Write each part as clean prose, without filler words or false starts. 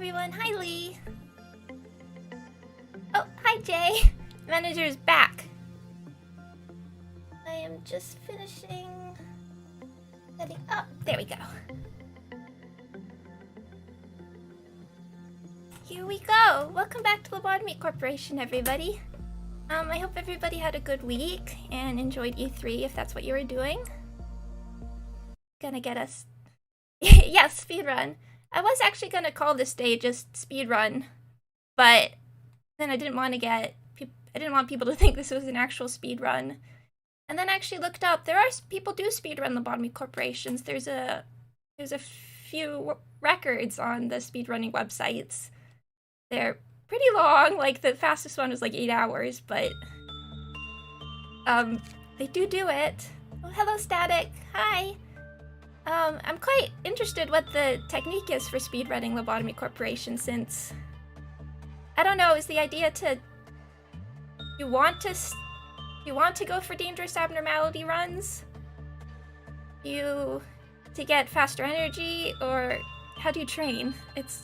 everyone. Hi, Lee. Oh, hi, Jay. Manager's back. I am just finishing setting up. There we go. Here we go. Welcome back to Lobotomy Corporation, everybody. I hope everybody had a good week and enjoyed E3 if that's what you were doing. Gonna get us... yeah, speedrun. I was actually gonna call this day just speedrun, but then I didn't want people to think this was an actual speedrun. And then I actually looked up, people do speedrun Lobotomy Corporations. There's a few records on the speedrunning websites. They're pretty long, like the fastest one was like 8 hours, but they do it. Oh, hello, Static. Hi. I'm quite interested what the technique is for speedrunning Lobotomy Corporation, since I don't know, is the idea to you want to go for dangerous abnormality runs? To get faster energy, or how do you train?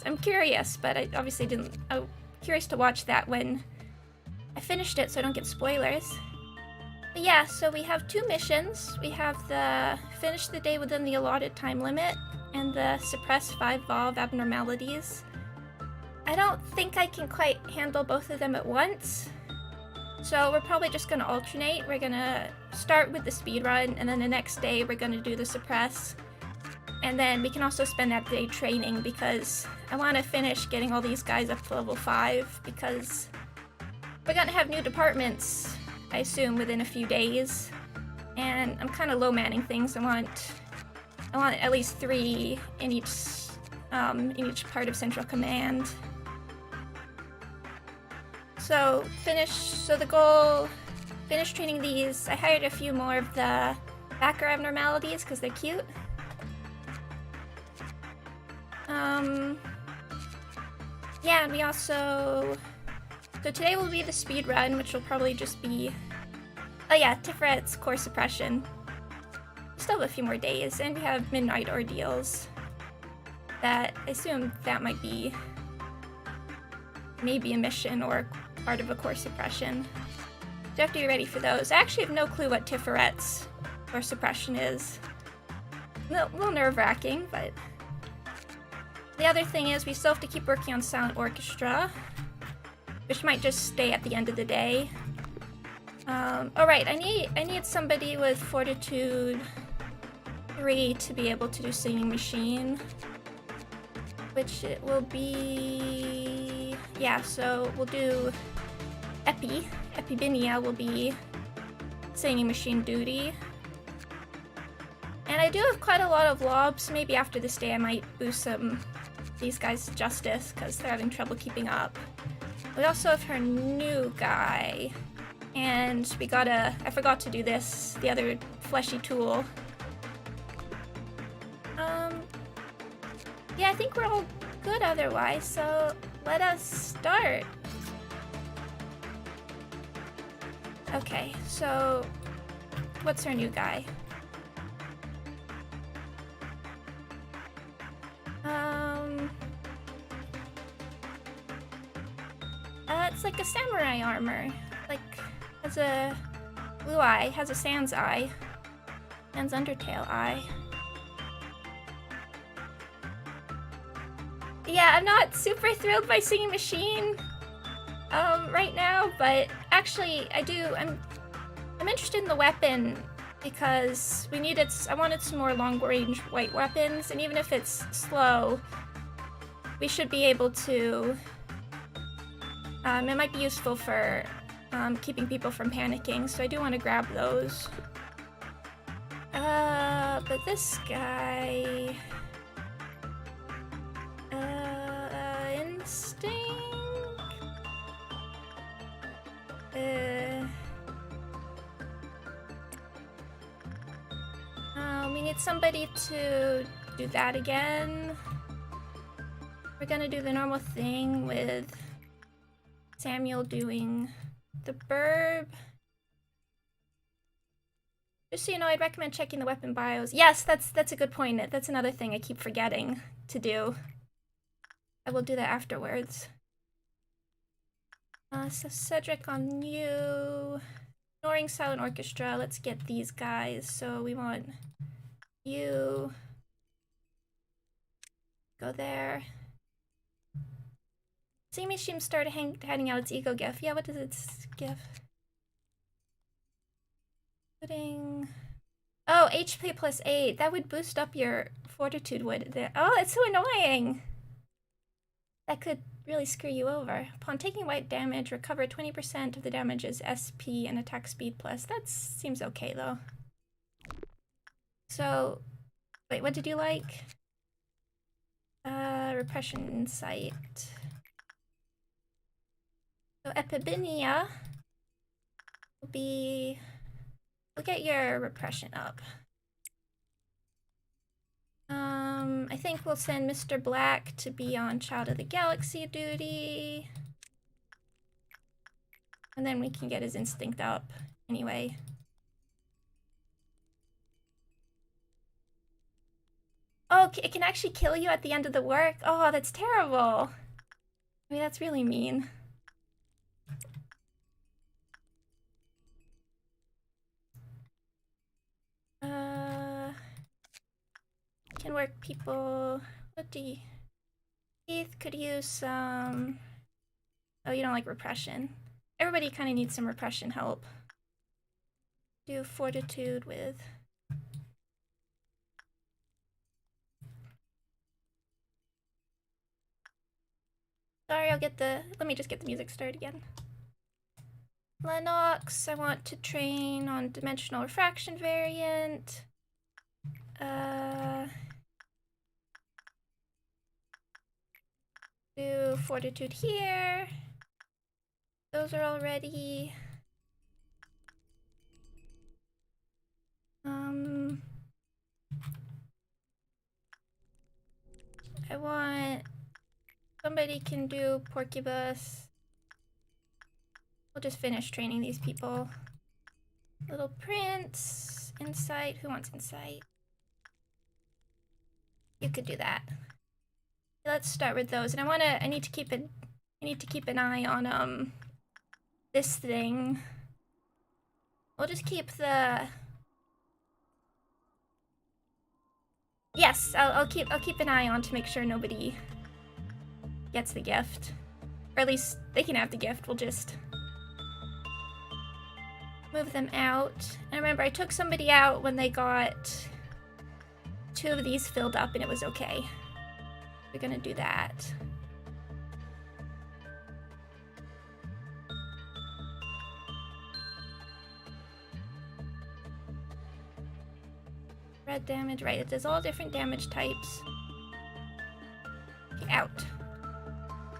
I'm curious, but I obviously didn't. I'm curious to watch that when I finished it, so I don't get spoilers. But yeah, so we have 2 missions. We have the finish the day within the allotted time limit and the suppress 5 Volve abnormalities. I don't think I can quite handle both of them at once, so we're probably just going to alternate. We're going to start with the speedrun, and then the next day we're going to do the suppress. And then we can also spend that day training, because I want to finish getting all these guys up to level 5, because we're going to have new departments, I assume, within a few days. And I'm kind of low manning things. I want at least 3 in each part of Central Command. So the goal, finish training these. I hired a few more of the backer abnormalities because they're cute. Yeah, and we also... So today will be the speed run, which will probably just be... Oh yeah, Tifret's core suppression. We still have a few more days, and we have midnight ordeals. That, I assume that might be... maybe a mission or part of a core suppression. So you have to be ready for those. I actually have no clue what Tifret's core suppression is. A little nerve-wracking, but... The other thing is we still have to keep working on Silent Orchestra, which might just stay at the end of the day. Alright, I need somebody with Fortitude 3 to be able to do Singing Machine, which it will be... Yeah, so we'll do Epibinia will be Singing Machine duty. And I do have quite a lot of lobs. Maybe after this day I might boost these guys' justice, because they're having trouble keeping up. We also have her new guy, and I forgot to do this, the other fleshy tool. Yeah, I think we're all good otherwise, so let us start. Okay, so what's her new guy? It's like a samurai armor. Like, has a blue eye, has a Sans eye. Sans Undertale eye. Yeah, I'm not super thrilled by Singing Machine right now, but actually I'm interested in the weapon, because I wanted some more long-range white weapons, and even if it's slow, we should be able to... it might be useful for keeping people from panicking, so I do want to grab those. But this guy... Instinct... we need somebody to do that again. We're gonna do the normal thing with Samuel doing the burb. Just so you know, I'd recommend checking the weapon bios. Yes, that's a good point. That's another thing I keep forgetting to do. I will do that afterwards. So Cedric on you. Ignoring silent orchestra. Let's get these guys. So we want you. Go there. See Machine started handing out its ego gift. Yeah, what does its gift? Putting. Oh, HP plus 8. That would boost up your fortitude, would it? Oh, it's so annoying. That could really screw you over. Upon taking white damage, recover 20% of the damage as SP and attack speed plus. That seems okay, though. So, wait, what did you like? Repression Insight. So Epibinia will be... We'll get your repression up. I think we'll send Mr. Black to be on Child of the Galaxy duty. And then we can get his instinct up anyway. Oh, it can actually kill you at the end of the work? Oh, that's terrible. I mean, that's really mean. Can work people. What do you... Keith could use some... Oh, you don't like repression. Everybody kind of needs some repression help. Do fortitude with... Sorry, let me just get the music started again. Lennox, I want to train on dimensional refraction variant. Do fortitude here. Those are all ready. I want... Somebody can do Porcubus. We'll just finish training these people. Little Prince, Insight. Who wants Insight? You could do that. Let's start with those. And I need to keep an eye on this thing. We'll just keep the... Yes, I'll keep an eye on to make sure nobody gets the gift. Or at least they can have the gift. We'll just move them out. And remember, I took somebody out when they got 2 of these filled up and it was okay. We're gonna do that. Red damage, right, it does all different damage types. Okay, out.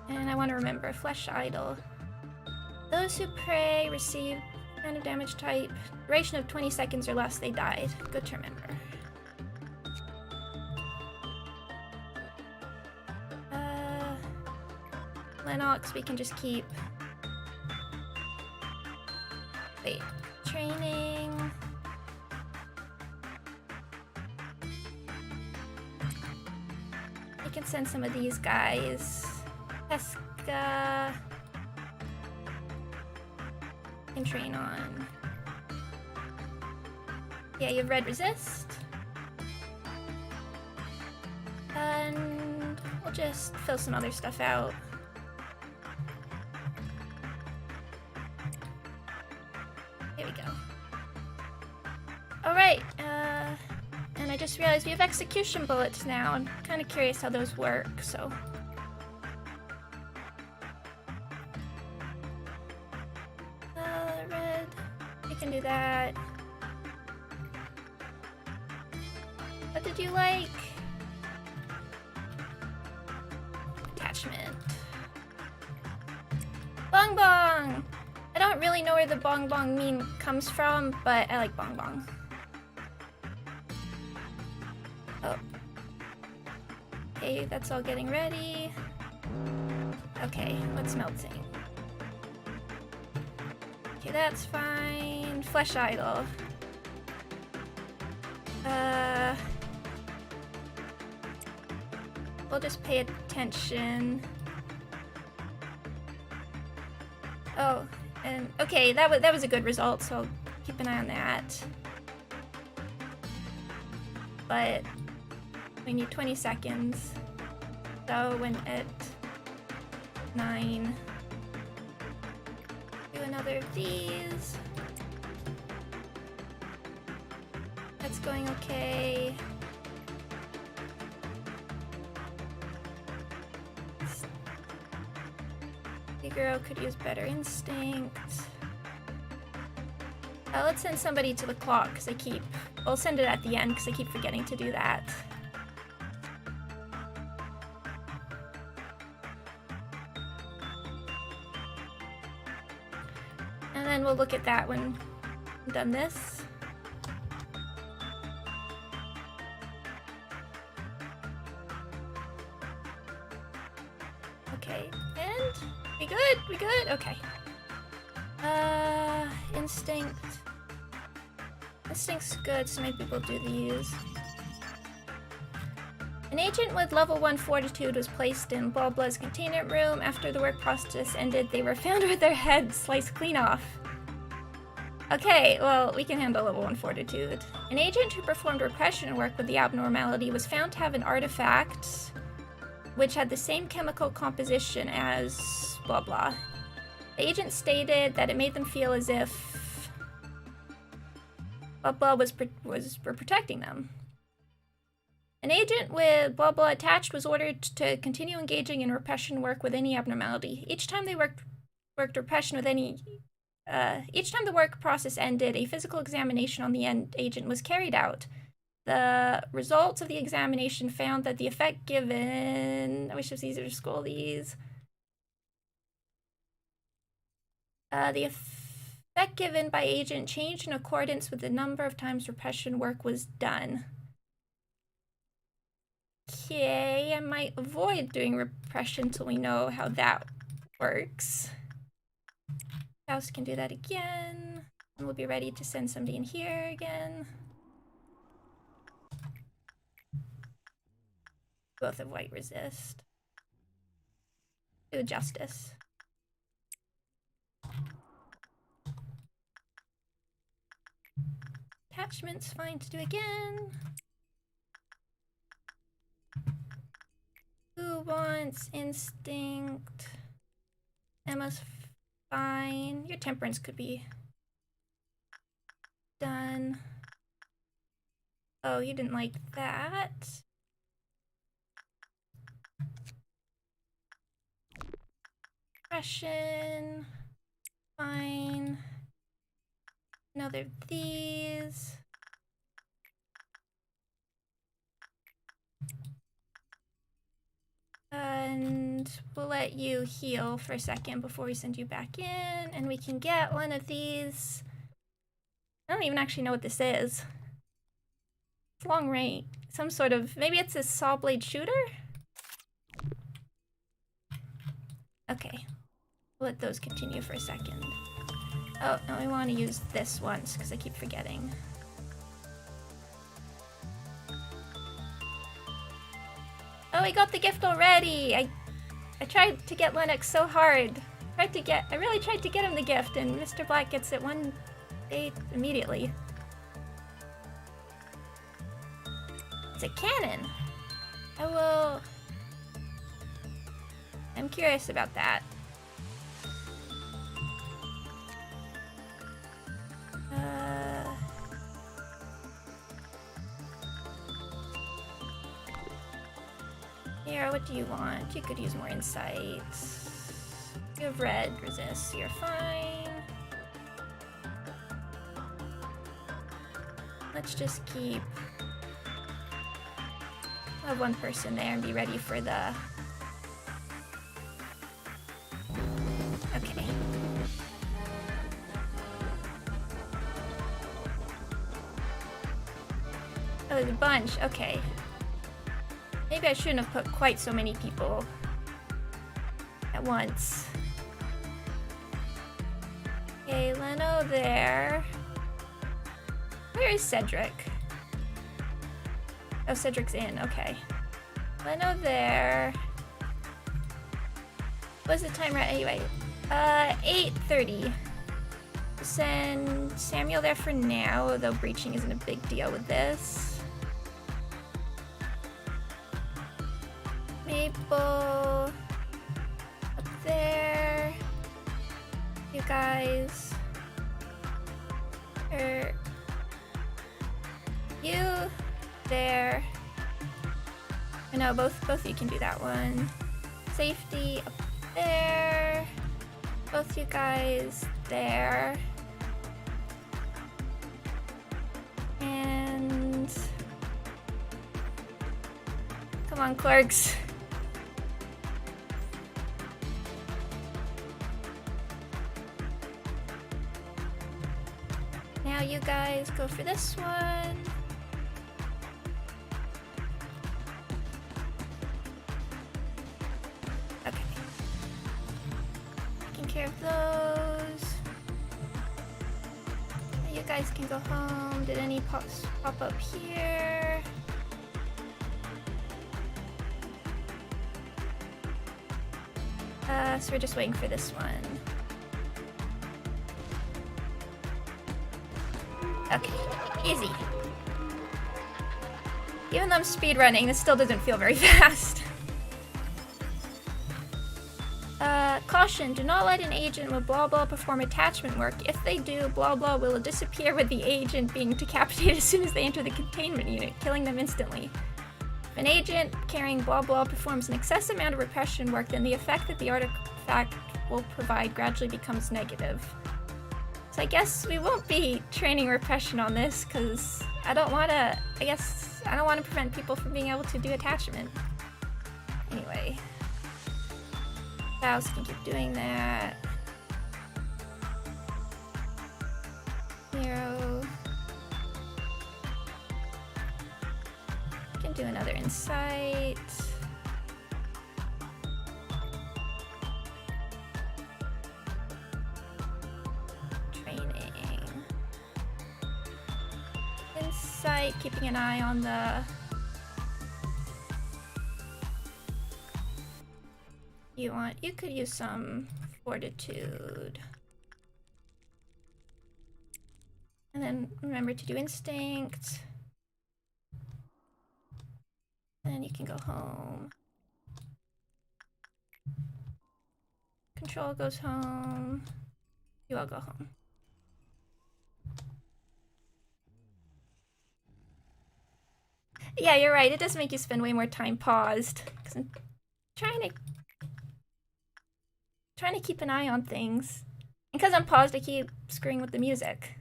And I want to remember, Flesh Idol. Those who pray receive kind of damage type. Duration of 20 seconds or less, they died. Good to remember. Lennox, we can just keep... Wait, training... We can send some of these guys. Pesca... Can train on... Yeah, you have red resist. And we'll just fill some other stuff out. There we go. Alright, and I just realized we have execution bullets now. I'm kind of curious how those work, so... Red. We can do that. What did you like? Attachment. Bong Bong! I don't really know where the Bong Bong meme comes from, but I like Bong Bong. Oh. Okay, that's all getting ready. Okay, what's melting? Okay, that's fine. Flesh Idol. We'll just pay attention. Oh, and okay, that was a good result, so I'll keep an eye on that. But we need 20 seconds. So when at 9, do another of these. That's going okay. The girl could use better instinct. Let's send somebody to the clock, because I'll send it at the end, because I keep forgetting to do that. And then we'll look at that when I'm done this. Okay, and we good, okay. Instinct. Instinct's good, so many people do these. An agent with level 1 fortitude was placed in blah blah's containment room. After the work process ended, they were found with their heads sliced clean off. Okay, well, we can handle level 1 fortitude. An agent who performed repression work with the abnormality was found to have an artifact which had the same chemical composition as blah blah. The agent stated that it made them feel as if blah blah were protecting them. An agent with blah blah attached was ordered to continue engaging in repression work with any abnormality. Each time they worked repression with any, each time the work process ended, a physical examination on the agent was carried out. The results of the examination found that the effect given, I wish it was easier to scroll these. The effect given by agent changed in accordance with the number of times repression work was done. Okay, I might avoid doing repression until we know how that works. House can do that again. And we'll be ready to send somebody in here again. Both of white resist. Do justice. Attachment's fine to do again. Who wants instinct? Emma's fine. Your temperance could be done. Oh, you didn't like that. Depression. Fine. Another of these. And we'll let you heal for a second before we send you back in. And we can get one of these. I don't even actually know what this is. It's long range. Some sort of, maybe it's a saw blade shooter? Okay. We'll let those continue for a second. Oh, no, we want to use this once because I keep forgetting. Oh, we got the gift already! I tried to get Lennox so hard. I really tried to get him the gift, and Mr. Black gets it one day immediately. It's a cannon! I'm curious about that. Here, what do you want? You could use more insight. You have red, resist, so you're fine. Let's just keep... I'll have one person there and be ready for the... Okay. Oh, there's a bunch. Okay. Maybe I shouldn't have put quite so many people at once. Okay, Leno there. Where is Cedric? Oh, Cedric's in. Okay. Leno there. What's the timer at anyway? 8:30. Send Samuel there for now, though breaching isn't a big deal with this. Maple up there. You guys. You there. No, both of you can do that one. Safety up there. Both you guys there. And come on, clerks. Now you guys go for this one. Okay. Taking care of those. You guys can go home. Did any pops pop up here? So we're just waiting for this one. Okay, easy. Even though I'm speedrunning, this still doesn't feel very fast. Caution, do not let an agent with blah blah perform attachment work. If they do, blah blah will disappear with the agent being decapitated as soon as they enter the containment unit, killing them instantly. If an agent carrying blah blah performs an excessive amount of repression work, then the effect that the artifact will provide gradually becomes negative. So I guess we won't be training repression on this, because I don't want to prevent people from being able to do attachment. Anyway. Spouse can keep doing that. Nero. Can do another insight. Insight, keeping an eye on the you could use some fortitude. And then remember to do instinct. And then you can go home. Control goes home. You all go home. Yeah, you're right. It does make you spend way more time paused. Because I'm trying to keep an eye on things. And because I'm paused, I keep screwing with the music.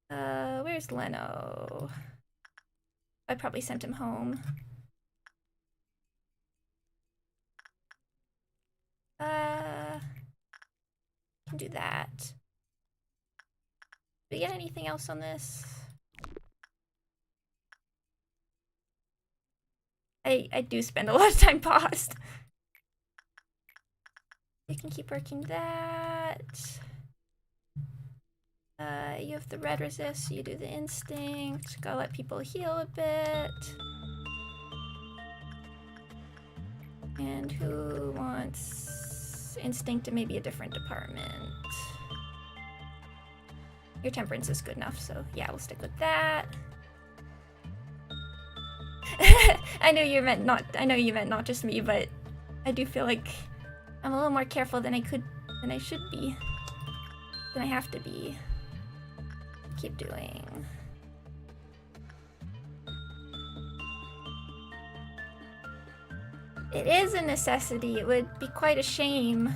Where's Leno? I probably sent him home. Can do that. Did we get anything else on this? I do spend a lot of time paused. You can keep working that. You have the red resist, so you do the instinct. Gotta let people heal a bit. And who wants instinct in maybe a different department? Your temperance is good enough, so yeah, we'll stick with that. I know you meant not just me, but I do feel like I'm a little more careful than I should be. Than I have to be. Keep doing. It is a necessity. It would be quite a shame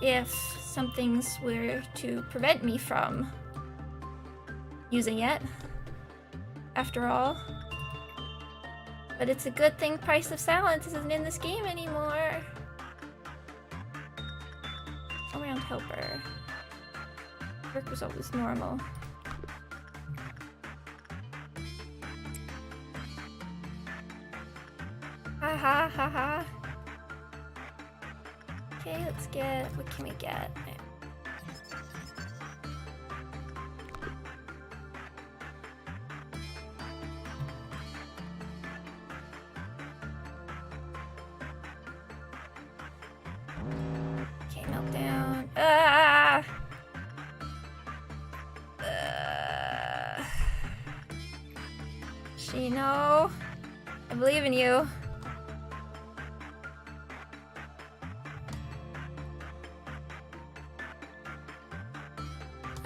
if some things were to prevent me from using it, after all. But it's a good thing Price of Silence isn't in this game anymore. All-round helper. Work result was normal. Ha ha ha ha. Okay, let's get, what can we get? know. I believe in you.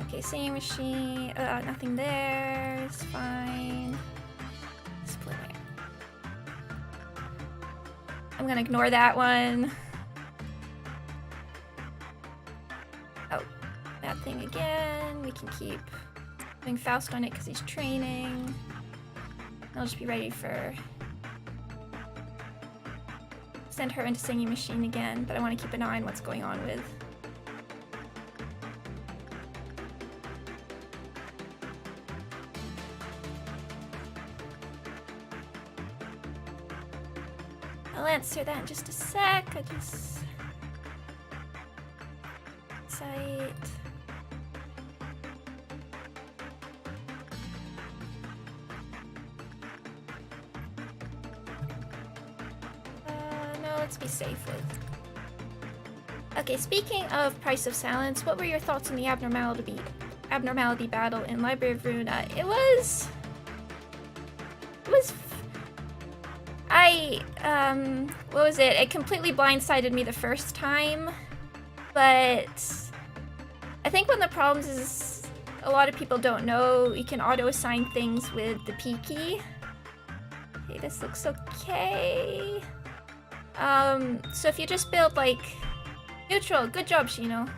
Okay, singing machine. Nothing there. It's fine. Split it. I'm gonna ignore that one. Oh, that thing again. We can keep doing Faust on it because he's training. I'll just be ready for... send her into singing machine again, but I want to keep an eye on what's going on with... I'll answer that in just a sec. I just... site... no, let's be safe with... Okay, speaking of Price of Silence, what were your thoughts on the Abnormality battle in Library of Ruina? It was... what was it? It completely blindsided me the first time, but I think one of the problems is a lot of people don't know you can auto-assign things with the P key. Okay, this looks okay. So if you just build, like, neutral, good job, Shino.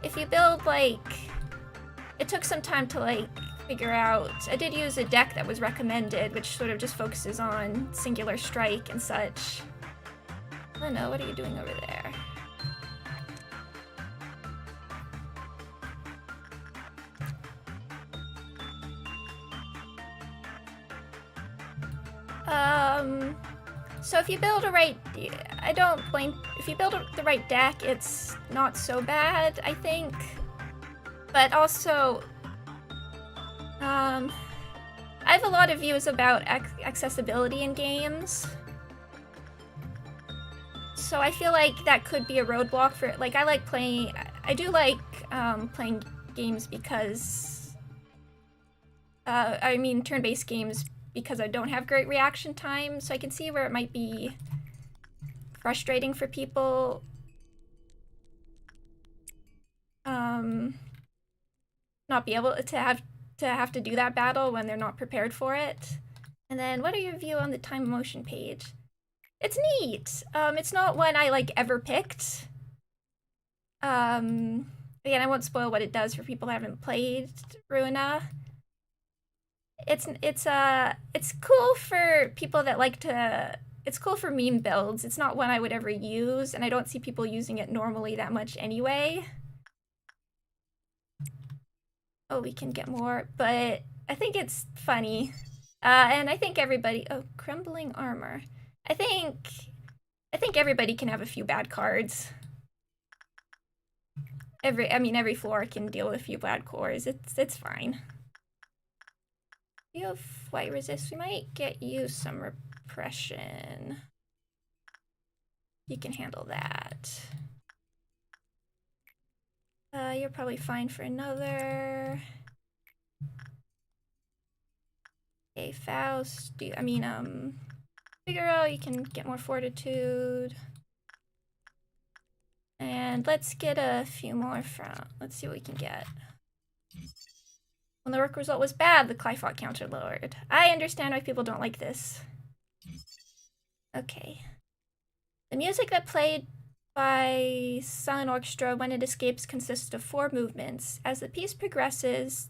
If you build, like, it took some time to, like, figure out. I did use a deck that was recommended, which sort of just focuses on singular strike and such. I don't know, what are you doing over there? So if you build a right, I don't blame, if you build the right deck, it's not so bad, I think. But also, I have a lot of views about accessibility in games. So I feel like that could be a roadblock for, like, I do like playing games because, I mean turn-based games because I don't have great reaction time, so I can see where it might be frustrating for people. Not be able to have to do that battle when they're not prepared for it. And then, what are your view on the time and motion page? It's neat. It's not one I like ever picked. Again, I won't spoil what it does for people who haven't played Ruina. It's cool for people that like to. It's cool for meme builds. It's not one I would ever use, and I don't see people using it normally that much anyway. Oh, we can get more, but I think it's funny. And I think everybody... Oh, crumbling armor. I think everybody can have a few bad cards. Every floor can deal with a few bad cores. It's fine. You have white resist. We might get you some repression. You can handle that. You're probably fine for another. Okay, Faust. Figaro, you can get more fortitude. And let's get a few more from. Let's see what we can get. When the work result was bad, the Clifot counter lowered. I understand why people don't like this. Okay. The music that played by Silent Orchestra when it escapes consists of 4 movements. As the piece progresses,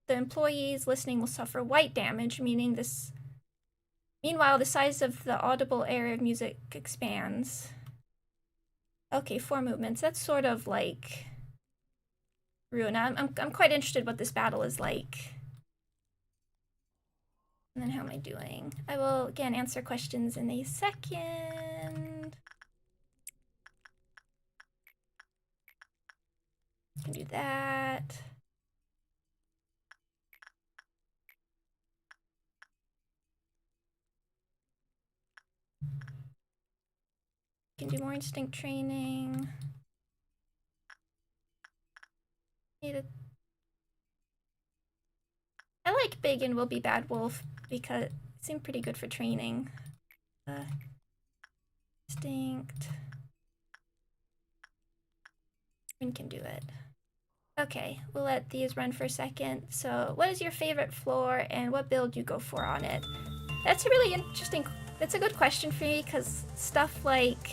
the employees listening will suffer white damage, meaning this. Meanwhile, the size of the audible area of music expands. Okay, 4 movements. That's sort of like Ruina. I'm quite interested what this battle is like. And then how am I doing? I will again answer questions in a second. Can do that. Can do more instinct training. I like Big and Will Be Bad Wolf because it seemed pretty good for training. Instinct. We can do it. Okay, we'll let these run for a second. So, what is your favorite floor and what build do you go for on it? That's a really interesting, that's a good question for me because stuff like,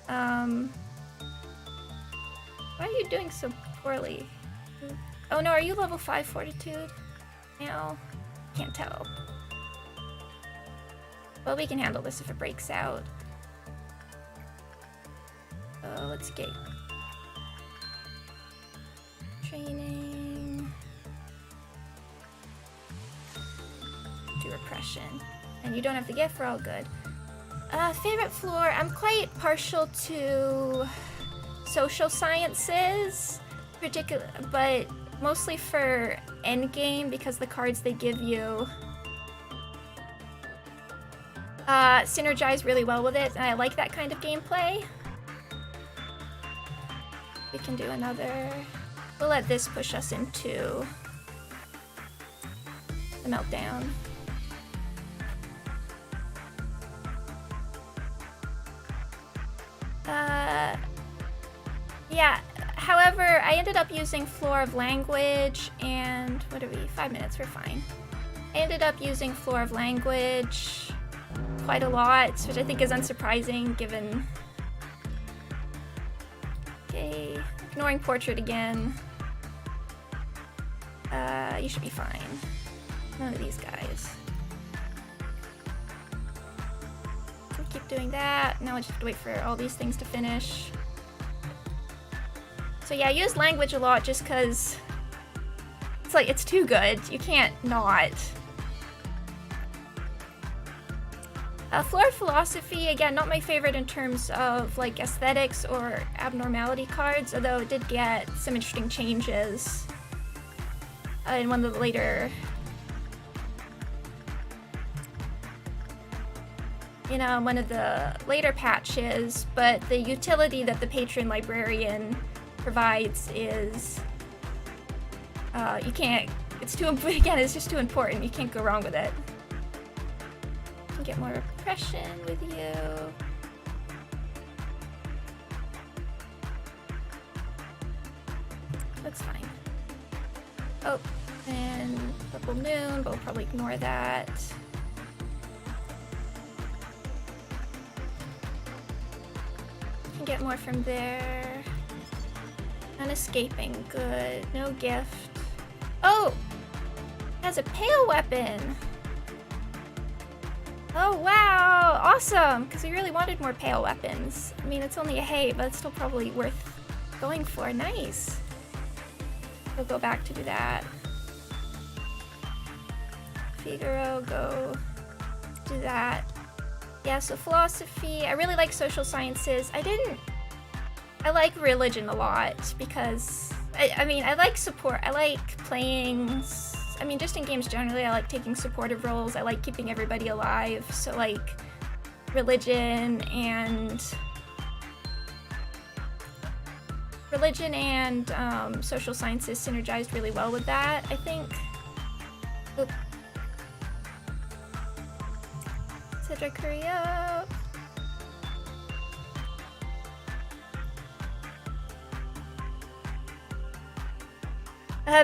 why are you doing so poorly? Oh no, are you level 5 fortitude now? Can't tell. Well, we can handle this if it breaks out. Let's get training. Do repression. And you don't have the gift, we're all good. Favorite floor, I'm quite partial to social sciences, but mostly for endgame because the cards they give you synergize really well with it, and I like that kind of gameplay. We can do another. We'll let this push us into the meltdown. Yeah, however, I ended up using Floor of Language and, what are we, 5 minutes, we're fine. I ended up using Floor of Language quite a lot, which I think is unsurprising given... Okay, ignoring Portrait again. You should be fine. None of these guys. So keep doing that. Now I just have to wait for all these things to finish. So yeah, I use language a lot just because it's like, it's too good. You can't not. Floor of Philosophy, again, not my favorite in terms of like aesthetics or abnormality cards, although it did get some interesting changes in one of the later, one of the later patches, but the utility that the patron librarian provides is, you can't, it's too, again, it's just too important. You can't go wrong with it. You can get more repression with you. Looks fine. Oh, and Purple Moon, but we'll probably ignore that. Can get more from there. Unescaping, good. No gift. Oh! It has a pale weapon! Oh wow! Awesome! Because we really wanted more pale weapons. I mean, it's only a hay, but it's still probably worth going for. Nice! We'll go back to do that. Figaro, go do that. Yeah, so philosophy. I really like social sciences. I like religion a lot because, I mean, I like support. I like playing, I mean, just in games generally, I like taking supportive roles. I like keeping everybody alive. So, like, religion and social sciences synergized really well with that, I think. Oop. Cedric, hurry up.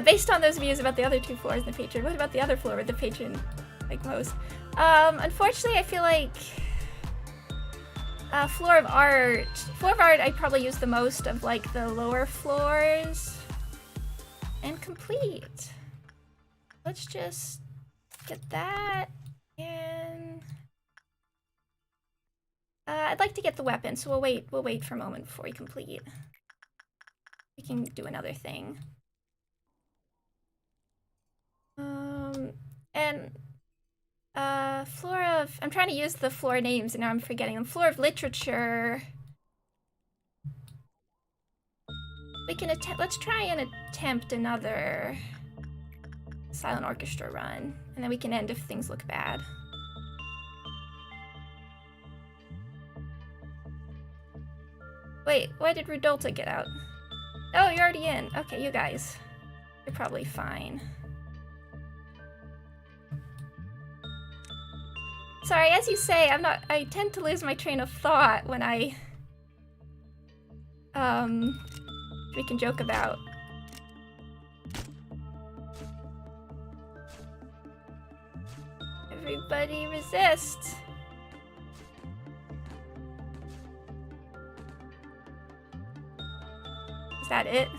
Based on those views about the other two floors in the patron, what about the other floor with the patron like most? Unfortunately, I feel like Floor of Art, I probably use the most of like the lower floors. And complete. Let's just get that, and I'd like to get the weapon, so we'll wait for a moment before we complete. We can do another thing. And floor of, I'm trying to use the floor names and now I'm forgetting them. Floor of Literature. We can let's try and attempt another Silent Orchestra run, and then we can end if things look bad. Wait, why did Rudolta get out? Oh, you're already in. Okay, you guys. You're probably fine. Sorry, as you say, I tend to lose my train of thought when I, we can joke about. Everybody resist. Is that it?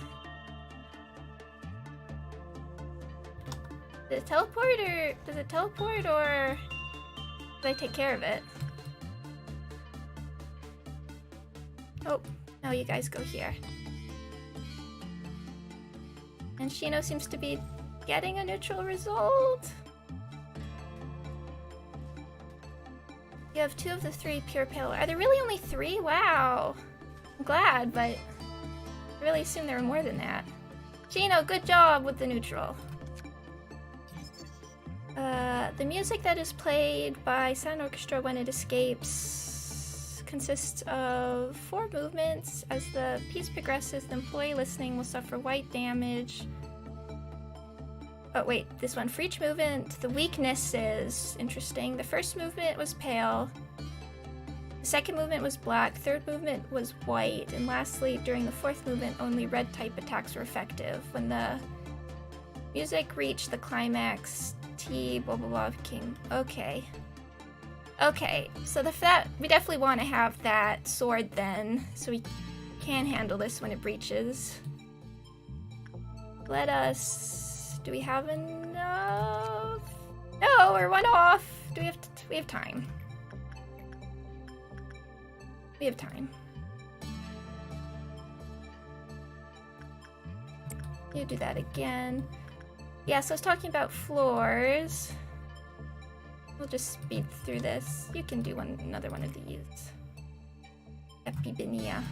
Does it teleport or did I take care of it? Oh, no, you guys go here. And Shino seems to be getting a neutral result. You have 2 of the 3 pure pale. Are there really only 3? Wow. I'm glad, but I really assumed there were more than that. Shino, good job with the neutral. The music that is played by Sound Orchestra when it escapes consists of 4 movements. As the piece progresses, the employee listening will suffer white damage. Oh wait, this one. For each movement, the weakness is interesting. The first movement was pale. The second movement was black. Third movement was white. And lastly, during the 4th movement, only red type attacks were effective. When the music reached the climax, T blah blah blah became okay. Okay, so we definitely want to have that sword then, so we can handle this when it breaches. Let us. Do we have enough? No, we're 1 off. Do we have? We have time. We have time. You do that again. Yeah, so I was talking about floors. We'll just speed through this. You can do another one of these. Epibinia.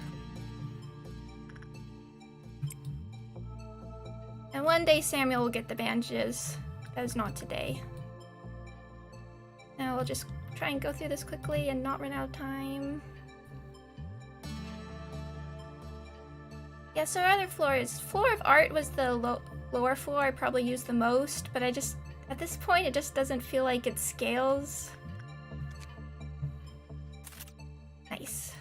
And one day Samuel will get the bandages. That is not today. Now we'll just try and go through this quickly and not run out of time. Yeah, so our other floors. Floor of art was the lower floor I probably used the most, but at this point it just doesn't feel like it scales. Nice.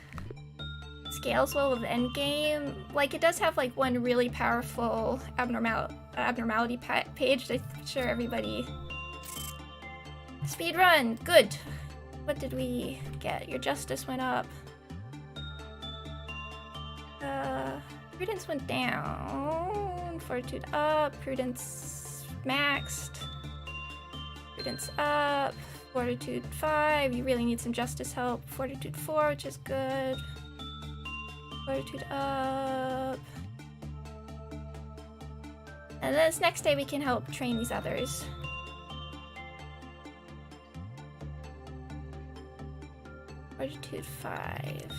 Scales well with the endgame. Like, it does have like one really powerful abnormality page. I'm sure everybody... Speedrun! Good! What did we get? Your justice went up. Prudence went down. Fortitude up. Prudence maxed. Prudence up. Fortitude 5. You really need some justice help. Fortitude 4, which is good. Fortitude up. And then this next day we can help train these others. Fortitude 5.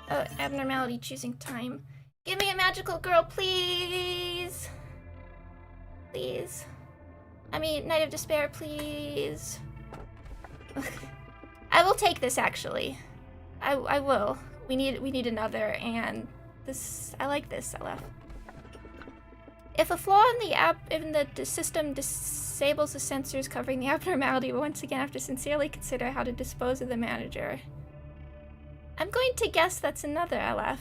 Oh, abnormality choosing time. Give me a magical girl, please! Please. I mean, Night of Despair, please. I will take this, actually. I will. We need another, and this... I like this, LF. If a flaw in the system disables the sensors covering the abnormality, we once again have to sincerely consider how to dispose of the manager. I'm going to guess that's another LF.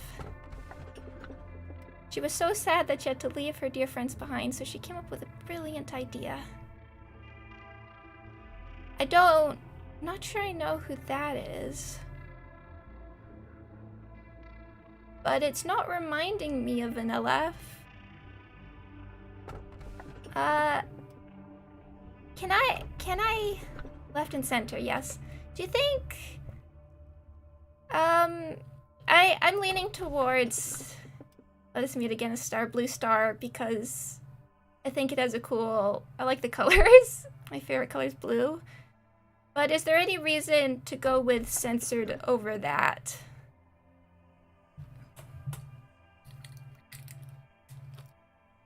She was so sad that she had to leave her dear friends behind, so she came up with a brilliant idea. I'm not sure I know who that is. But it's not reminding me of an LF. Can I left and center, yes. Do you think I'm leaning towards Let Us Meet Again, a Star, Blue Star, because I think it has a cool, I like the colors. My favorite color is blue. But is there any reason to go with censored over that?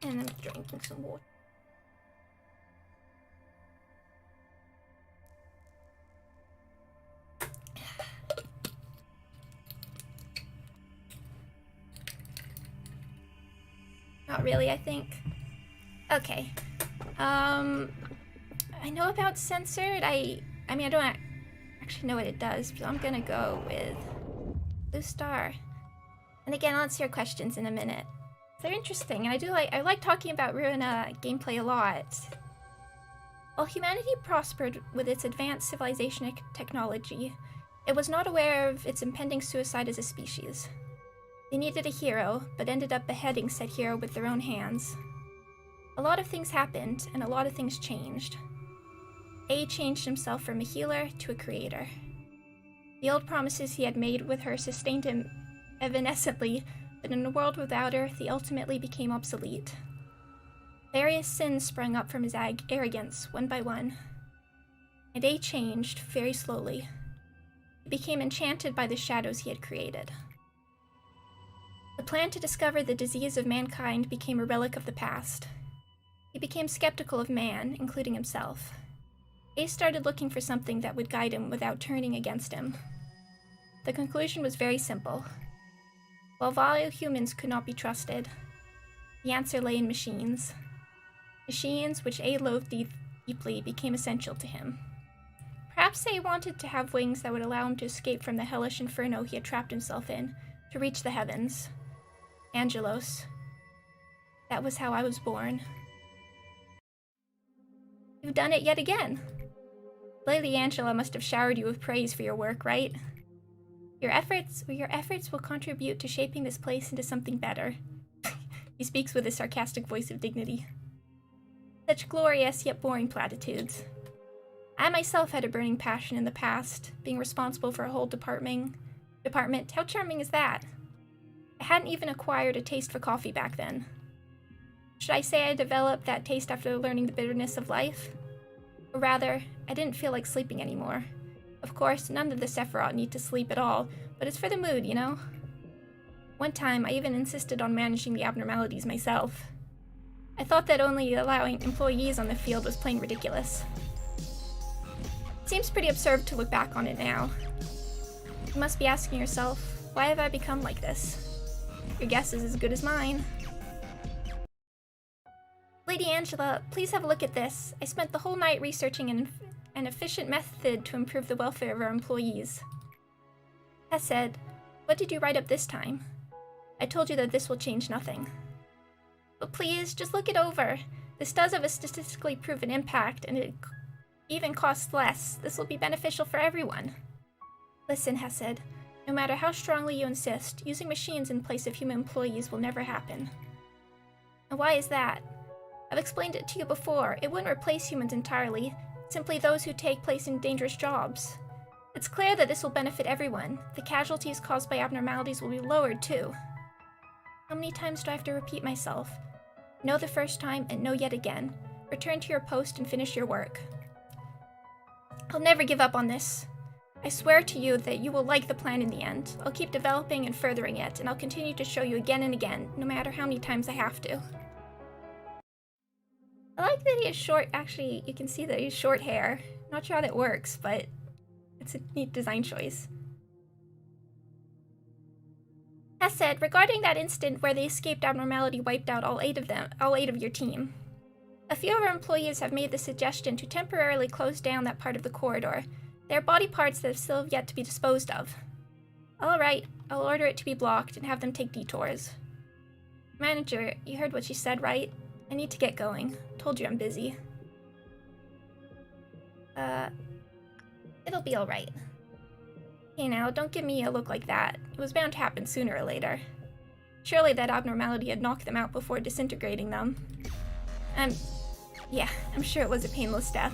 And I'm drinking some water. Not really, I think. Okay. I know about censored. I I mean, I don't actually know what it does, so I'm gonna go with Blue Star. And again, I'll answer your questions in a minute. They're interesting, and I like talking about Ruina gameplay a lot. While humanity prospered with its advanced civilization technology, it was not aware of its impending suicide as a species. They needed a hero, but ended up beheading said hero with their own hands. A lot of things happened, and a lot of things changed. A changed himself from a healer to a creator. The old promises he had made with her sustained him evanescently, but in a world without her, they ultimately became obsolete. Various sins sprang up from his arrogance, one by one. And A changed, very slowly. He became enchanted by the shadows he had created. The plan to discover the disease of mankind became a relic of the past. He became skeptical of man, including himself. A started looking for something that would guide him without turning against him. The conclusion was very simple. While vile humans could not be trusted, the answer lay in machines. Machines, which A loathed deeply, became essential to him. Perhaps A wanted to have wings that would allow him to escape from the hellish inferno he had trapped himself in, to reach the heavens. Angelos. That was how I was born. You've done it yet again. Lady Angela must have showered you with praise for your work, right? Your efforts will contribute to shaping this place into something better. He speaks with a sarcastic voice of dignity. Such glorious yet boring platitudes. I myself had a burning passion in the past, being responsible for a whole department. How charming is that? I hadn't even acquired a taste for coffee back then. Should I say I developed that taste after learning the bitterness of life? Or rather, I didn't feel like sleeping anymore. Of course, none of the Sephiroth need to sleep at all, but it's for the mood, you know? One time, I even insisted on managing the abnormalities myself. I thought that only allowing employees on the field was plain ridiculous. It seems pretty absurd to look back on it now. You must be asking yourself, why have I become like this? Your guess is as good as mine. Lady Angela, please have a look at this. I spent the whole night researching an efficient method to improve the welfare of our employees. Chesed, what did you write up this time? I told you that this will change nothing. But please, just look it over. This does have a statistically proven impact, and it even costs less. This will be beneficial for everyone. Listen, Chesed, no matter how strongly you insist, using machines in place of human employees will never happen. And why is that? I've explained it to you before. It wouldn't replace humans entirely, simply those who take place in dangerous jobs. It's clear that this will benefit everyone. The casualties caused by abnormalities will be lowered, too. How many times do I have to repeat myself? No the first time, and no yet again. Return to your post and finish your work. I'll never give up on this. I swear to you that you will like the plan in the end. I'll keep developing and furthering it, and I'll continue to show you again and again, no matter how many times I have to. I like that he has short, actually, you can see that he has short hair. Not sure how that works, but it's a neat design choice. As said, regarding that instant where the escaped abnormality wiped out all eight of your team. A few of our employees have made the suggestion to temporarily close down that part of the corridor. They are body parts that have still yet to be disposed of. Alright, I'll order it to be blocked and have them take detours. Manager, you heard what she said, right? I need to get going. Told you I'm busy. It'll be alright. Hey now, don't give me a look like that. It was bound to happen sooner or later. Surely that abnormality had knocked them out before disintegrating them. Yeah, I'm sure it was a painless death.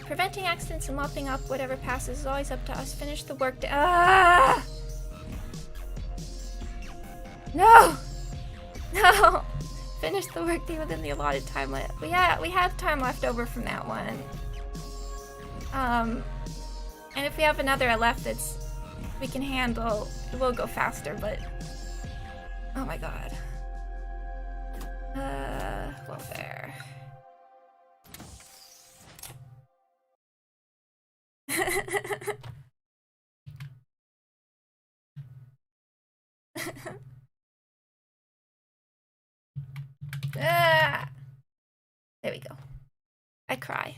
Preventing accidents and mopping up whatever passes is always up to us. Finish the work No! No! Finish the workday within the allotted time limit. We have time left over from that one. And if we have another left that's we can handle, it will go faster, but oh my god. Welfare. There we go. I cry.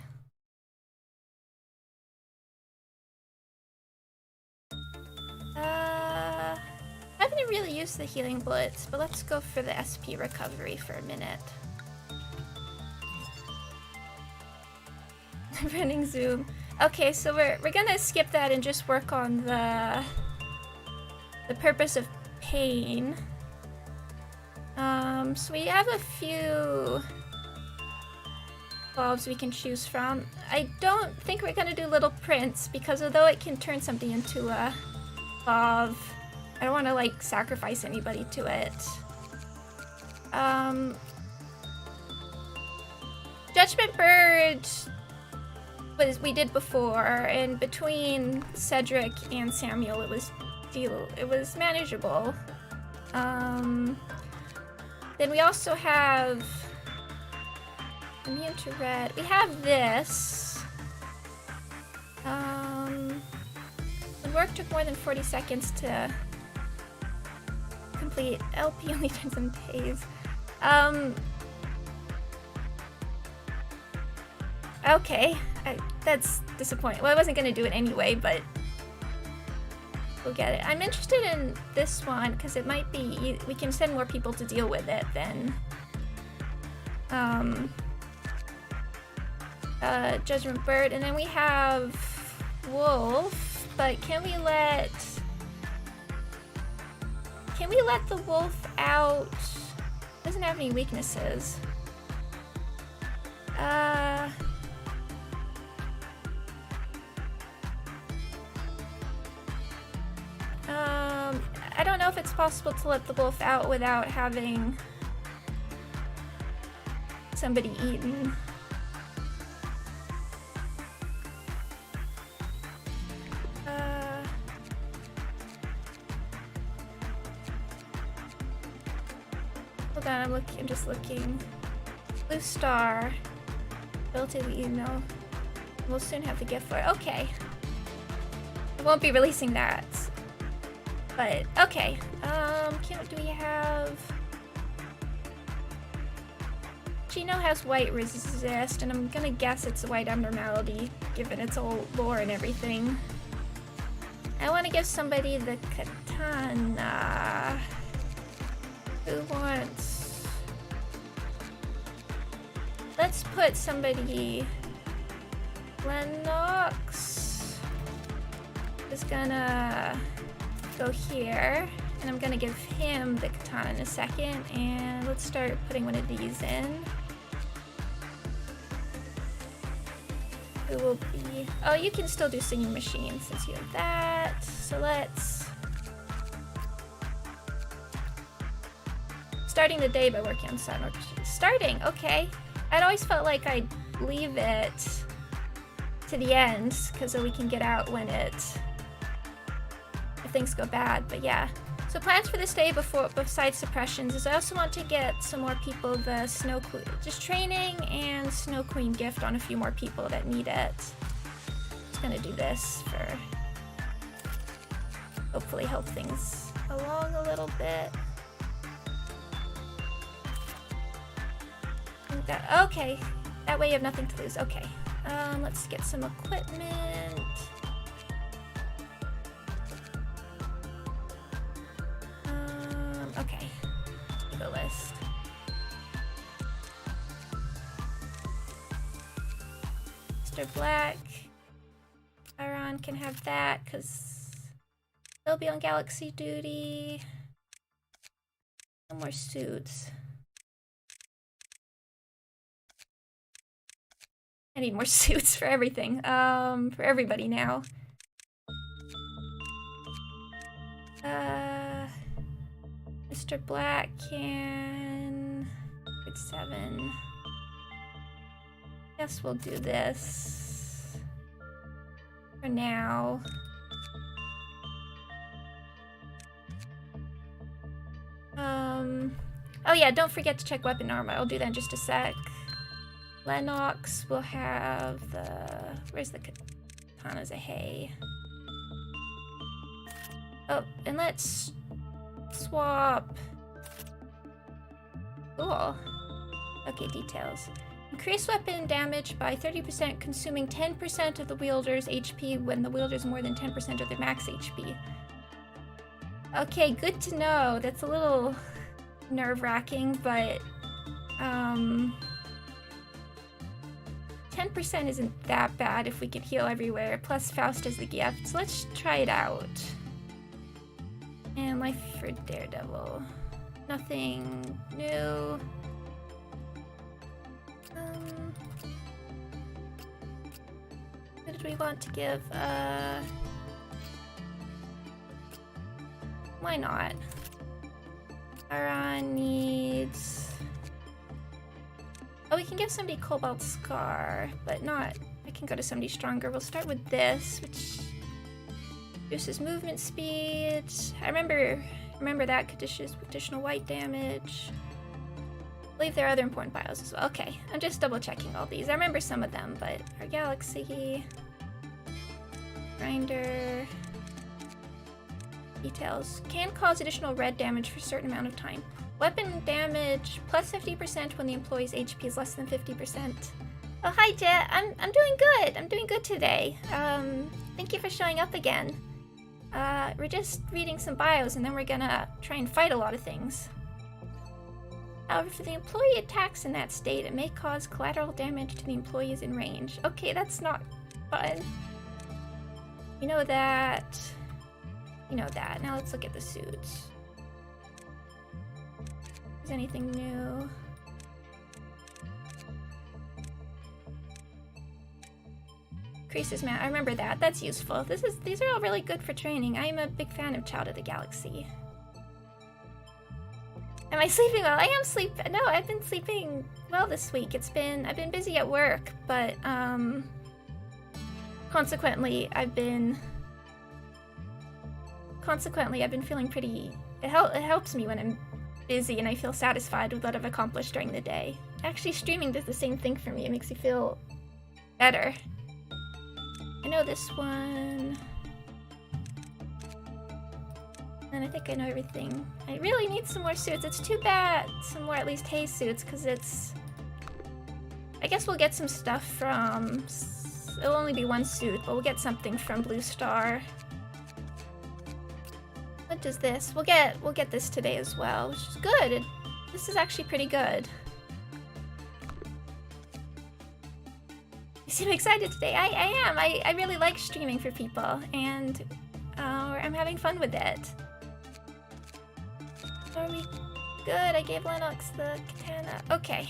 really use the healing bullets, but let's go for the SP recovery for a minute. Running zoom. Okay, so we're gonna skip that and just work on the purpose of pain. So we have a few valves we can choose from. I don't think we're gonna do Little Prince because although it can turn something into a valve, I don't want to like sacrifice anybody to it. Judgment Bird we did before, and between Cedric and Samuel, it was manageable. Then we also have immune to red. We have this. The work took more than 40 seconds to complete. LP only turns on days. Okay, that's disappointing. Well, I wasn't gonna do it anyway, but we'll get it. I'm interested in this one because it might be we can send more people to deal with it than Judgment Bird, and then we have Wolf. But can we let the wolf out? Doesn't have any weaknesses. I don't know if it's possible to let the wolf out without having somebody eaten. Hold on, I'm just looking. Blue Star. Built in the email. We'll soon have the gift for it. Okay. I won't be releasing that. But, okay. Do we have... Gino has white resist, and I'm gonna guess it's a white abnormality, given its old lore and everything. I want to give somebody the katana. Who wants... Let's put somebody... Lennox is gonna go here, and I'm gonna give him the katana in a second, and let's start putting one of these in. Who will be... Oh, you can still do singing machine since you have that. So let's... Starting the day by working on sun or starting, okay. I'd always felt like I'd leave it to the end, because then we can get out when if things go bad, but yeah. So plans for this day besides suppressions is I also want to get some more people the Snow Queen, just training and Snow Queen gift on a few more people that need it. Just gonna do this for hopefully help things along a little bit. Okay, that way you have nothing to lose. Okay, let's get some equipment. Okay, the list. Mr. Black, Iron can have that because they'll be on Galaxy duty. No more suits. I need more suits for everything. For everybody now. Mr. Black can... Grade 7. Guess we'll do this for now. Oh yeah, don't forget to check weapon armor. I'll do that in just a sec. Lennox will have the... Where's the katanas of hay? Oh, and let's swap. Cool. Okay, details. Increase weapon damage by 30%, consuming 10% of the wielder's HP when the wielder is more than 10% of their max HP. Okay, good to know. That's a little nerve-wracking, but 10% isn't that bad if we can heal everywhere. Plus Faust has the gift, so let's try it out. And life for Daredevil. Nothing new. What did we want to give? Why not? Aran needs... Oh, we can give somebody Cobalt Scar, but not... I can go to somebody stronger. We'll start with this, which reduces movement speed. I remember that could additional white damage. I believe there are other important bios as well. Okay, I'm just double checking all these. I remember some of them, but our Galaxy... Grinder... Details. Can cause additional red damage for a certain amount of time. Weapon damage plus 50% when the employee's HP is less than 50%. Oh, hi, Jet. I'm doing good. I'm doing good today. Thank you for showing up again. We're just reading some bios and then we're gonna try and fight a lot of things. However, if the employee attacks in that state, it may cause collateral damage to the employees in range. Okay, that's not fun. You know that. You know that. Now let's look at the suits. Is anything new? Increases man. I remember that. That's useful. These are all really good for training. I am a big fan of Child of the Galaxy. Am I sleeping well? I am sleeping. No, I've been sleeping well this week. I've been busy at work, but consequently I've been feeling pretty... It helps me when I'm busy and I feel satisfied with what I've accomplished during the day. Actually, streaming does the same thing for me. It makes me feel better. I know this one. And I think I know everything. I really need some more suits. It's too bad. Some more at least hay suits, because it's... I guess we'll get some stuff from... It'll only be one suit, but we'll get something from Blue Star. What does this? We'll get this today as well, which is good. This is actually pretty good. You seem excited today. I am. I really like streaming for people, and I'm having fun with it. Are we good? I gave Lennox the katana. Okay.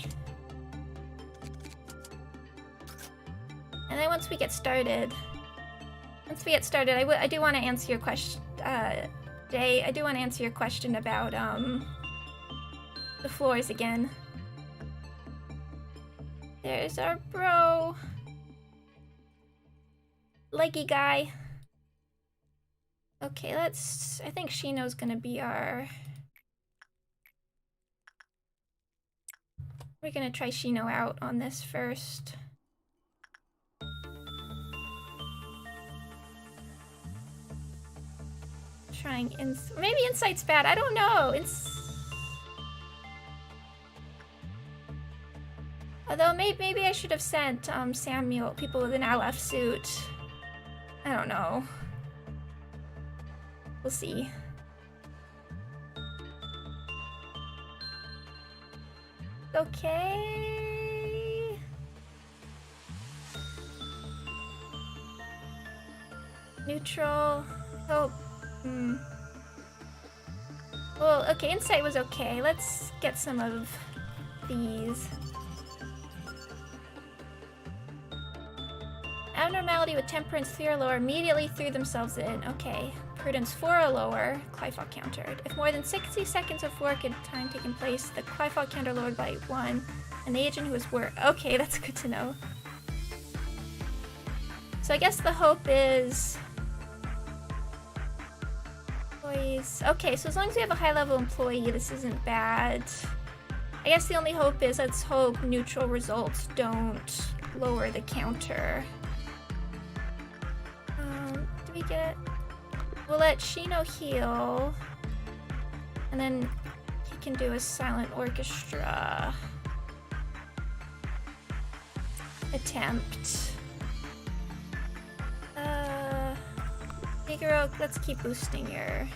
And then once we get started, I do want to answer your question. Jay, I do want to answer your question about the floors again. There's our bro. Leggy guy. Okay, I think Shino's gonna be our... We're gonna try Shino out on this first. Trying maybe Insight's bad. I don't know. Although maybe I should have sent Samuel people with an LF suit. I don't know. We'll see. Okay. Neutral. Oh. Well, okay, Insight was okay. Let's get some of these. Abnormality with Temperance 3 or lower immediately threw themselves in. Okay. Prudence 4 or lower, Clifog countered. If more than 60 seconds of work at time taken place, the Clifog counter lowered by 1, and the agent who was okay, that's good to know. So I guess the hope is... Okay, so as long as we have a high-level employee, this isn't bad. I guess the only hope is, let's hope neutral results don't lower the counter. Do we get... We'll let Shino heal. And then he can do a silent orchestra attempt. Figaro, let's keep boosting your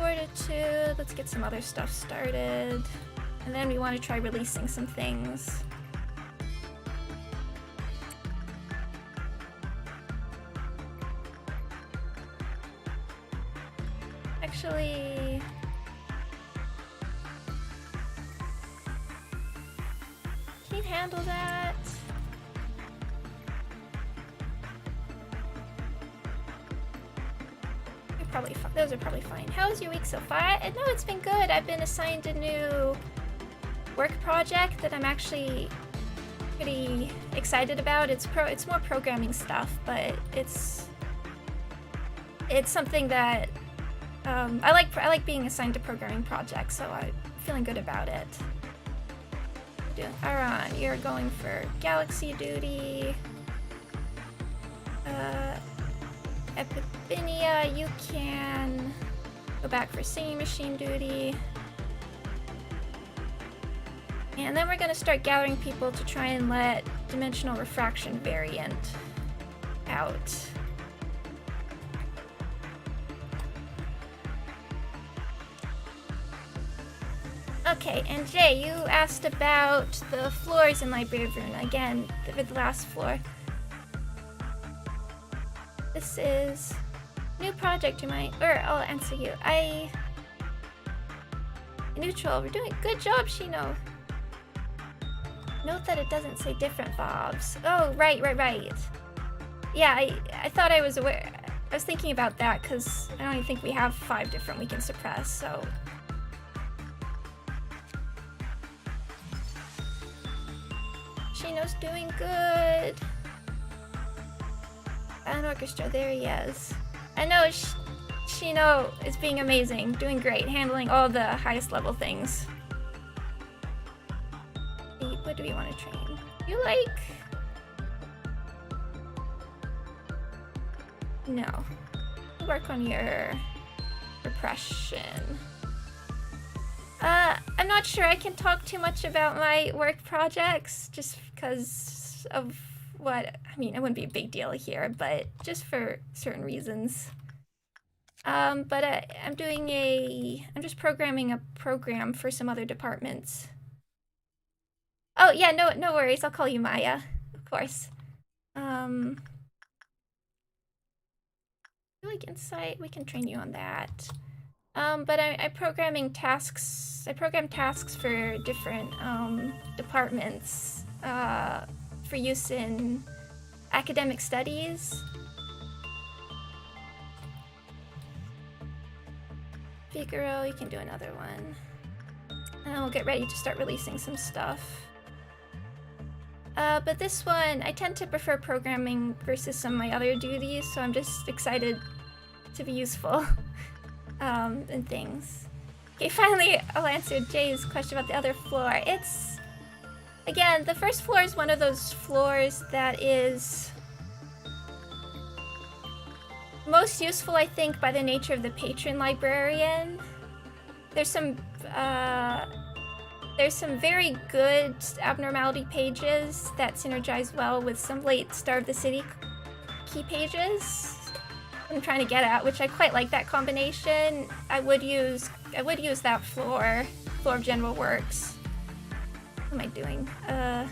Fortitude. Let's get some other stuff started. And then we want to try releasing some things. Actually... can you handle that? You're probably fine. Those are probably fine. How was your week so far? No, it's been good. I've been assigned a new work project that I'm actually pretty excited about. It's more programming stuff, but it's something that I like being assigned to programming projects, so I'm feeling good about it. Aron, you're going for galaxy duty. Epiphania, you can go back for singing machine duty. And then we're going to start gathering people to try and let dimensional refraction variant out. Okay, and Jay, you asked about the floors in Library of Runa. Again, the last floor. This is a new project I'll answer you. Neutral, we're doing a good job, Shino. Note that it doesn't say different fobs. Oh, right. Yeah, I thought I was aware. I was thinking about that because I don't even think we have 5 different we can suppress, so... Shino's doing good. An orchestra, there he is. I know Shino is being amazing, doing great, handling all the highest level things. What do we want to train? You like... No. Work on your repression. I'm not sure I can talk too much about my work projects just because of what... I mean, it wouldn't be a big deal here, but just for certain reasons. But I'm just programming a program for some other departments. Oh, yeah, no worries. I'll call you Maya, of course. You like insight? We can train you on that. But I'm programming tasks. I program tasks for different departments for use in academic studies. Figaro, you can do another one. And then we'll get ready to start releasing some stuff. But this one, I tend to prefer programming versus some of my other duties, so I'm just excited to be useful and things. Okay, finally I'll answer Jay's question about the other floor. It's, again, the first floor is one of those floors that is most useful, I think, by the nature of the patron librarian. There's some very good abnormality pages that synergize well with some late Star of the City key pages I'm trying to get at, which I quite like that combination. I would use that floor of general works. What am I doing? I'd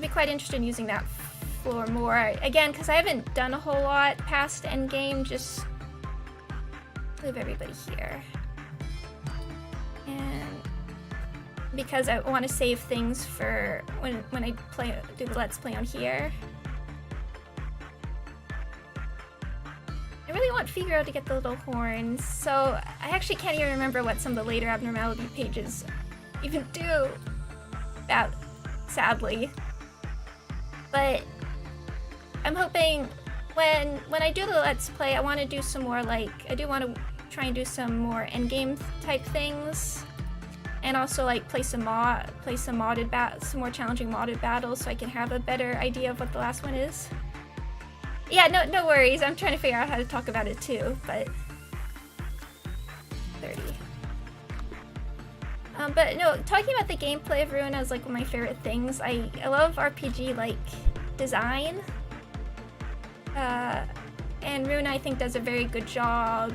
be quite interested in using that floor more. Again, because I haven't done a whole lot past endgame, just move everybody here. And because I want to save things for when I do the Let's Play on here. I really want Figaro to get the little horns, so I actually can't even remember what some of the later abnormality pages even do, sadly. But I'm hoping when I do the Let's Play, I want to do some more, like, I do want to try and do some more endgame type things, and also like play some more challenging modded battles, so I can have a better idea of what the last one is. Yeah, no worries. I'm trying to figure out how to talk about it too, but 30. But no, talking about the gameplay of Runa is like one of my favorite things. I love RPG like design, and Runa I think does a very good job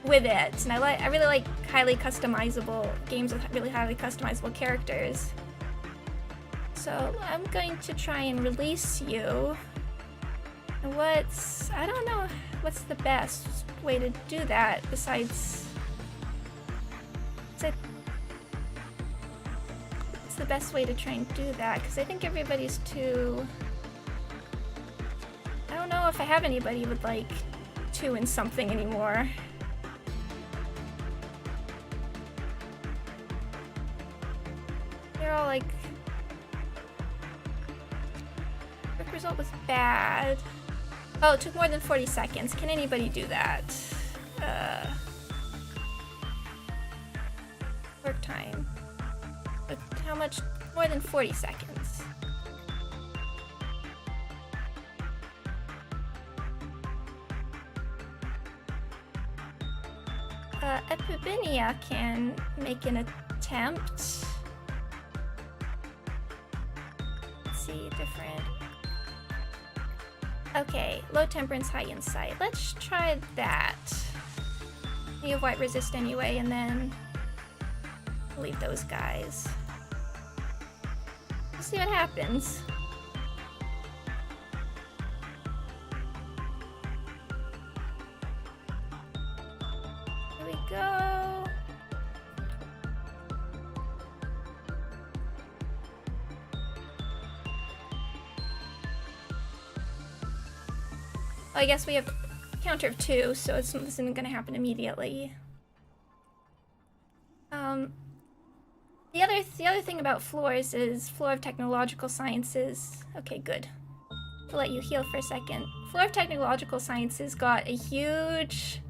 with it, and I really like highly customizable games with really highly customizable characters. So I'm going to try and release you. And I don't know what's the best way to do that besides what's the best way to try and do that, because I think everybody's too, I don't know if I have anybody with like 2 and something anymore. They're all like, quick result was bad. Oh, it took more than 40 seconds. Can anybody do that? Work time. But how much? More than 40 seconds. Epibinia can make an attempt. Let's see, different. Okay, low temperance, high insight. Let's try that. You have white resist anyway, and then leave those guys. We'll see what happens. Here we go. I guess we have a counter of 2, so this isn't going to happen immediately. The other thing about floors is floor of technological sciences. Okay, good. I'll let you heal for a second. Floor of technological sciences got a huge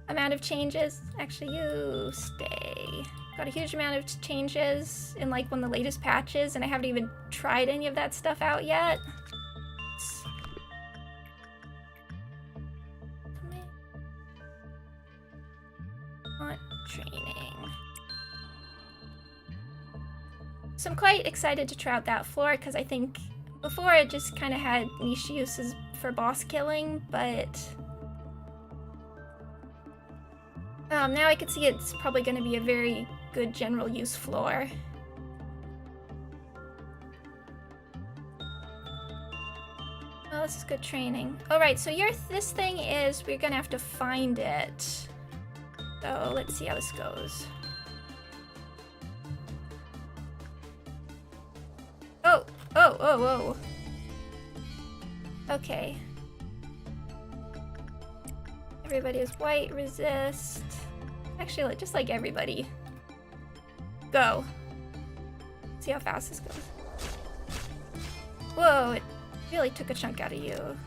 amount of changes. Actually, you stay. Got a huge amount of changes in like one of the latest patches, and I haven't even tried any of that stuff out yet. Training. So I'm quite excited to try out that floor because I think before it just kind of had niche uses for boss killing, but now I can see it's probably going to be a very good general use floor. Oh, this is good training. Alright, so this thing is, we're going to have to find it. So let's see how this goes. Oh. Okay. Everybody is white, resist. Actually, just like everybody. Go. See how fast this goes. Whoa, it really took a chunk out of you.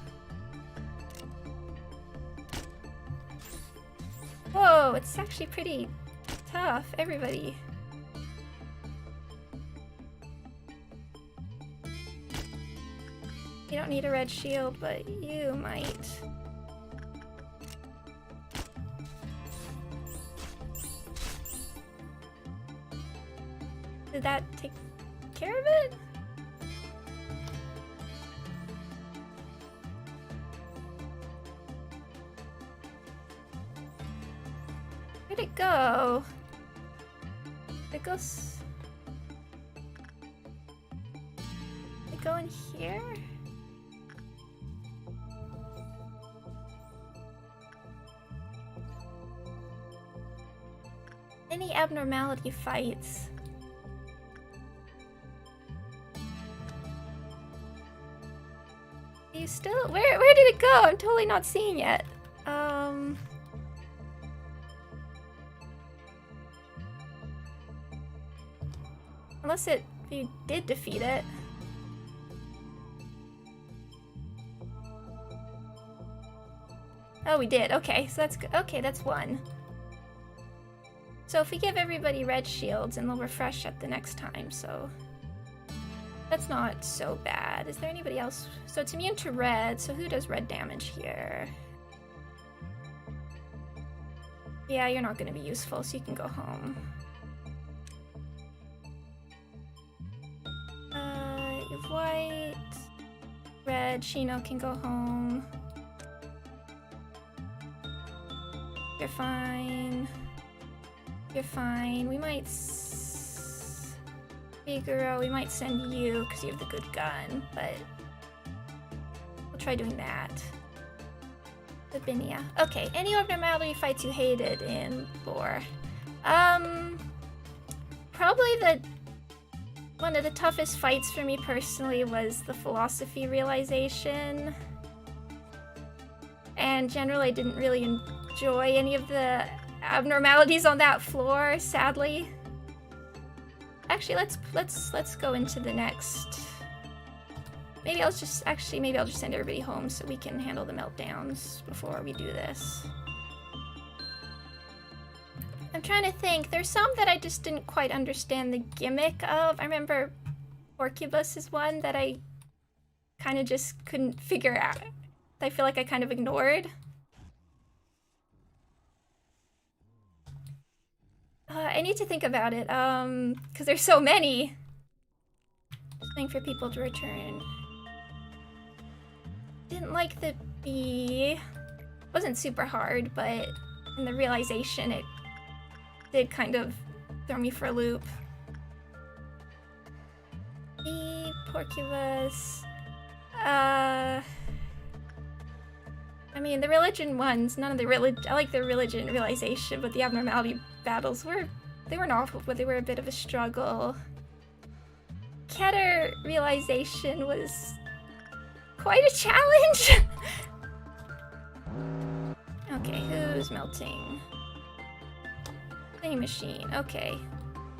Whoa, it's actually pretty tough, everybody. You don't need a red shield, but you might. Did that take care of it? Where'd it go? It goes... Did it go in here? Any abnormality fights? You still... Where did it go? I'm totally not seeing it. Unless you did defeat it. Oh, we did. Okay, so that's good. Okay, that's one. So if we give everybody red shields, and they'll refresh at the next time, so... That's not so bad. Is there anybody else? So it's immune to red, so who does red damage here? Yeah, you're not going to be useful, so you can go home. You have white, red, Shino can go home. You're fine. You're fine. We might... Figaro, we might send you because you have the good gun, but... We'll try doing that. Lavinia. Okay, any abnormality fights you hated in lore? Probably one of the toughest fights for me personally was the philosophy realization. And generally I didn't really enjoy any of the abnormalities on that floor, sadly. Actually, let's go into the next. Maybe I'll just send everybody home so we can handle the meltdowns before we do this. I'm trying to think. There's some that I just didn't quite understand the gimmick of. I remember Orcubus is one that I kind of just couldn't figure out. I feel like I kind of ignored. I need to think about it, because there's so many. Just waiting for people to return. Didn't like the bee. Wasn't super hard, but in the realization it did kind of throw me for a loop. Bee, Porcubus. I mean, the religion ones, none of the religion. I like the religion realization, but the abnormality battles they weren't awful, but they were a bit of a struggle. Keter realization was quite a challenge. Okay, who's melting? Playing machine. Okay.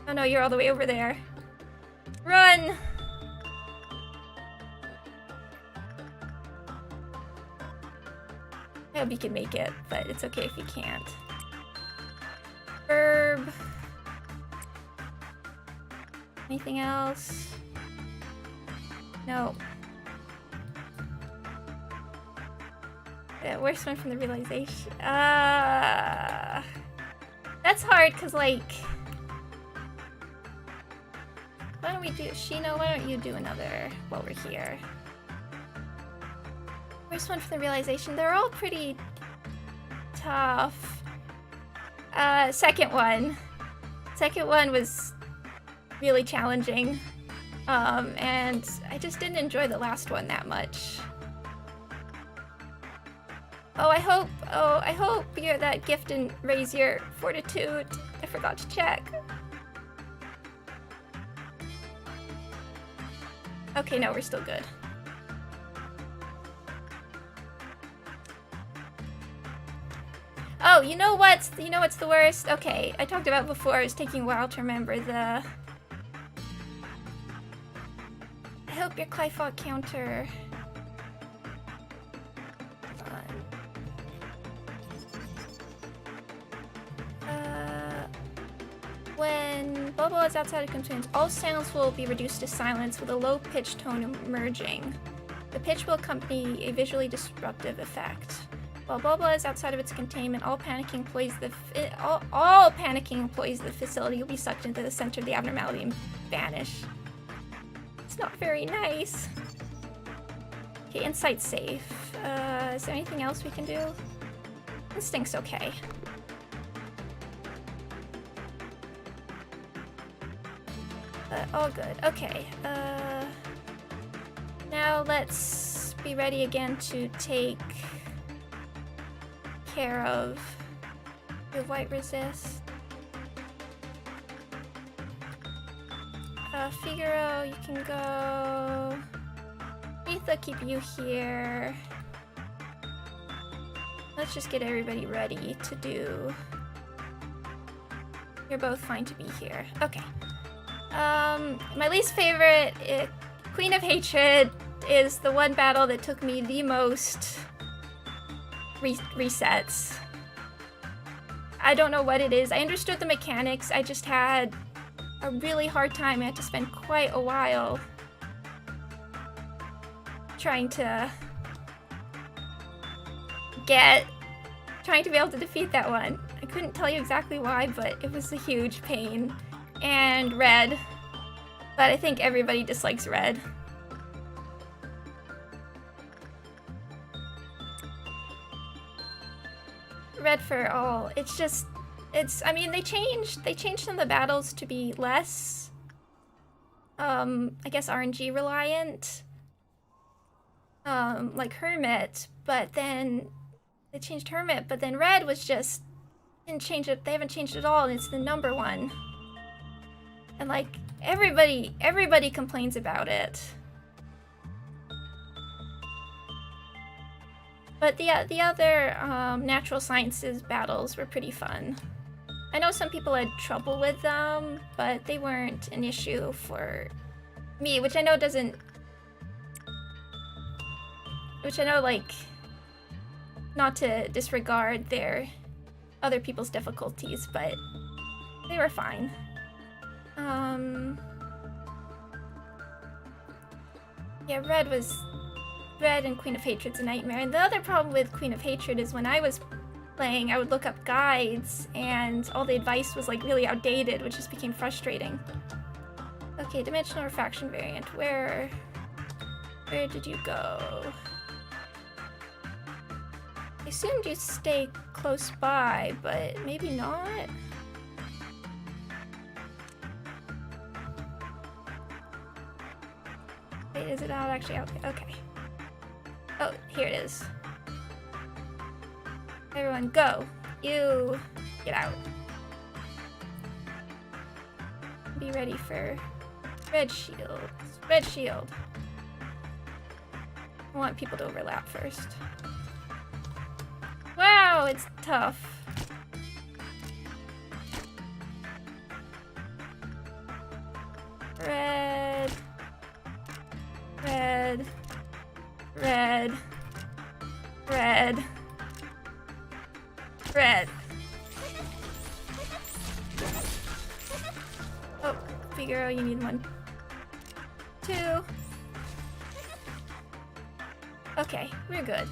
Oh no, you're all the way over there. Run! I hope you can make it, but it's okay if you can't. Herb. Anything else? No. Yeah, worst one from the realization. That's hard, cause like, why don't we do Shino? Why don't you do another while we're here? Worst one from the realization. They're all pretty tough. Second one. Second one was really challenging. And I just didn't enjoy the last one that much. I hope that gift didn't raise your fortitude. I forgot to check. Okay, no, we're still good. Oh, you know what's the worst? Okay, I talked about before, it was taking a while to remember the... I hope your Clifot counter... When Bobo is outside of constraints, all sounds will be reduced to silence with a low-pitched tone emerging. The pitch will accompany a visually disruptive effect. While Bobo is outside of its containment, all panicking employees of the facility will be sucked into the center of the abnormality and vanish. It's not very nice. Okay, insight's safe. Is there anything else we can do? Instinct's okay. All good. Okay. Now let's be ready again to take care of your white resist. Figaro, you can go. Etha, keep you here. Let's just get everybody ready to do. You're both fine to be here. Okay. My least favorite, Queen of Hatred, is the one battle that took me the most resets. I don't know what it is. I understood the mechanics, I just had a really hard time. I had to spend quite a while trying to be able to defeat that one. I couldn't tell you exactly why, but it was a huge pain. And red. But I think everybody dislikes red. red for all. It's just, I mean, they changed some of the battles to be less, I guess RNG reliant, like Hermit, but then they changed Hermit, but then red was just, didn't change it, they haven't changed it at all, and it's the number one. And like, everybody complains about it. But the other natural sciences battles were pretty fun. I know some people had trouble with them, but they weren't an issue for me, which I know like, not to disregard their other people's difficulties, but they were fine. Yeah, Red and Queen of Hatred's a nightmare. And the other problem with Queen of Hatred is when I was playing, I would look up guides and all the advice was like really outdated, which just became frustrating. Okay, dimensional refraction variant. Where did you go? I assumed you'd stay close by, but maybe not. Wait, is it not actually out there? Okay. Oh, here it is. Everyone go. You get out. Be ready for red shield. Red shield. I want people to overlap first. Wow, it's tough. Red. Red. Red. Red. Red. Oh, Figaro, you need 1, 2. Okay, we're good.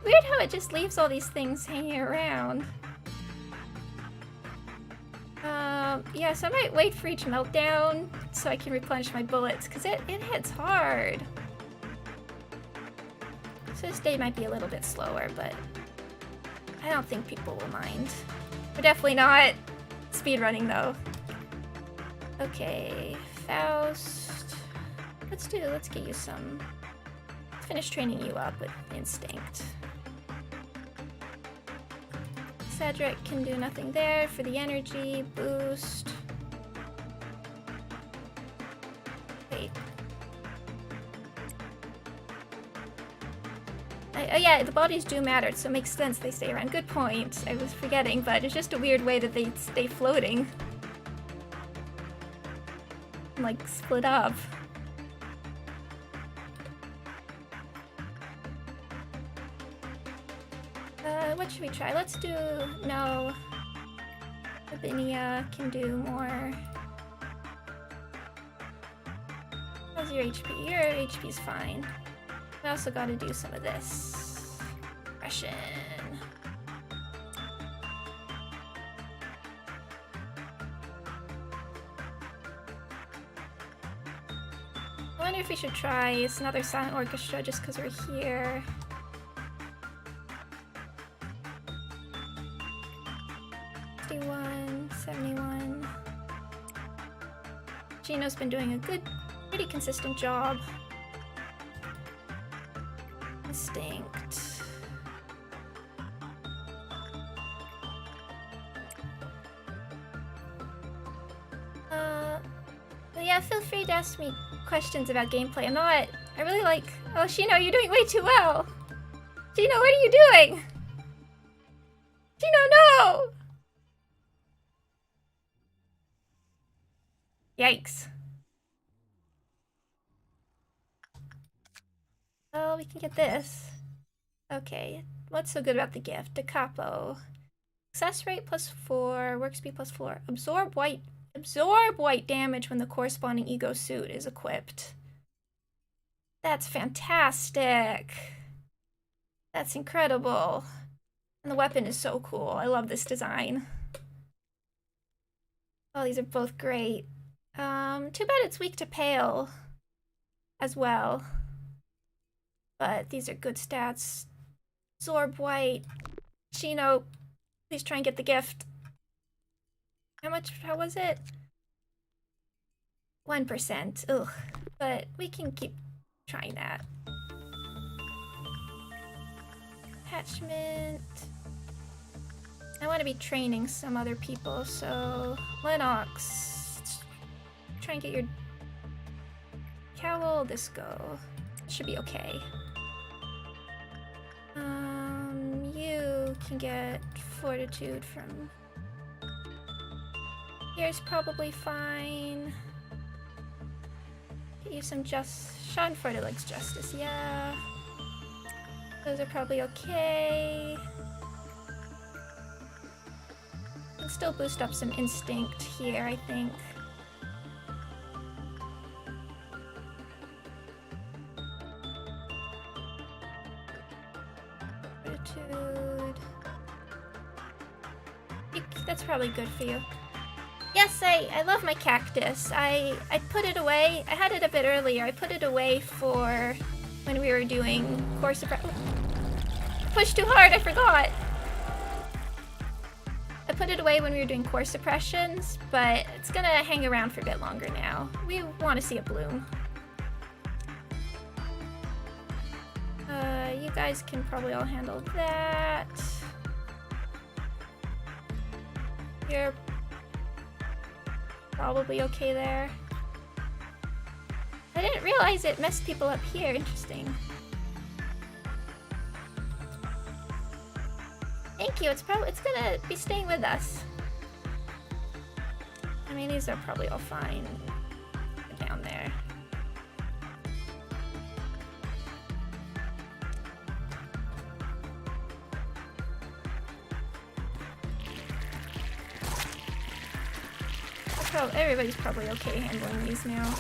Weird how it just leaves all these things hanging around. Yeah, so I might wait for each meltdown so I can replenish my bullets, because it hits hard. So this day might be a little bit slower, but I don't think people will mind. We're definitely not speedrunning though. Okay, Faust. Let's get you some. Let's finish training you up with Instinct. Cedric can do nothing there for the energy boost. Wait. Oh yeah, the bodies do matter, so it makes sense they stay around. Good point. I was forgetting, but it's just a weird way that they stay floating. And, like, split up. What should we try? Let's do... No. Lavinia can do more. How's your HP? Your HP's fine. We also gotta do some of this. Aggression. I wonder if we should try another silent orchestra just because we're here. Gino's been doing a pretty consistent job. Instinct. But yeah, feel free to ask me questions about gameplay. I really like... Oh, Shino, you're doing way too well! Shino, what are you doing? Shino, no! Yikes. Oh, we can get this. Okay, what's so good about the gift? Da capo. Success rate +4, work speed +4. Absorb white damage when the corresponding ego suit is equipped. That's fantastic. That's incredible. And the weapon is so cool. I love this design. Oh, these are both great. Too bad it's weak to pale as well. But these are good stats. Absorb white. Shino, Please try and get the gift. How was it? 1%. Ugh. But we can keep trying that. Attachment. I want to be training some other people, so Lennox. Try and get your cowl. This go. Should be okay. You can get fortitude from here's probably fine. Get you some Schadenfreude likes justice, yeah. Those are probably okay. Can still boost up some instinct here, I think. Fortitude. That's probably good for you. Yes, I love my cactus. I put it away. I had it a bit earlier. I put it away for when we were doing core suppression. Pushed too hard, I forgot. I put it away when we were doing core suppressions, but it's gonna hang around for a bit longer now. We want to see it bloom. You guys can probably all handle that. You're probably okay there. I didn't realize it messed people up here. Interesting. Thank you. It's gonna be staying with us. I mean, these are probably all fine down there. Everybody's probably okay handling these now.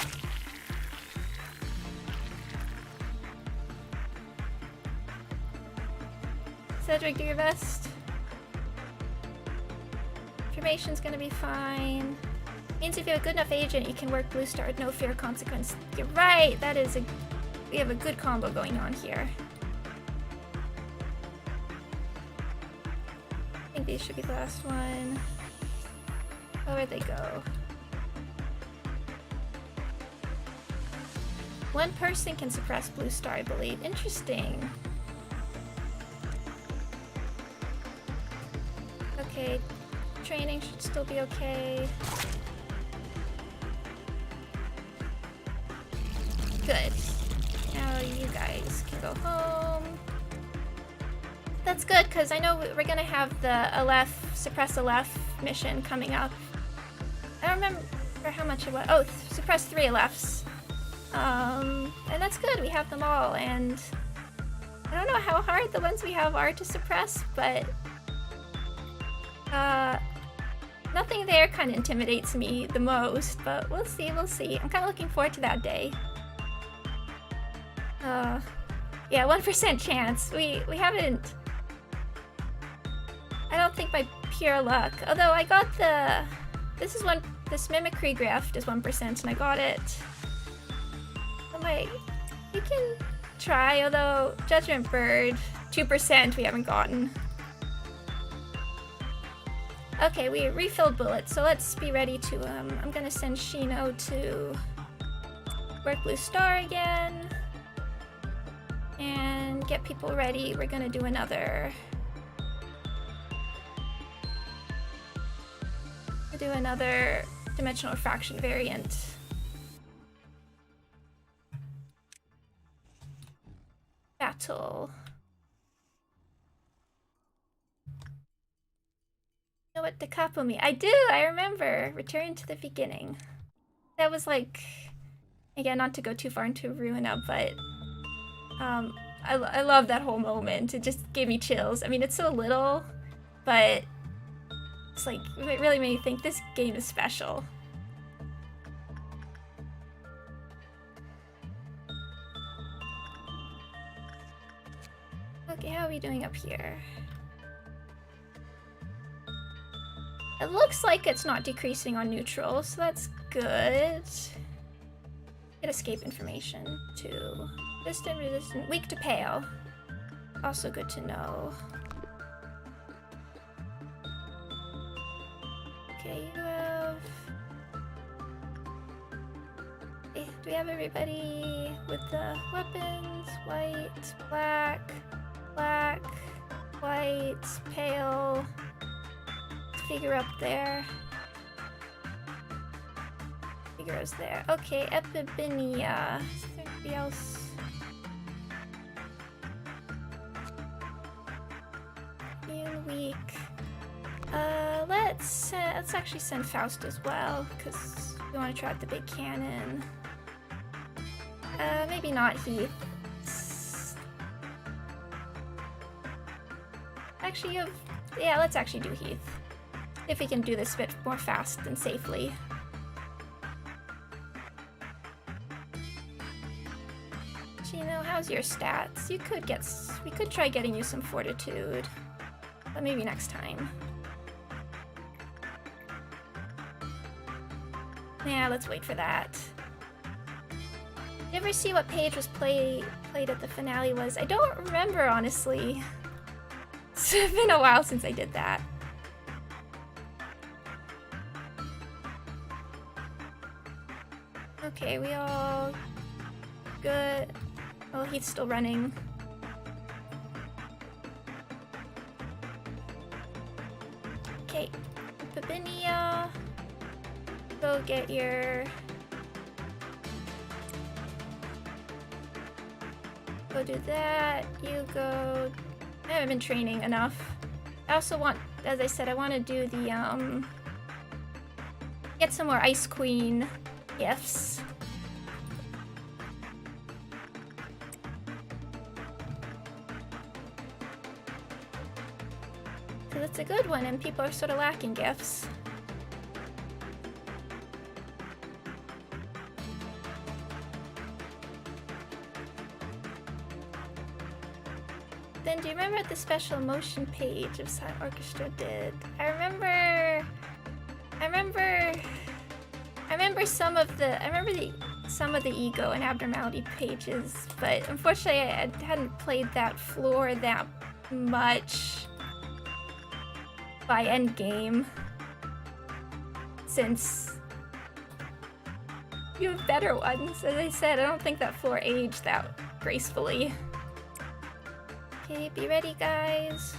Cedric, do your best. Information's gonna be fine. Means if you have a good enough agent, you can work Blue Star with no fear of consequence. You're right. We have a good combo going on here. I think these should be the last one. Oh, where'd they go? One person can suppress Blue Star, I believe. Interesting. Okay, training should still be okay. Good. Now you guys can go home. That's good, because I know we're gonna have the Aleph, suppress Aleph mission coming up. I don't remember how much it was. Oh, suppress 3 Alephs. And that's good, we have them all, and I don't know how hard the ones we have are to suppress, but nothing there kind of intimidates me the most, but we'll see. I'm kind of looking forward to that day. Yeah, 1% chance. We haven't... I don't think by pure luck, although I got the... This mimicry graft is 1% and I got it. You can try, although Judgment Bird, 2% we haven't gotten. Okay, we refilled bullets, so let's be ready to, I'm gonna send Shino to work Blue Star again. And get people ready. We're gonna do another dimensional refraction variant. Battle. You know what Decapome? I do, I remember. Return to the beginning. That was like, again, not to go too far into Ruina, but I love that whole moment. It just gave me chills. I mean, it's so little, but it's like, it really made me think this game is special. Okay, how are we doing up here? It looks like it's not decreasing on neutral, so that's good. Get escape information too. Distant, resistant, weak to pale. Also good to know. Okay, you have... Okay, do we have everybody with the weapons? White, black, black, white, pale. Figure up there. Figure's there. Okay, Epibinia. Is there anybody else? Immune weak. Let's actually send Faust as well, because we want to try out the big cannon. Maybe not Heath. Actually, yeah, let's actually do Heath. If we can do this a bit more fast and safely. Chino, how's your stats? We could try getting you some fortitude, but maybe next time. Yeah, let's wait for that. Did you ever see what page was played at the finale was? I don't remember, honestly. It's been a while since I did that. Okay, we all good. Oh, he's still running. Okay, Pabinia, go get your... Go do that, you go... I haven't been training enough. I also want, as I said, I want to do the, get some more Ice Queen gifts. So that's a good one, and people are sort of lacking gifts. Then do you remember what the special motion page of Silent Orchestra did? I remember some of the ego and abnormality pages, but unfortunately I hadn't played that floor that much by endgame, since you have better ones. As I said, I don't think that floor aged that gracefully. Okay, be ready, guys.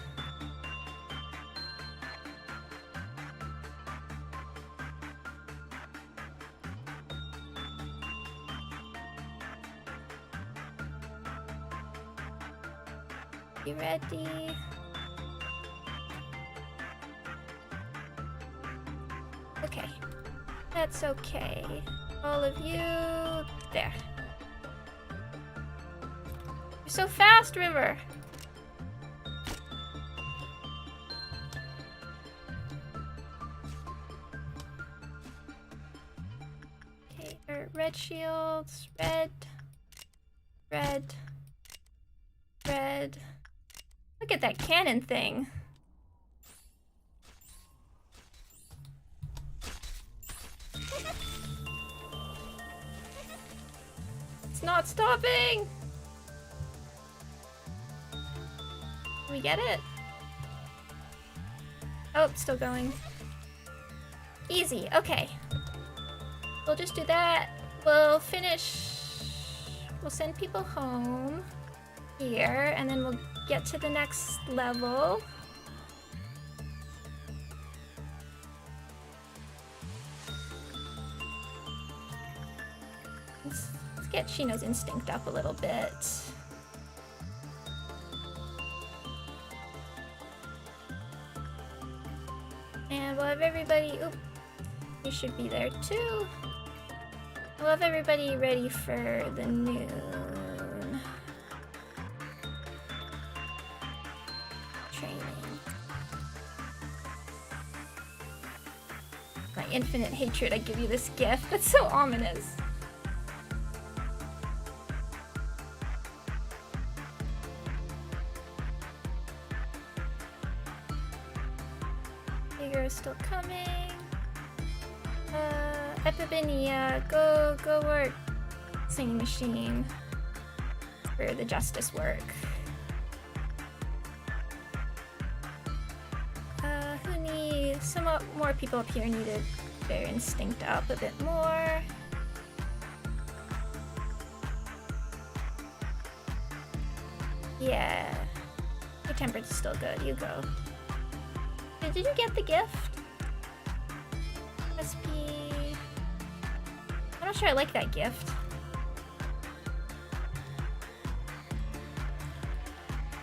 Be ready. Okay, that's okay. All of you, there. You're so fast, River. Okay, red shields, red, red, red. Look at that cannon thing. It's not stopping! Can we get it? Oh, it's still going. Easy, okay. We'll just do that. We'll finish. We'll send people home here, and then we'll get to the next level. Let's get Shino's instinct up a little bit. And we'll have everybody... Oop, you should be there too. We'll have everybody ready for the noon. My infinite hatred, I give you this gift. That's so ominous. Figure is still coming. Epibinia, go work. Singing machine for the justice work. Who needs some more people up here needed their instinct up a bit more. Yeah. Your temperance is still good. You go. Did you get the gift? Recipe. I'm not sure I like that gift.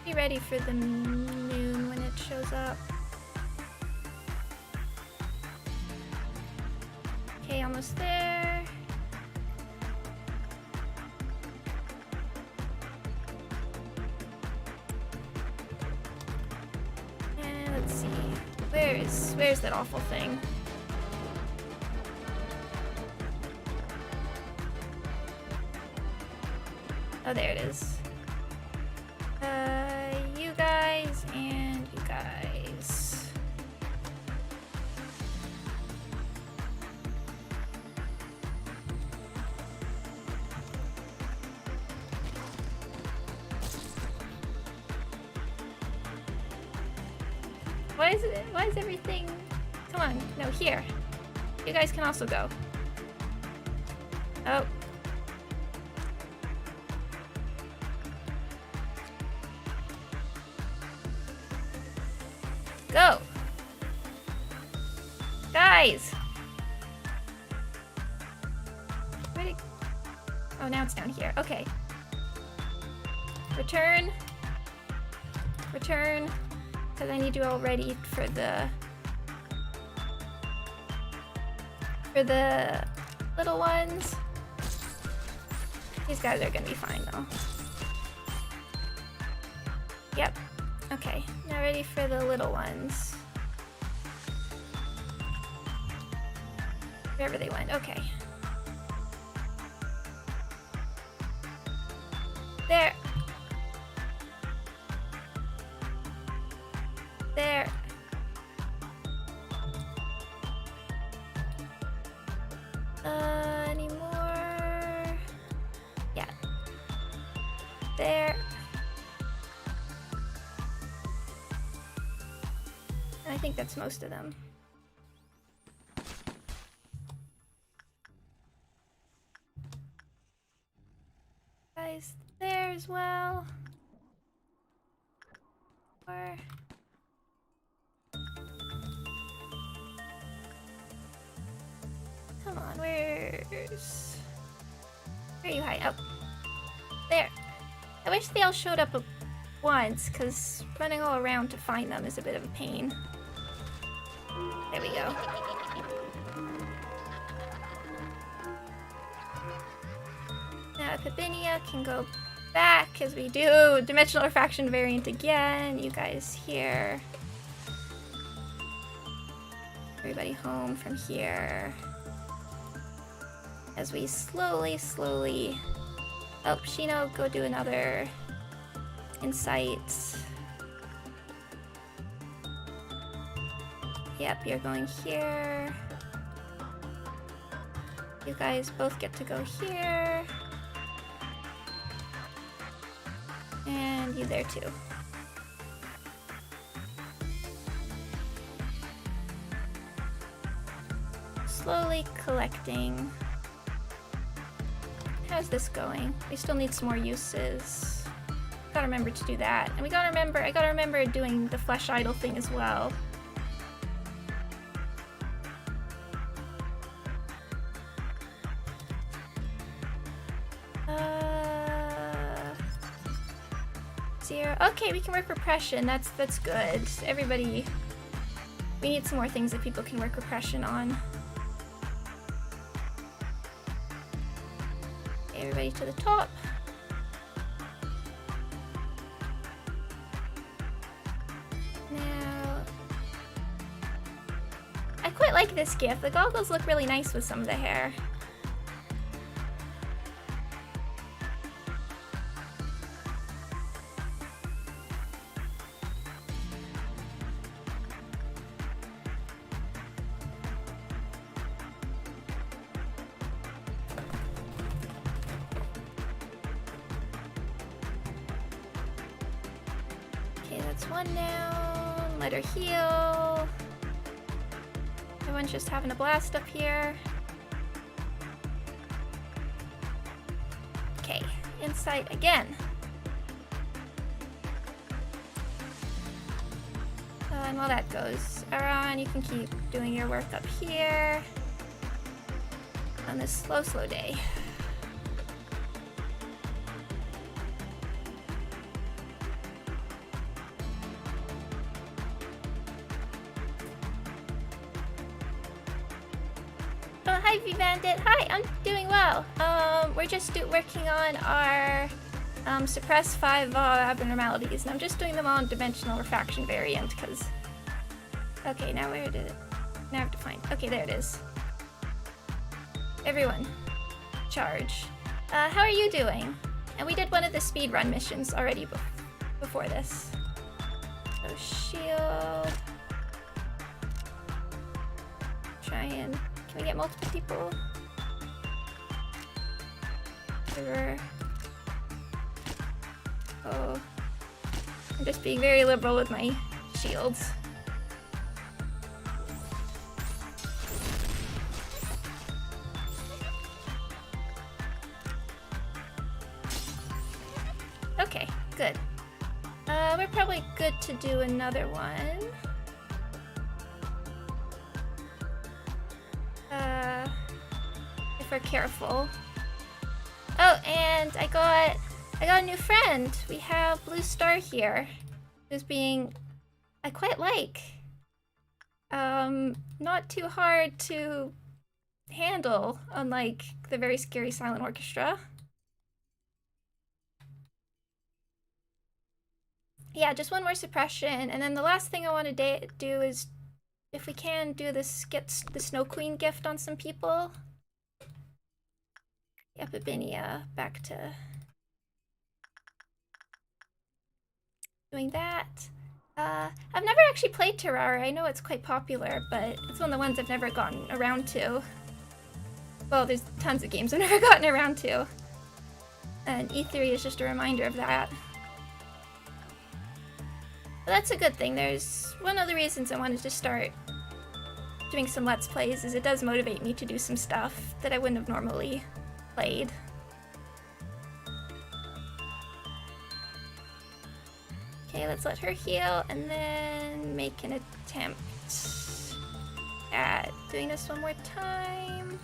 Be ready for the noon when it shows up. Okay, almost there. And let's see. Where's that awful thing? Oh, there it is. You guys and you guys. Why is everything? Come on, no, here. You guys can also go. Oh. Go! Guys! Where'd it... Oh, now it's down here. Okay. Return. Return. Because I need you all ready for the little ones. These guys are gonna be fine though. Yep. Okay. Now ready for the little ones. Wherever they went. Okay. There. There. Any more? Yeah. There. I think that's most of them. Guys, there as well. Or... Come on, where are you hiding? Oh, there. I wish they all showed up at once, because running all around to find them is a bit of a pain. There we go. Now Epibinia can go back as we do dimensional refraction variant again. You guys here. Everybody home from here. As we slowly... Oh, Shino, go do another insight. Yep, you're going here. You guys both get to go here. And you there too. Slowly collecting. How's this going? We still need some more uses. Gotta remember to do that. And I gotta remember doing the flesh idol thing as well. Zero. Okay, we can work repression. That's good. Everybody, we need some more things that people can work repression on. Everybody to the top. Now, I quite like this gift. The goggles look really nice with some of the hair. One down, let her heal. Everyone's just having a blast up here. Okay, insight again. And while that goes around, you can keep doing your work up here on this slow day. Oh, hi, V-Bandit. Hi, I'm doing well. We're just working on our suppress 5 abnormalities, and I'm just doing them on dimensional refraction variant because. Okay, now where did it? Now I have to find. Okay, there it is. Everyone, charge. How are you doing? And we did one of the speedrun missions already before this. So shield. Try and. Can we get multiple people? Oh. I'm just being very liberal with my shields. Okay, good. We're probably good to do another one. If we're careful. Oh, and I got a new friend. We have Blue Star here, who's being I quite like. Not too hard to handle, unlike the very scary Silent Orchestra. Yeah, just one more suppression, and then the last thing I want to do is, if we can, do this, get the Snow Queen gift on some people. Epibinia, back to doing that. I've never actually played Terraria. I know it's quite popular, but it's one of the ones I've never gotten around to. Well, there's tons of games I've never gotten around to. And E3 is just a reminder of that. But that's a good thing. There's one of the reasons I wanted to start doing some Let's Plays is it does motivate me to do some stuff that I wouldn't have normally played. Okay, let's let her heal and then make an attempt at doing this one more time.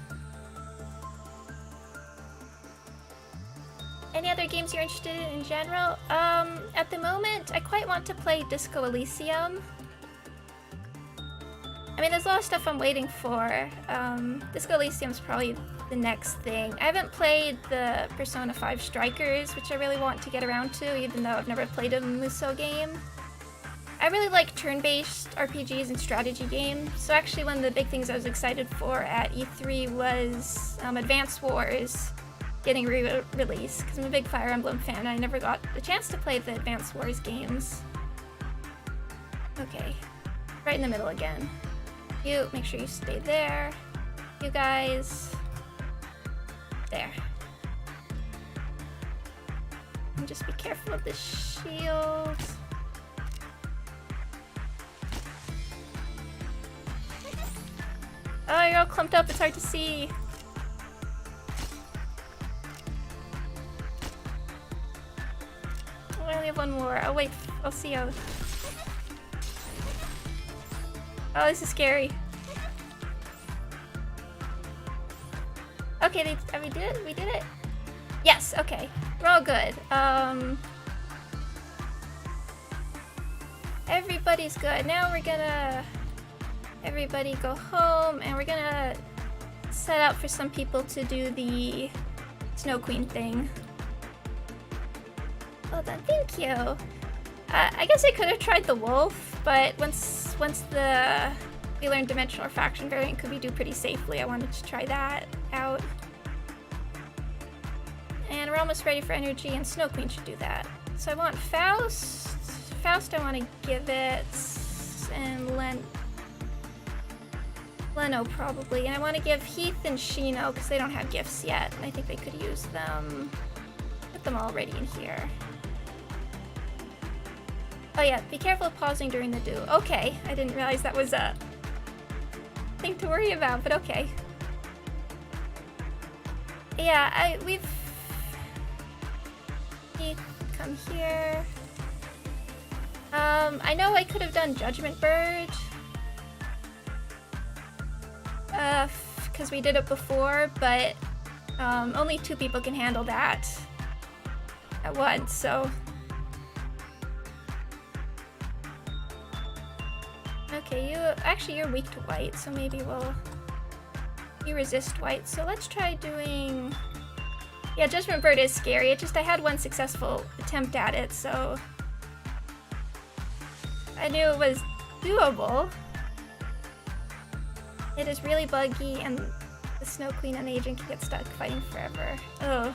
Any other games you're interested in general? At the moment, I quite want to play Disco Elysium. I mean, there's a lot of stuff I'm waiting for. Disco Elysium's probably the next thing. I haven't played the Persona 5 Strikers, which I really want to get around to, even though I've never played a Musou game. I really like turn-based RPGs and strategy games, so actually one of the big things I was excited for at E3 was Advance Wars getting re-released, because I'm a big Fire Emblem fan and I never got the chance to play the Advance Wars games. Okay, right in the middle again. You, make sure you stay there. You guys, there. And just be careful of the shield. Oh, you're all clumped up, it's hard to see. Oh, I only have one more. Oh wait, I'll see you. Oh, this is scary. Okay, we did it? We did it? Yes, okay. We're all good. Everybody's good. Now we're gonna... Everybody go home, and we're gonna set up for some people to do the Snow Queen thing. Well done, thank you. I guess I could have tried the wolf, but once we learned dimensional refraction variant could we do pretty safely, I wanted to try that out. And we're almost ready for energy, and Snow Queen should do that. So I want Faust. Faust I want to give it, and Leno probably, and I want to give Heath and Shino because they don't have gifts yet, and I think they could use them. Put them already in here. Oh yeah, be careful of pausing during the do. Okay, I didn't realize that was thing to worry about, but okay. Yeah, we come here. I know I could have done Judgment Bird. Because we did it before, but only 2 people can handle that at once, so. Okay, you're weak to white, so maybe you resist white. So let's try doing, yeah, Judgment Bird is scary. It just, I had 1 successful attempt at it, so I knew it was doable. It is really buggy, and the Snow Queen and Agent can get stuck fighting forever. Oh.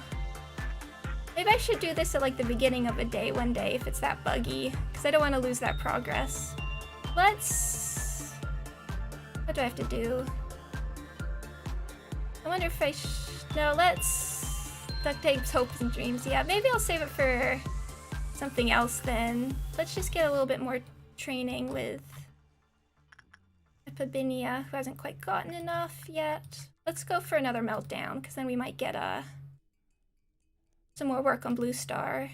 Maybe I should do this at like the beginning of a day one day if it's that buggy, because I don't want to lose that progress. Let's... What do I have to do? I wonder if I no, let's... Duct Tapes, Hopes, and Dreams. Yeah, maybe I'll save it for something else then. Let's just get a little bit more training with Epibinia, who hasn't quite gotten enough yet. Let's go for another Meltdown, because then we might get some more work on Blue Star.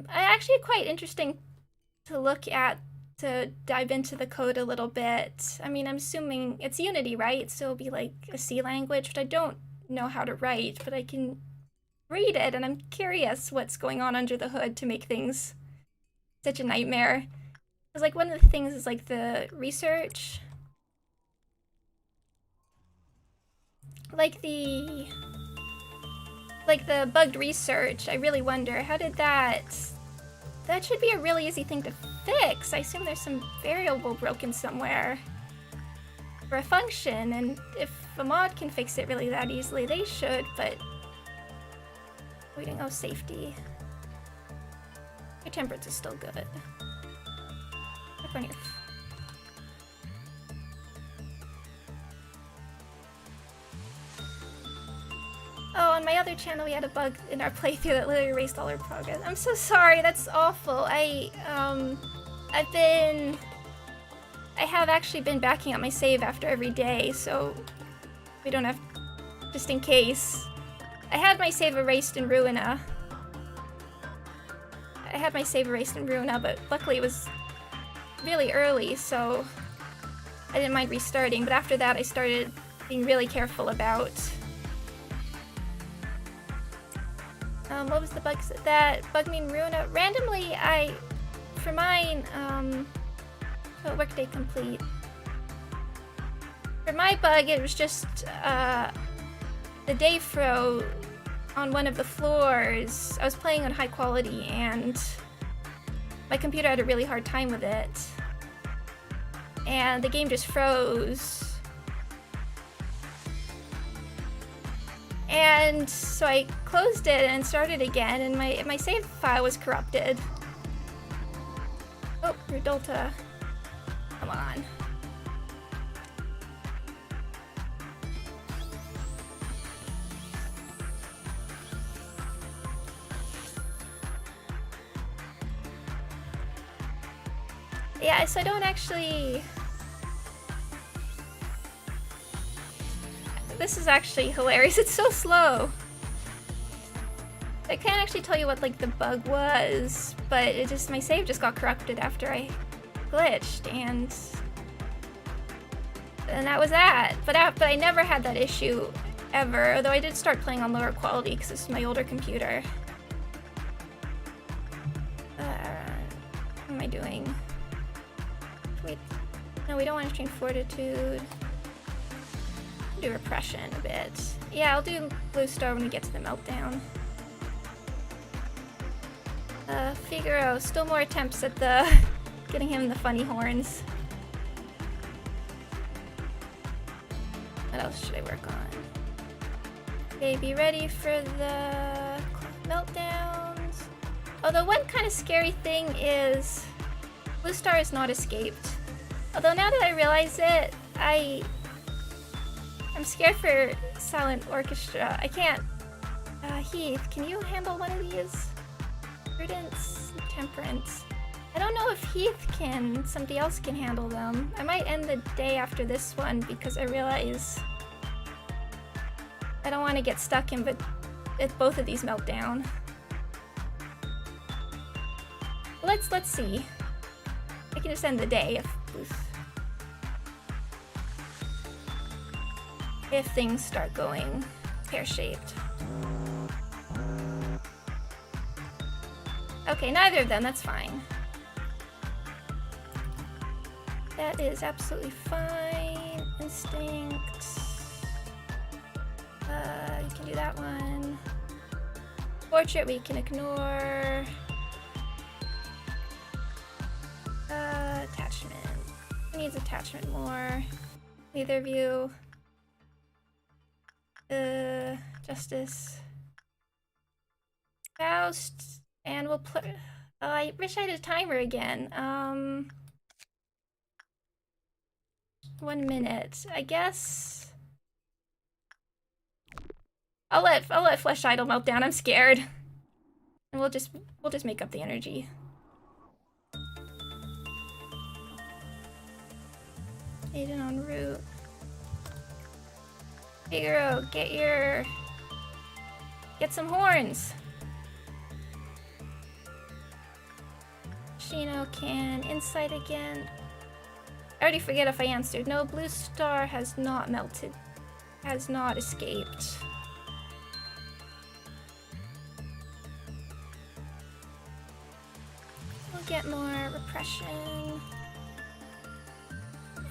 Actually quite interesting to look at, to dive into the code a little bit. I mean, I'm assuming it's Unity, right? So it'll be like a C language, which I don't know how to write, but I can read it, and I'm curious what's going on under the hood to make things such a nightmare. Because like one of the things is like the research, like the bugged research. I really wonder, how did that should be a really easy thing to fix. I assume there's some variable broken somewhere for a function, and if a mod can fix it really that easily, they should, but we don't know. Safety. Your temperance is still good. Look on here. Oh, on my other channel we had a bug in our playthrough that literally erased all our progress. I'm so sorry, that's awful. I have actually been backing up my save after every day, so we don't have, just in case. I had my save erased in Ruina. But luckily it was really early, so I didn't mind restarting. But after that I started being really careful about what was the bug that bugged me in Ruina? Randomly, for mine, workday complete. For my bug, it was just the day throw on one of the floors. I was playing on high quality, and my computer had a really hard time with it, and the game just froze. And so I closed it and started again, and my save file was corrupted. Oh, Rudolta. Come on. Yeah, so I don't actually... This is actually hilarious. It's so slow. I can't actually tell you what like the bug was, but it just, my save just got corrupted after I glitched, and that was that. But I never had that issue ever, although I did start playing on lower quality because this is my older computer. What am I doing? Wait, no, we don't want to train fortitude. Do repression a bit. Yeah, I'll do Blue Star when we get to the Meltdown. Figaro, still more attempts at getting him the funny horns. What else should I work on? Okay, be ready for the Meltdowns. Although one kind of scary thing is Blue Star is not escaped. Although now that I realize it, I'm scared for Silent Orchestra. I can't. Heath, can you handle one of these? Prudence, Temperance. I don't know if Heath can, somebody else can handle them. I might end the day after this one because I realize I don't want to get stuck in, but if both of these melt down. Let's see. I can just end the day if things start going pear-shaped. Okay, neither of them, that's fine. That is absolutely fine. Instinct. You can do that one. Portrait we can ignore. Attachment. Who needs attachment more? Neither of you. Justice. Faust. And we'll play. I wish I had a timer again. 1 minute. I guess. I'll let Flesh Idol melt down. I'm scared. And we'll just make up the energy. Agent en route. Figaro, get some horns. Shino can insight again. I already forget if I answered. No, Blue Star has not melted. Has not escaped. We'll get more repression.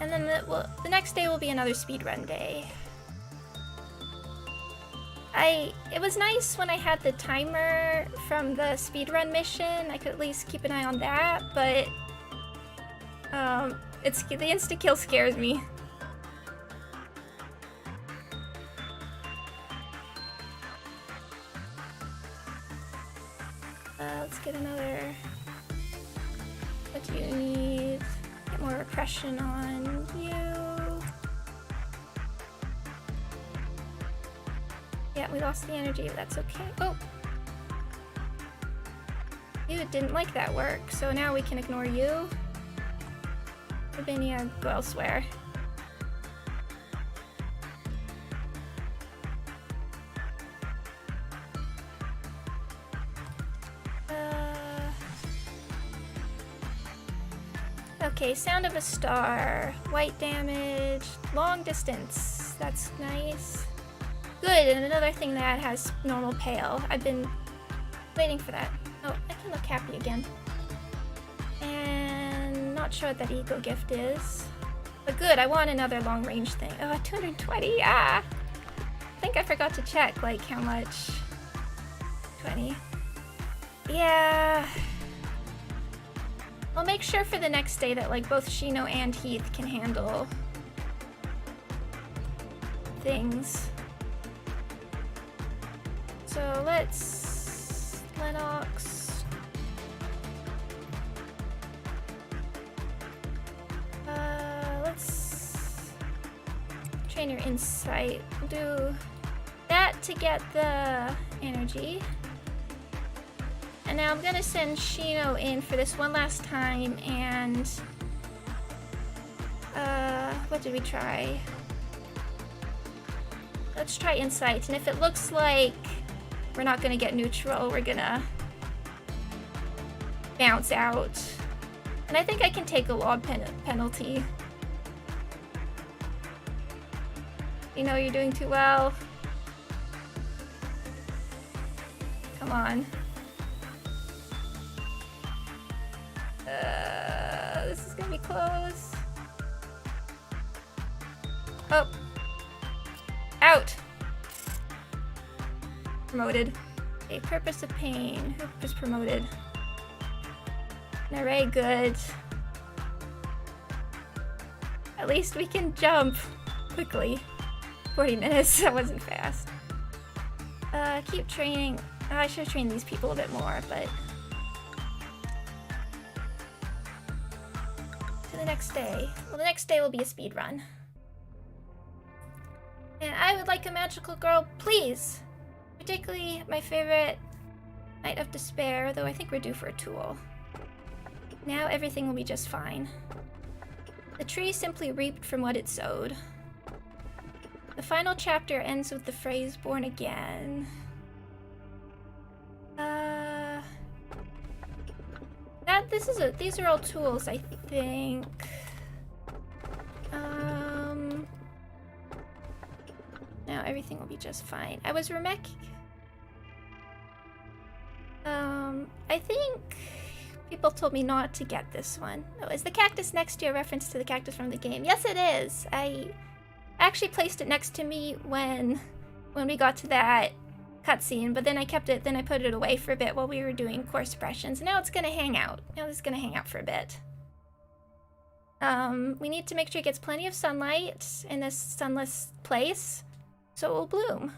And then the next day will be another speedrun day. It was nice when I had the timer from the speedrun mission. I could at least keep an eye on that, but the insta-kill scares me. Let's get another. What do you need? Get more repression on you. Yeah, we lost the energy, but that's okay. Oh! You didn't like that work, so now we can ignore you. Ravinia, go elsewhere. Okay, Sound of a Star. White damage. Long distance. That's nice. Good, and another thing that has normal pale. I've been waiting for that. Oh, I can look happy again. And not sure what that ego gift is. But good, I want another long range thing. Oh, 220, ah! I think I forgot to check, like, how much. 20. Yeah. I'll make sure for the next day that, like, both Shino and Heath can handle things. So let's Lennox. Let's train your insight. Do that to get the energy. And now I'm gonna send Shino in for this one last time and what did we try? Let's try insight, and if it looks like we're not gonna get neutral, we're gonna bounce out. And I think I can take a lob penalty. You know you're doing too well. Come on. This is gonna be close. Oh. Out! Promoted. A Purpose of Pain. Who was promoted? Narray, good. At least we can jump quickly. 40 minutes, that wasn't fast. Keep training. I should have trained these people a bit more, but... To the next day. Well, the next day will be a speed run. And I would like a magical girl, please! Particularly my favorite, Knight of Despair, though I think we're due for a tool. Now everything will be just fine. The tree simply reaped from what it sowed. The final chapter ends with the phrase, born again. These are all tools, I think. Now everything will be just fine. I was I think people told me not to get this one. Oh, is the cactus next to a reference to the cactus from the game? Yes, it is. I actually placed it next to me when we got to that cutscene, but then I kept it, then I put it away for a bit while we were doing core suppressions. Now it's gonna hang out. Now this is gonna hang out for a bit. We need to make sure it gets plenty of sunlight in this sunless place, so it will bloom.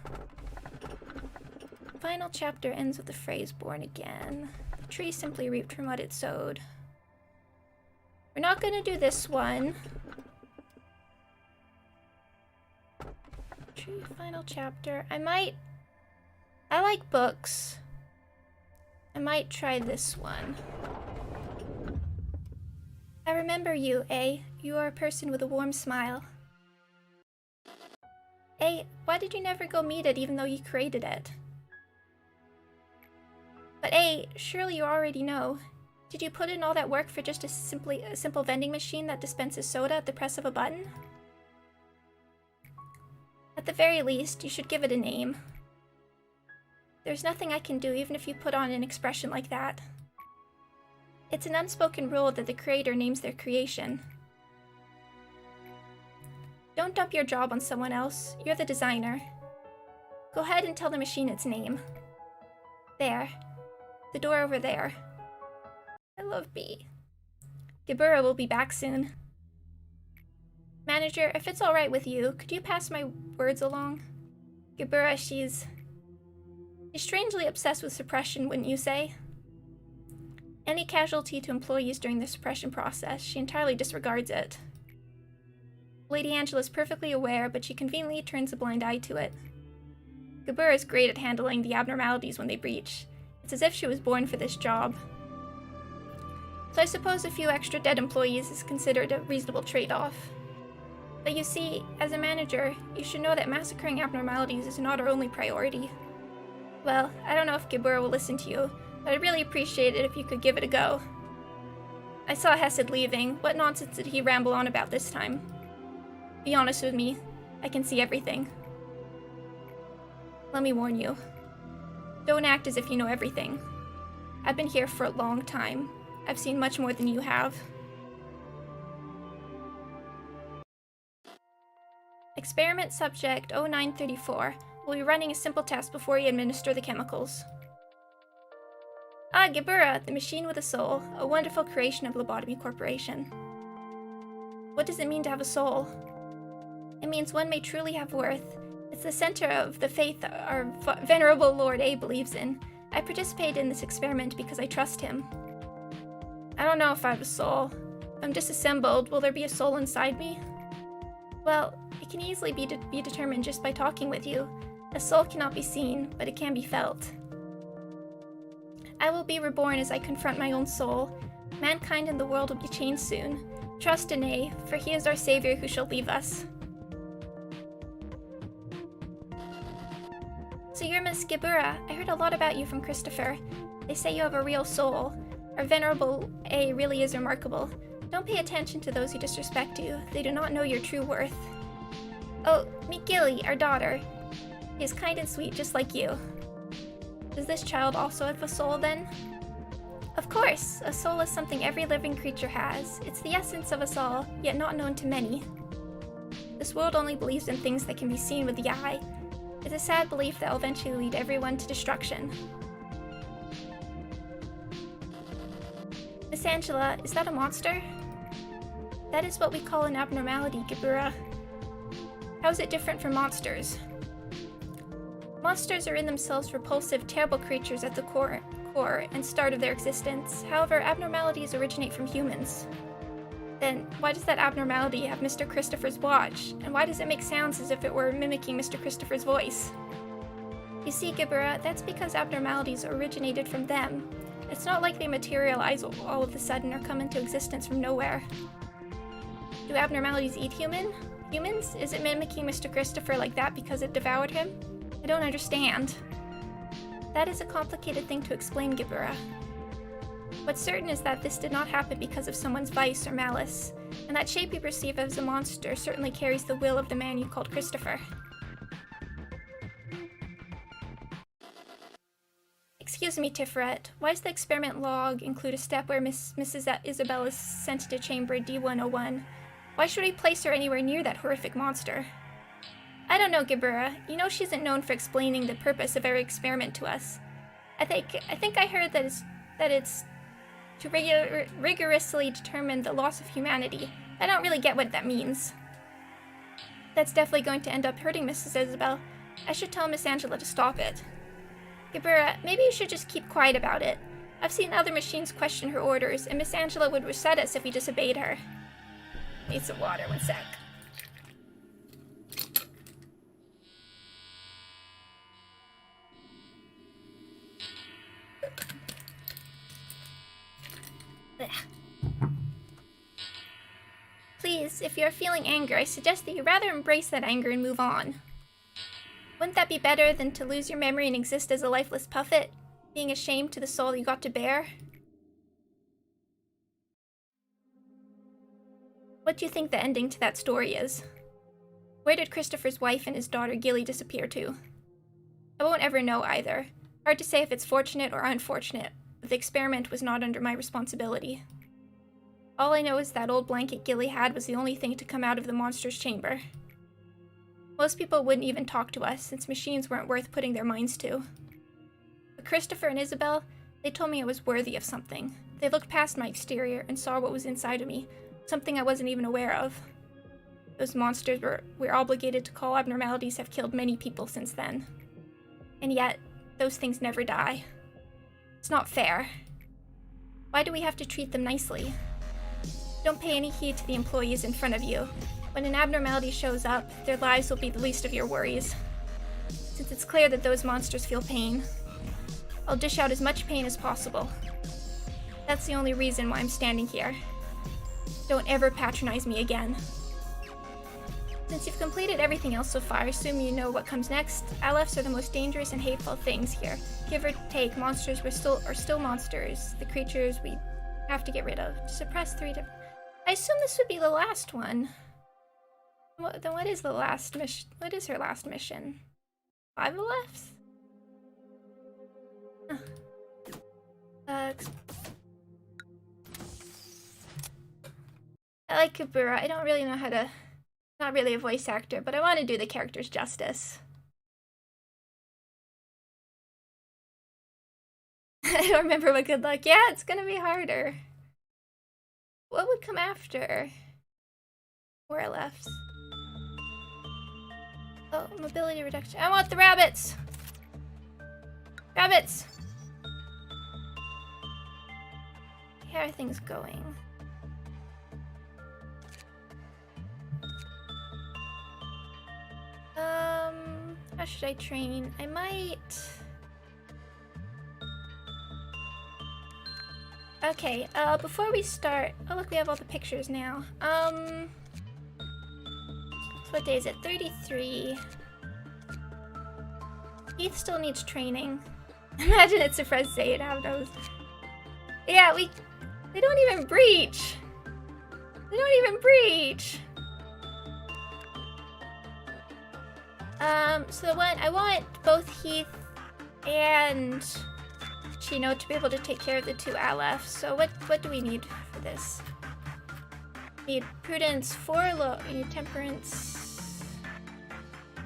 Final chapter ends with the phrase, born again. The tree simply reaped from what it sowed. We're not gonna do this one. Tree, final chapter. I like books. I might try this one. I remember you, A. You are a person with a warm smile. A, why did you never go meet it even though you created it? But A, surely you already know. Did you put in all that work for just a simple vending machine that dispenses soda at the press of a button? At the very least, you should give it a name. There's nothing I can do even if you put on an expression like that. It's an unspoken rule that the creator names their creation. Don't dump your job on someone else. You're the designer. Go ahead and tell the machine its name. There. The door over there. I love B. Gebura will be back soon. Manager, if it's alright with you, could you pass my words along? Gebura, she's strangely obsessed with suppression, wouldn't you say? Any casualty to employees during the suppression process, she entirely disregards it. Lady Angela is perfectly aware, but she conveniently turns a blind eye to it. Gebura is great at handling the abnormalities when they breach. It's as if she was born for this job. So I suppose a few extra dead employees is considered a reasonable trade-off. But you see, as a manager, you should know that massacring abnormalities is not our only priority. Well, I don't know if Gebura will listen to you, but I'd really appreciate it if you could give it a go. I saw Chesed leaving. What nonsense did he ramble on about this time? Be honest with me. I can see everything. Let me warn you. Don't act as if you know everything. I've been here for a long time. I've seen much more than you have. Experiment subject 0934 will be running a simple test before you administer the chemicals. Ah, Gebura, the machine with a soul, a wonderful creation of Lobotomy Corporation. What does it mean to have a soul? It means one may truly have worth. It's the center of the faith our venerable Lord A believes in. I participate in this experiment because I trust him. I don't know if I have a soul. If I'm disassembled, will there be a soul inside me? Well, it can easily be determined just by talking with you. A soul cannot be seen, but it can be felt. I will be reborn as I confront my own soul. Mankind and the world will be changed soon. Trust in A, for he is our savior who shall leave us. So you're Miss Gebura. I heard a lot about you from Christopher. They say you have a real soul. Our venerable A really is remarkable. Don't pay attention to those who disrespect you. They do not know your true worth. Oh, meet Gilly, our daughter. She is kind and sweet just like you. Does this child also have a soul then? Of course! A soul is something every living creature has. It's the essence of us all, yet not known to many. This world only believes in things that can be seen with the eye. It's a sad belief that will eventually lead everyone to destruction. Miss Angela, is that a monster? That is what we call an abnormality, Gebura. How is it different from monsters? Monsters are in themselves repulsive, terrible creatures at the core and start of their existence. However, abnormalities originate from humans. Then, why does that abnormality have Mr. Christopher's watch? And why does it make sounds as if it were mimicking Mr. Christopher's voice? You see, Gebura, that's because abnormalities originated from them. It's not like they materialize all of a sudden or come into existence from nowhere. Do abnormalities eat humans? Is it mimicking Mr. Christopher like that because it devoured him? I don't understand. That is a complicated thing to explain, Gibura. What's certain is that this did not happen because of someone's vice or malice, and that shape you perceive as a monster certainly carries the will of the man you called Christopher. Excuse me, Tiferet. Why does the experiment log include a step where Mrs. Isabel is sent to chamber D101? Why should we place her anywhere near that horrific monster? I don't know, Gibura. You know she isn't known for explaining the purpose of every experiment to us. I think I heard that it's to rigorously determine the loss of humanity. I don't really get what that means. That's definitely going to end up hurting Mrs. Isabel. I should tell Miss Angela to stop it. Gibura, maybe you should just keep quiet about it. I've seen other machines question her orders, and Miss Angela would reset us if we disobeyed her. Need some water, one sec. Please, if you're feeling anger, I suggest that you rather embrace that anger and move on. Wouldn't that be better than to lose your memory and exist as a lifeless puppet, being ashamed to the soul you got to bear? What do you think the ending to that story is? Where did Christopher's wife and his daughter Gilly disappear to? I won't ever know either. Hard to say if it's fortunate or unfortunate, but the experiment was not under my responsibility. All I know is that old blanket Gilly had was the only thing to come out of the monster's chamber. Most people wouldn't even talk to us, since machines weren't worth putting their minds to. But Christopher and Isabel, they told me I was worthy of something. They looked past my exterior and saw what was inside of me, something I wasn't even aware of. Those monsters we're obligated to call abnormalities have killed many people since then. And yet, those things never die. It's not fair. Why do we have to treat them nicely? Don't pay any heed to the employees in front of you. When an abnormality shows up, their lives will be the least of your worries. Since it's clear that those monsters feel pain, I'll dish out as much pain as possible. That's the only reason why I'm standing here. Don't ever patronize me again. Since you've completed everything else so far, I assume you know what comes next. LFs are the most dangerous and hateful things here. Give or take, monsters are still monsters. The creatures we have to get rid of. To suppress 3 different... I assume this would be the last one. Then what is the last mission? What is her last mission? 5 LFs? I like Kabura. I don't really know how to... Not really a voice actor, but I want to do the characters justice. I don't remember what good luck. Yeah, it's gonna be harder. What would come after? 4 LFs. Oh, mobility reduction. I want the rabbits! Rabbits! How are things going? How should I train? I might... Okay, before we start... Oh look, we have all the pictures now. So what day is it? 33. Heath still needs training. Imagine it's a fresh Zayd, how those... Yeah, they don't even breach! They don't even breach! So I want both Heath and Chino to be able to take care of the 2 LF. So what do we need for this? We need Prudence 4, we need Temperance.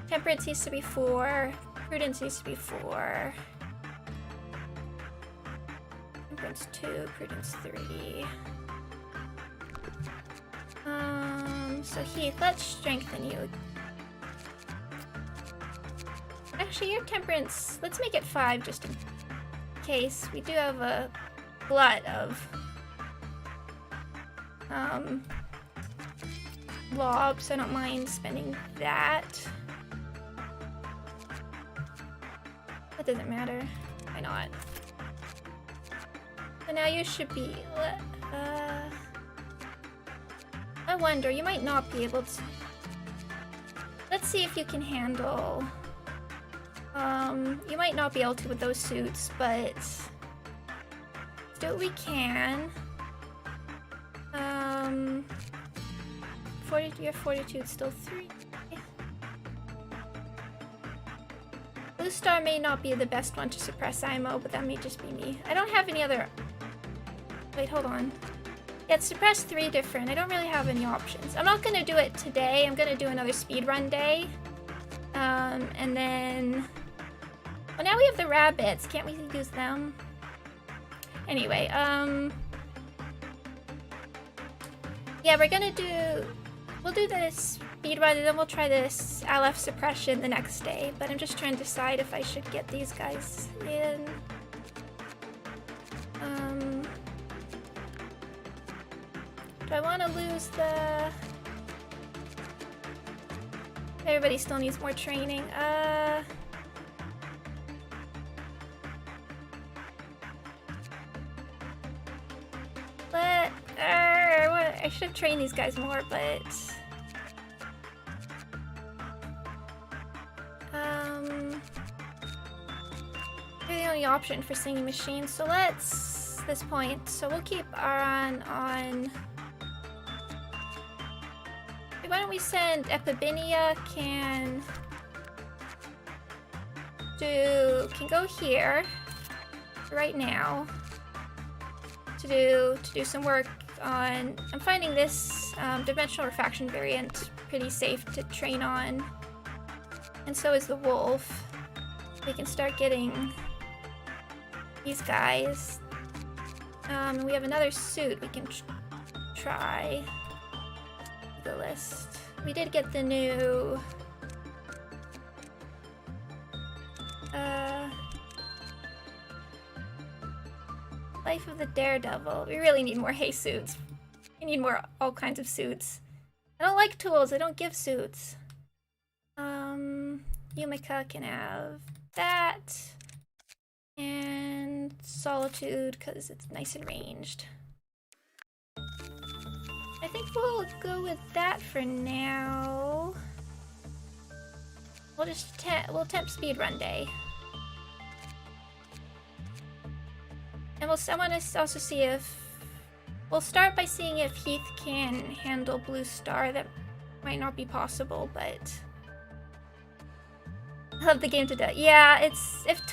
Temperance needs to be 4. Prudence needs to be 4. Temperance 2, Prudence 3. So Heath, let's strengthen you. Actually, your Temperance, let's make it 5 just in case. We do have a glut of lobs, so I don't mind spending that. That doesn't matter. Why not? So now you should be... I wonder, you might not be able to... Let's see if you can handle... you might not be able to with those suits, but... Let's do what we can. Your fortitude still 3. Blue Star may not be the best one to suppress IMO, but that may just be me. I don't have any other... Wait, hold on. Yeah, it's suppress 3 different. I don't really have any options. I'm not gonna do it today. I'm gonna do another speedrun day. And then... Well, now we have the rabbits. Can't we use them? Anyway, yeah, we're gonna do... We'll do this speedrun and then we'll try this LF suppression the next day. But I'm just trying to decide if I should get these guys in. Do I want to lose the... Everybody still needs more training. I should have trained these guys more, but... They're the only option for singing machines, so let's... This point, so we'll keep Aran on... Why don't we send Epibinia can go here right now to do some work on... I'm finding this dimensional refraction variant pretty safe to train on, and so is the wolf. We can start getting these guys. And we have another suit we can try. The list. We did get the new Life of the Daredevil. We really need more hay suits. We need more all kinds of suits. I don't like tools, I don't give suits. Yumika can have that. And Solitude, because it's nice and ranged. I think we'll go with that for now. We'll just we'll attempt speedrun day. And I want to also see if... We'll start by seeing if Heath can handle Blue Star. That might not be possible, but... I love the game to death. Yeah, it's... If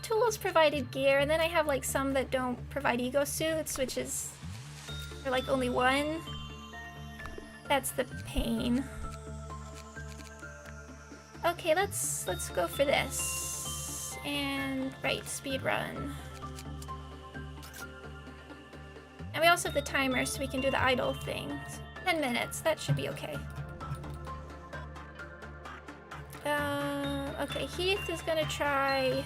Tools provided gear, and then I have like some that don't provide ego suits, which is... They're like only one. That's the pain. Okay, let's go for this. And right, speedrun. And we also have the timer, so we can do the idle thing. 10 minutes, that should be okay. Okay, Heath is gonna try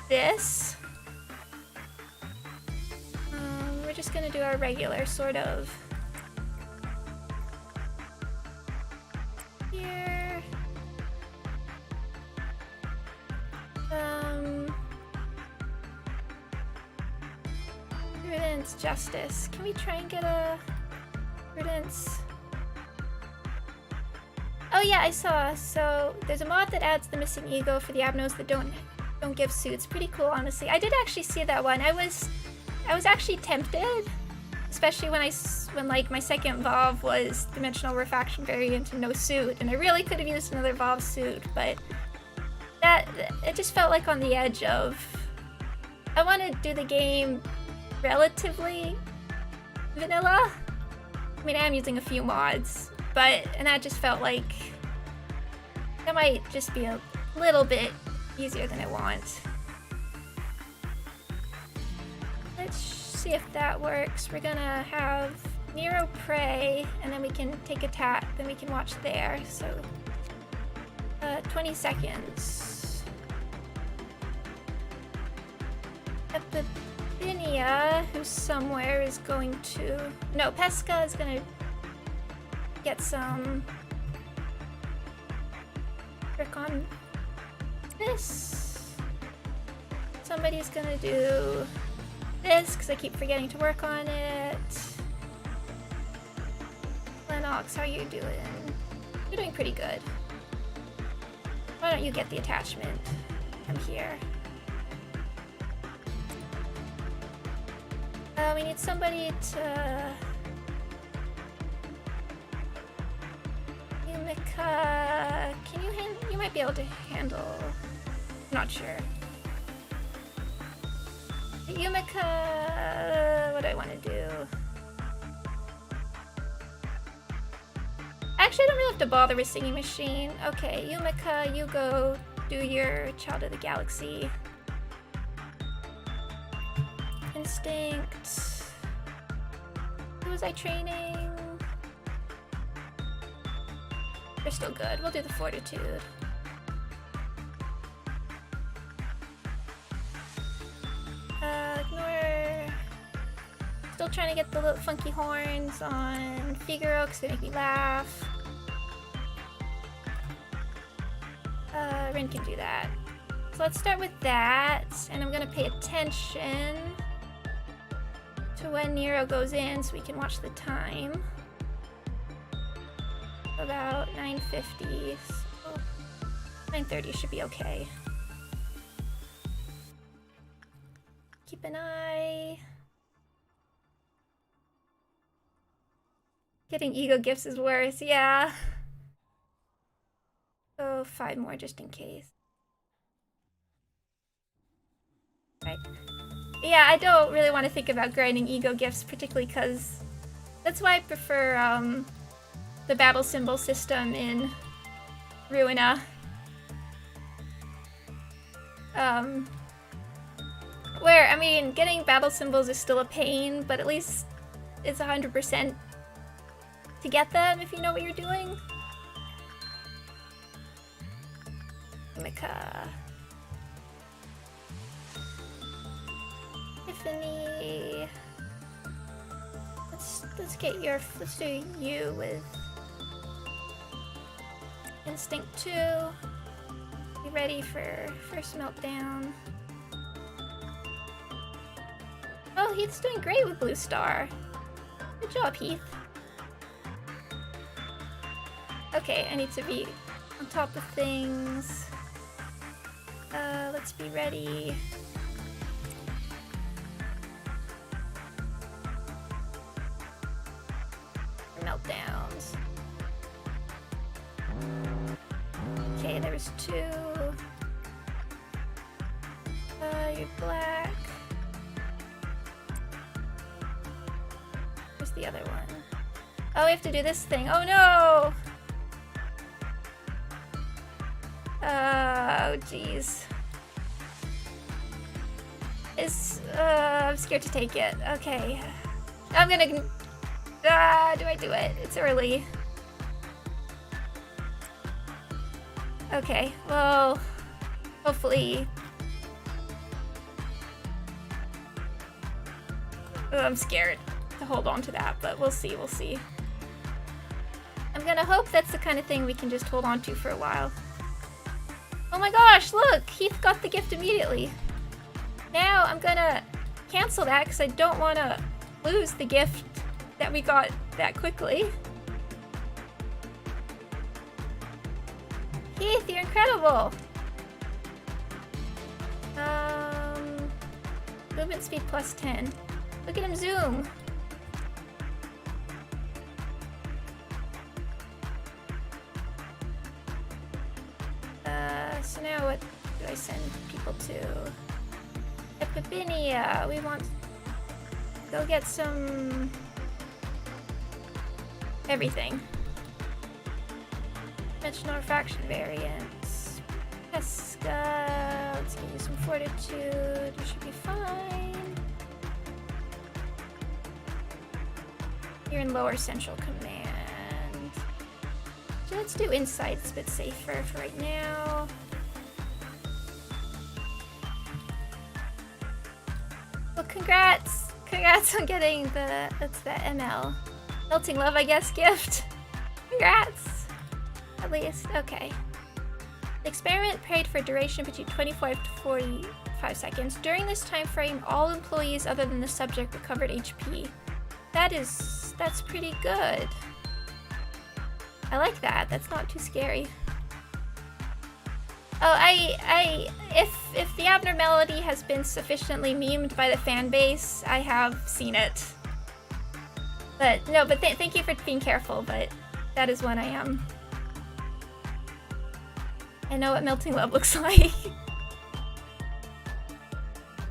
this. We're just gonna do our regular sort of. Here. Prudence, Justice. Can we try and get a Prudence? Oh yeah, I saw. So there's a mod that adds the missing ego for the abnos that don't give suits. Pretty cool, honestly. I did actually see that one. I was actually tempted, especially when like my second VOV was dimensional refraction variant and no suit, and I really could have used another VOV suit, but it just felt like on the edge of... I want to do the game relatively vanilla. I mean, I am using a few mods, and that just felt like that might just be a little bit easier than I want. Let's see if that works. We're gonna have Nero pray, and then we can take a tat, then we can watch there. So 20 seconds. Epibinia, who's somewhere, is going to... No, Pesca is gonna get some work on this. Somebody's gonna do this because I keep forgetting to work on it. Lennox, how are you doing? You're doing pretty good. Why don't you get the attachment? I'm here. We need somebody to... Yumika... Can you handle... You might be able to handle... Not sure. Yumika... What do I want to do? Actually, I don't really have to bother with Singing Machine. Okay, Yumika, you go do your Child of the Galaxy. Instinct. Who was I training? We're still good. We'll do the Fortitude. Ignore. Still trying to get the little funky horns on Figaro because they make me laugh. Rin can do that. So let's start with that, and I'm gonna pay attention to when Nero goes in so we can watch the time. About 9:50, so 9:30 should be okay. Keep an eye. Getting ego gifts is worse, yeah. So 5 more just in case. Right. Yeah, I don't really want to think about grinding ego gifts, particularly because that's why I prefer the battle symbol system in Ruina. Where, I mean, getting battle symbols is still a pain, but at least it's 100% to get them if you know what you're doing. Mika. Tiffany. Let's get your, let's do you with Instinct 2. Be ready for first meltdown. Oh, Heath's doing great with Blue Star. Good job, Heath. Okay, I need to be on top of things. Let's be ready. Meltdowns. Okay, there's 2. You're black. Where's the other one? Oh, we have to do this thing. Oh no! Oh, jeez. I'm scared to take it. Okay. I'm gonna... do I do it? It's early. Okay, well... Hopefully... Oh, I'm scared to hold on to that, but we'll see, we'll see. I'm gonna hope that's the kind of thing we can just hold on to for a while. Oh my gosh, look! Heath got the gift immediately. Now I'm gonna cancel that because I don't want to lose the gift that we got that quickly. Heath, you're incredible! Movement speed plus 10. Look at him zoom! So now what do I send people to? Epiphania, we want to go get some everything. Dimensional refraction variants. Pesca, let's get you some fortitude, you should be fine. You're in lower central command. So let's do insight, it's a bit safer for right now. Well, congrats! Congrats on getting the, that's the ML. Melting Love, I guess, gift. Congrats! At least, okay. The experiment prayed for duration between 25 to 45 seconds. During this time frame, all employees other than the subject recovered HP. That's pretty good. I like that. That's not too scary. Oh, if the abnormality has been sufficiently memed by the fan base, I have seen it. But no, but thank you for being careful, but that is one I am. I know what Melting Love looks like.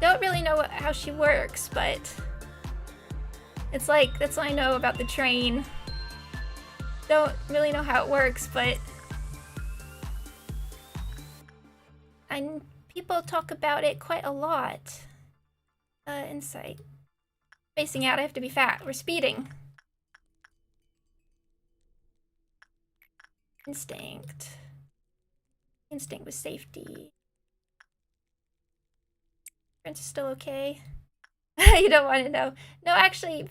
Don't really know how she works, but it's like, that's what I know about the train. Don't really know how it works, but people talk about it quite a lot. Insight. Spacing out, I have to be fat. We're speeding. Instinct. Instinct with safety. Prince is still okay. You don't want to know. No, actually,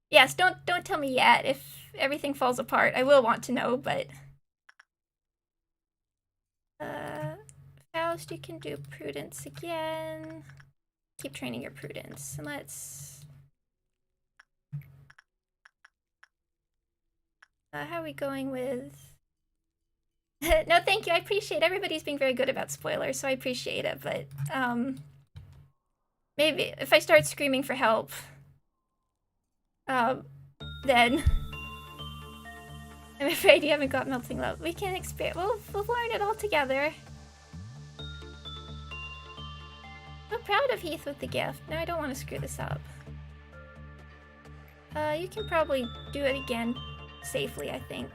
yes, don't tell me yet. If everything falls apart, I will want to know, but Faust, you can do prudence again. Keep training your prudence, and let's how are we going with no, thank you. I appreciate everybody's being very good about spoilers, so I appreciate it, but maybe if I start screaming for help, then I'm afraid you haven't got Melting Love. We can experience. We'll learn it all together. So proud of Heath with the gift. Now I don't want to screw this up. You can probably do it again safely, I think.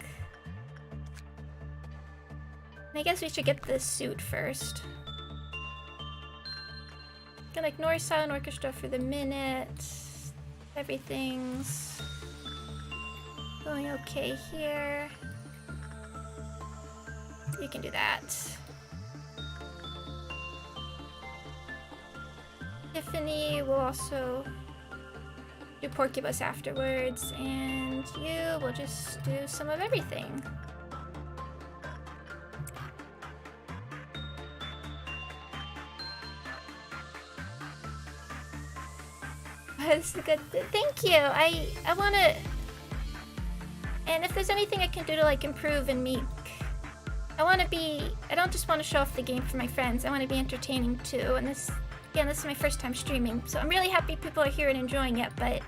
I guess we should get the suit first. Gonna ignore silent orchestra for the minute. Everything's going okay here. You can do that. Tiffany will also do Porcubus afterwards, and you will just do some of everything. This is a good thank you. I want to, and if there's anything I can do to like improve and make, I don't just want to show off the game for my friends. I want to be entertaining too. And this is my first time streaming, so I'm really happy people are here and enjoying it. But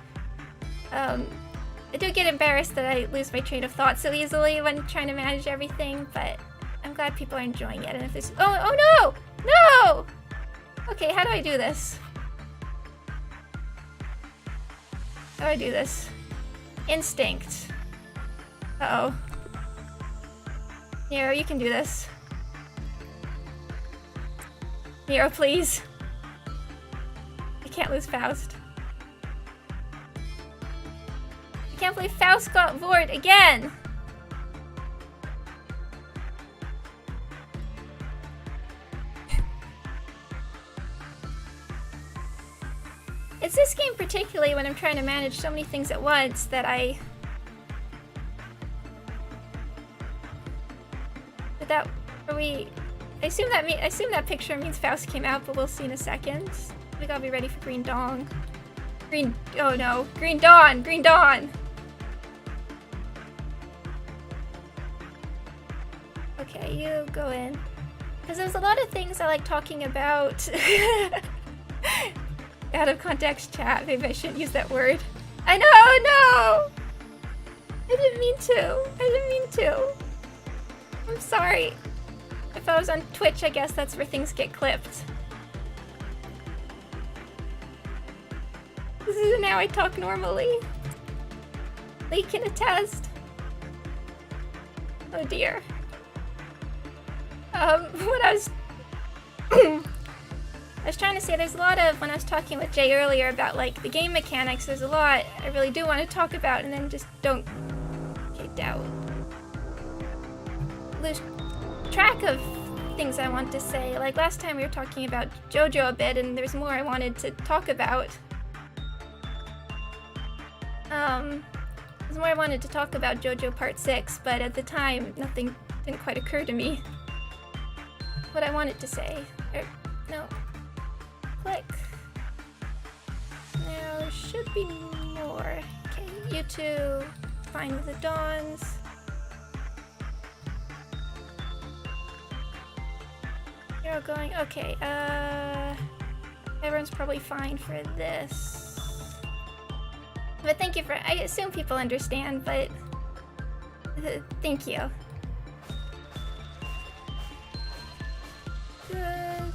I do get embarrassed that I lose my train of thought so easily when trying to manage everything. But I'm glad people are enjoying it. And if there's oh no! Okay, how do I do this? How do I do this? Instinct. Uh-oh. Nero, you can do this. Nero, please. I can't lose Faust. I can't believe Faust got bored again! It's this game particularly when I'm trying to manage so many things at once that I assume that picture means Faust came out, but we'll see in a second. We gotta be ready for Green Dawn. Oh no, Green Dawn! Green Dawn! Okay, you go in. Because there's a lot of things I like talking about. Out of context chat. Maybe I shouldn't use that word. I know, no! I didn't mean to. I'm sorry. If I was on Twitch, I guess that's where things get clipped. This isn't how I talk normally. Lee can attest. Oh dear. What I was trying to say, there's a lot of, when I was talking with Jay earlier about like the game mechanics, there's a lot I really do want to talk about and then just don't lose track of things I want to say. Like last time we were talking about JoJo a bit and there's more I wanted to talk about. There's more I wanted to talk about JoJo Part 6, but at the time nothing Didn't quite occur to me what I wanted to say. No. Click. Now there should be more. Okay, you two, fine with the dawns. You're all going, okay, everyone's probably fine for this. But thank you for, I assume people understand, but thank you. Good.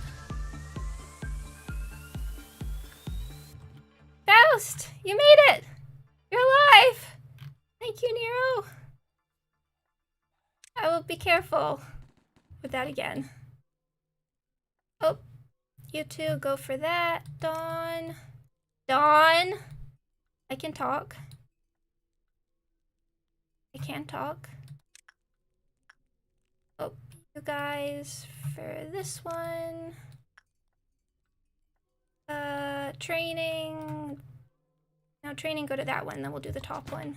Faust, you made it! You're alive! Thank you, Nero. I will be careful with that again. Oh, you two go for that. Dawn. Dawn! I can talk. I can talk. Oh, you guys for this one. Training. No, training, go to that one, then we'll do the top one.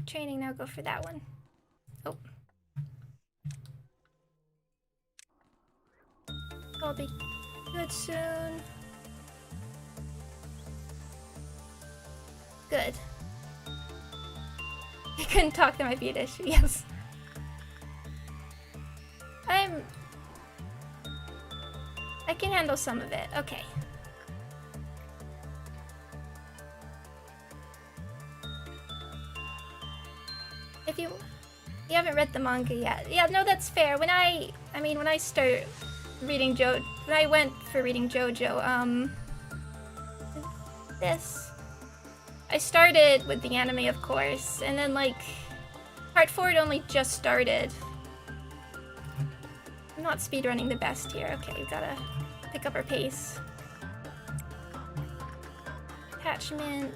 Training, now go for that one. Oh. I'll be good soon. Good. I couldn't talk, there might be an issue, yes. I can handle some of it, okay. If you haven't read the manga yet. Yeah, no, that's fair. When I start reading when I went for reading JoJo, I started with the anime, of course, and then, like, part 4 had only just started. I'm not speedrunning the best here. Okay, we gotta pick up our pace. Attachment.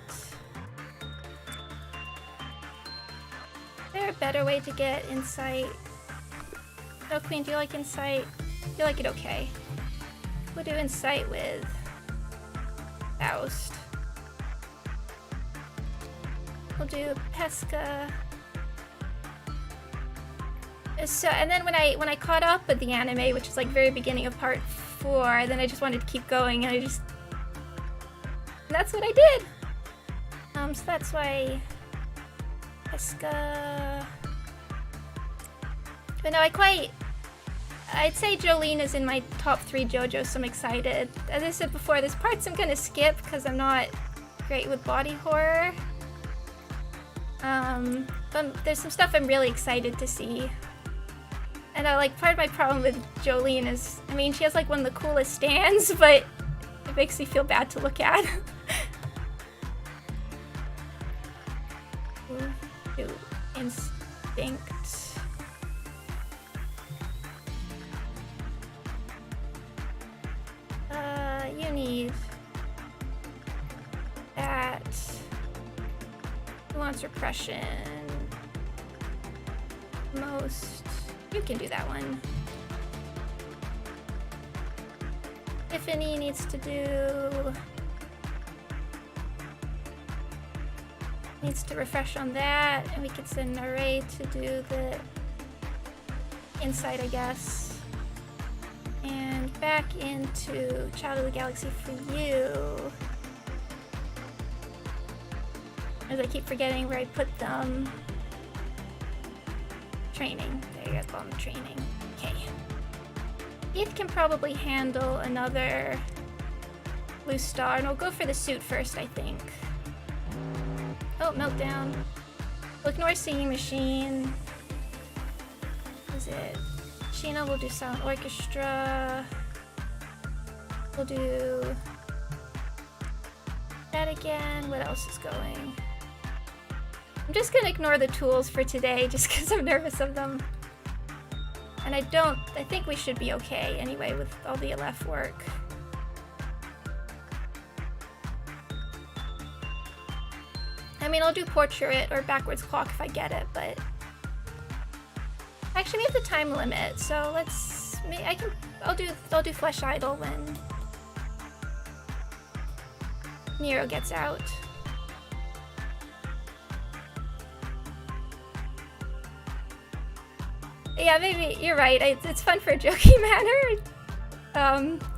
Is there a better way to get insight? Oh, Queen, do you like insight? You like it okay. We'll do insight with Faust. We'll do Pesca. So, and then when I caught up with the anime, which is like very beginning of part 4, then I just wanted to keep going, and that's what I did. So that's why Pesca. But no, I'd say Jolene is in my top 3 JoJo, so I'm excited. As I said before, there's parts I'm gonna skip because I'm not great with body horror. But there's some stuff I'm really excited to see. And part of my problem with Jolene is, I mean, she has like one of the coolest stands, but it makes me feel bad to look at. Do instinct. You need that. Who wants repression? Most. You can do that one. Tiffany needs to refresh on that, and we could send Array to do the insight, I guess. And back into Child of the Galaxy for you. As I keep forgetting where I put them. Training. There you go, call them training. Okay. Keith can probably handle another blue star, and we'll go for the suit first, I think. Oh, meltdown. We'll ignore Singing Machine. Is it? Sheena will do Silent Orchestra. We'll do that again. What else is going? I'm just gonna ignore the tools for today just because I'm nervous of them. And I think we should be okay anyway with all the LF work. I mean, I'll do portrait or backwards clock if I get it, but actually we have the time limit, so I'll do Flesh Idol when Nero gets out. yeah, maybe you're right. It's fun for a joking manner,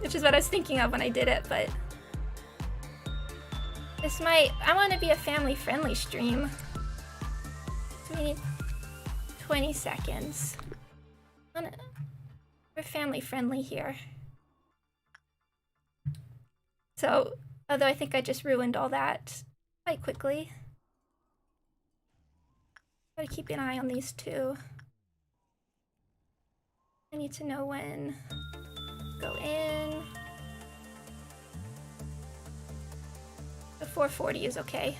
which is what I was thinking of when I did it. But this might. I want to be a family-friendly stream. So we need 20 seconds. We're family-friendly here. So, although I think I just ruined all that quite quickly. Gotta keep an eye on these two. I need to know when. Go in. The 440 is okay.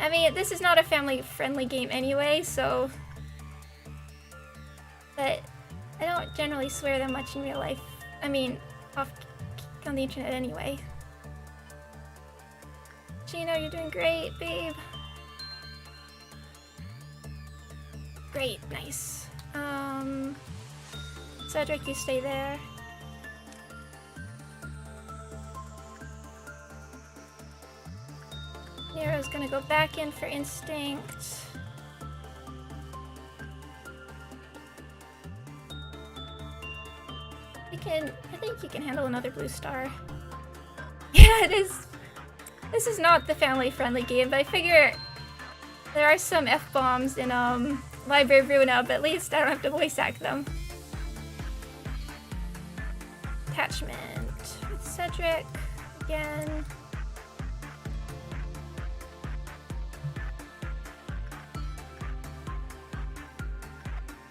I mean, this is not a family-friendly game anyway, so... But I don't generally swear that much in real life. I mean, on the internet anyway. Gino, you're doing great, babe. Great, nice. Cedric, you stay there. Nero's gonna go back in for instinct. I think you can handle another blue star. Yeah, it is. This is not the family-friendly game, but I figure there are some F-bombs in Library of Ruina, but at least I don't have to voice act them. Attachment with Cedric again.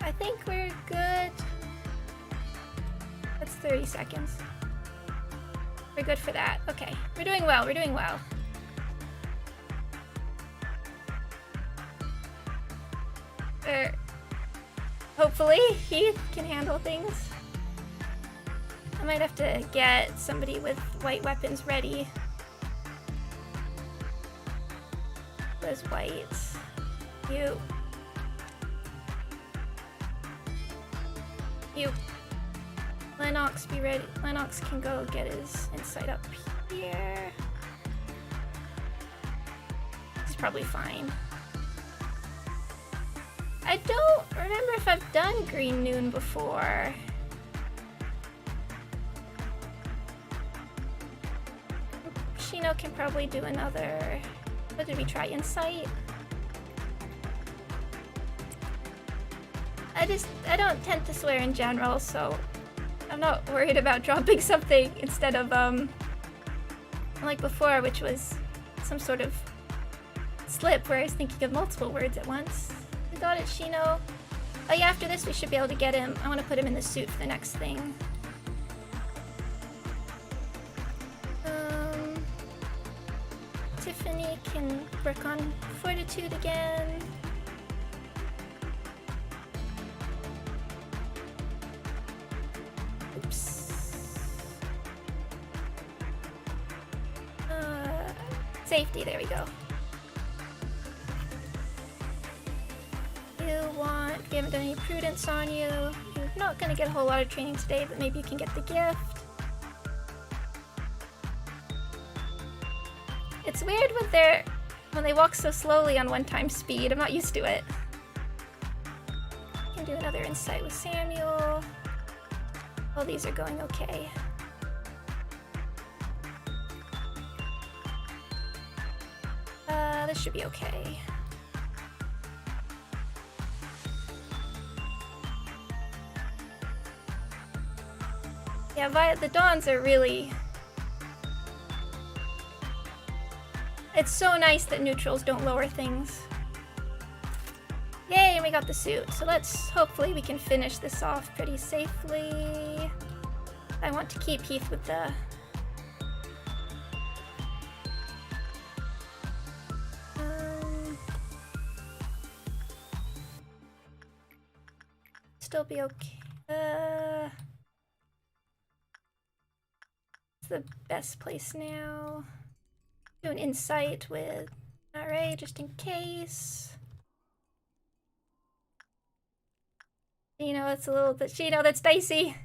I think we're good. That's 30 seconds. We're good for that. Okay. We're doing well. We're doing well. Hopefully he can handle things. I might have to get somebody with white weapons ready. Those whites. You. You. Lennox, be ready. Lennox can go get his insight up here. He's probably fine. I don't remember if I've done Green Noon before. Shino can probably do another. What did we try? Insight? I don't tend to swear in general, so I'm not worried about dropping something instead of, like before, which was some sort of slip where I was thinking of multiple words at once. We got it, Shino. Oh yeah, after this we should be able to get him. I want to put him in the suit for the next thing. Tiffany can work on Fortitude again. Safety, there we go. We haven't done any prudence on you. You're not gonna get a whole lot of training today, but maybe you can get the gift. It's weird when they walk so slowly on 1x speed. I'm not used to it. Can do another insight with Samuel. All these are going okay. This should be okay. Yeah, the Dawns are really... It's so nice that neutrals don't lower things. Yay, and we got the suit. So hopefully we can finish this off pretty safely. I want to keep Heath with the... Still be okay. It's the best place now. Do an insight with... Alright, just in case. You know, it's a little bit... Shino, that's dicey.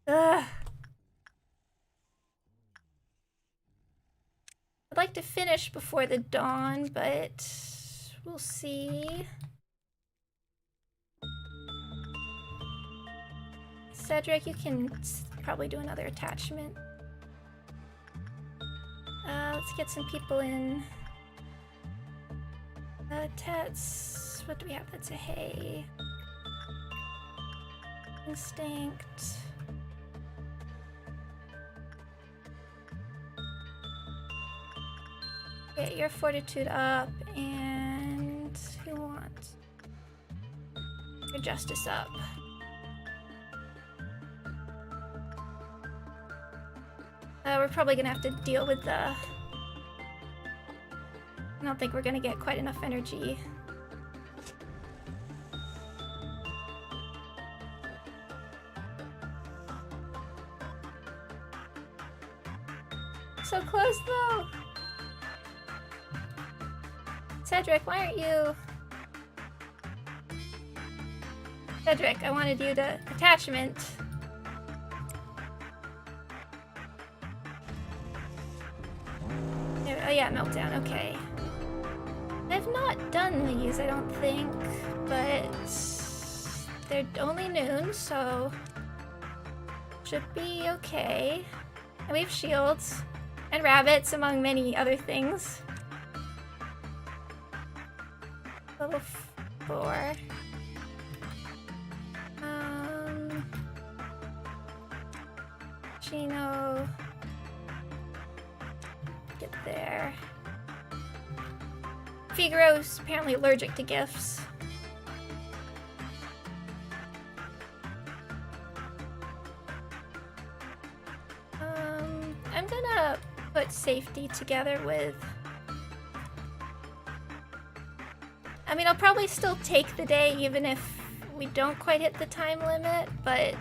Ugh. I'd like to finish before the dawn, but we'll see. Cedric, you can probably do another attachment. Let's get some people in. Tets. What do we have? That's a hay. Instinct. Get your fortitude up, and who wants your justice up? We're probably gonna have to deal with the... I don't think we're gonna get quite enough energy. So close though! Cedric, why aren't you... Cedric, I wanted you to attachment. Oh yeah, meltdown, okay. I've not done these, I don't think, but they're only noon, so should be okay. And we have shields and rabbits, among many other things. Level 4. Chino. Get there. Figaro's apparently allergic to gifts. I'm gonna put safety together with... I mean, I'll probably still take the day even if we don't quite hit the time limit, but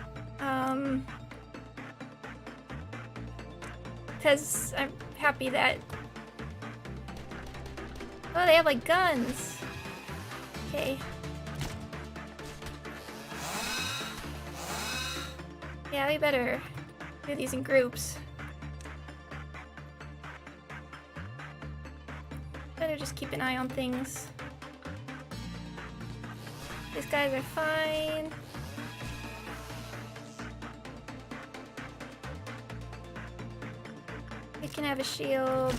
because I'm happy that... Oh, they have like guns. Okay. Yeah, we better do these in groups. Better just keep an eye on things. These guys are fine. You can have a shield.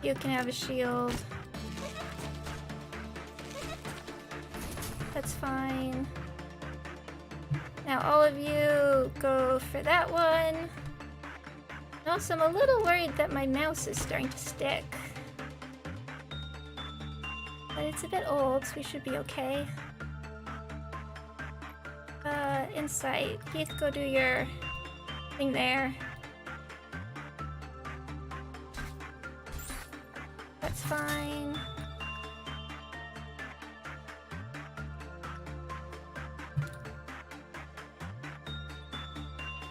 You can have a shield. That's fine. Now all of you go for that one. And also, I'm a little worried that my mouse is starting to stick. But it's a bit old, so we should be okay. Insight. Keith, go do your thing there. That's fine.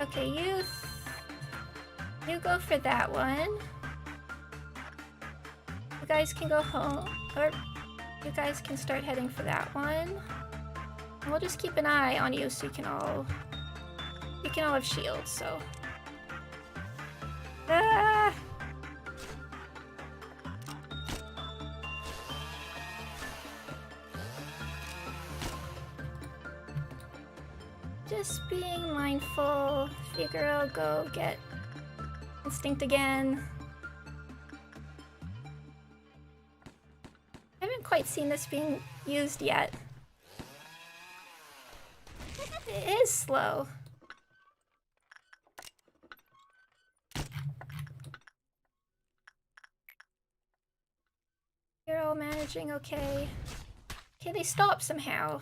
Okay, you go for that one. You guys can go home, or you guys can start heading for that one. And we'll just keep an eye on you so you can all have shields, so. Ah! Just being mindful. Figaro, go get instinct again. I haven't quite seen this being used yet. It is slow. You're all managing okay. Okay, they stopped somehow.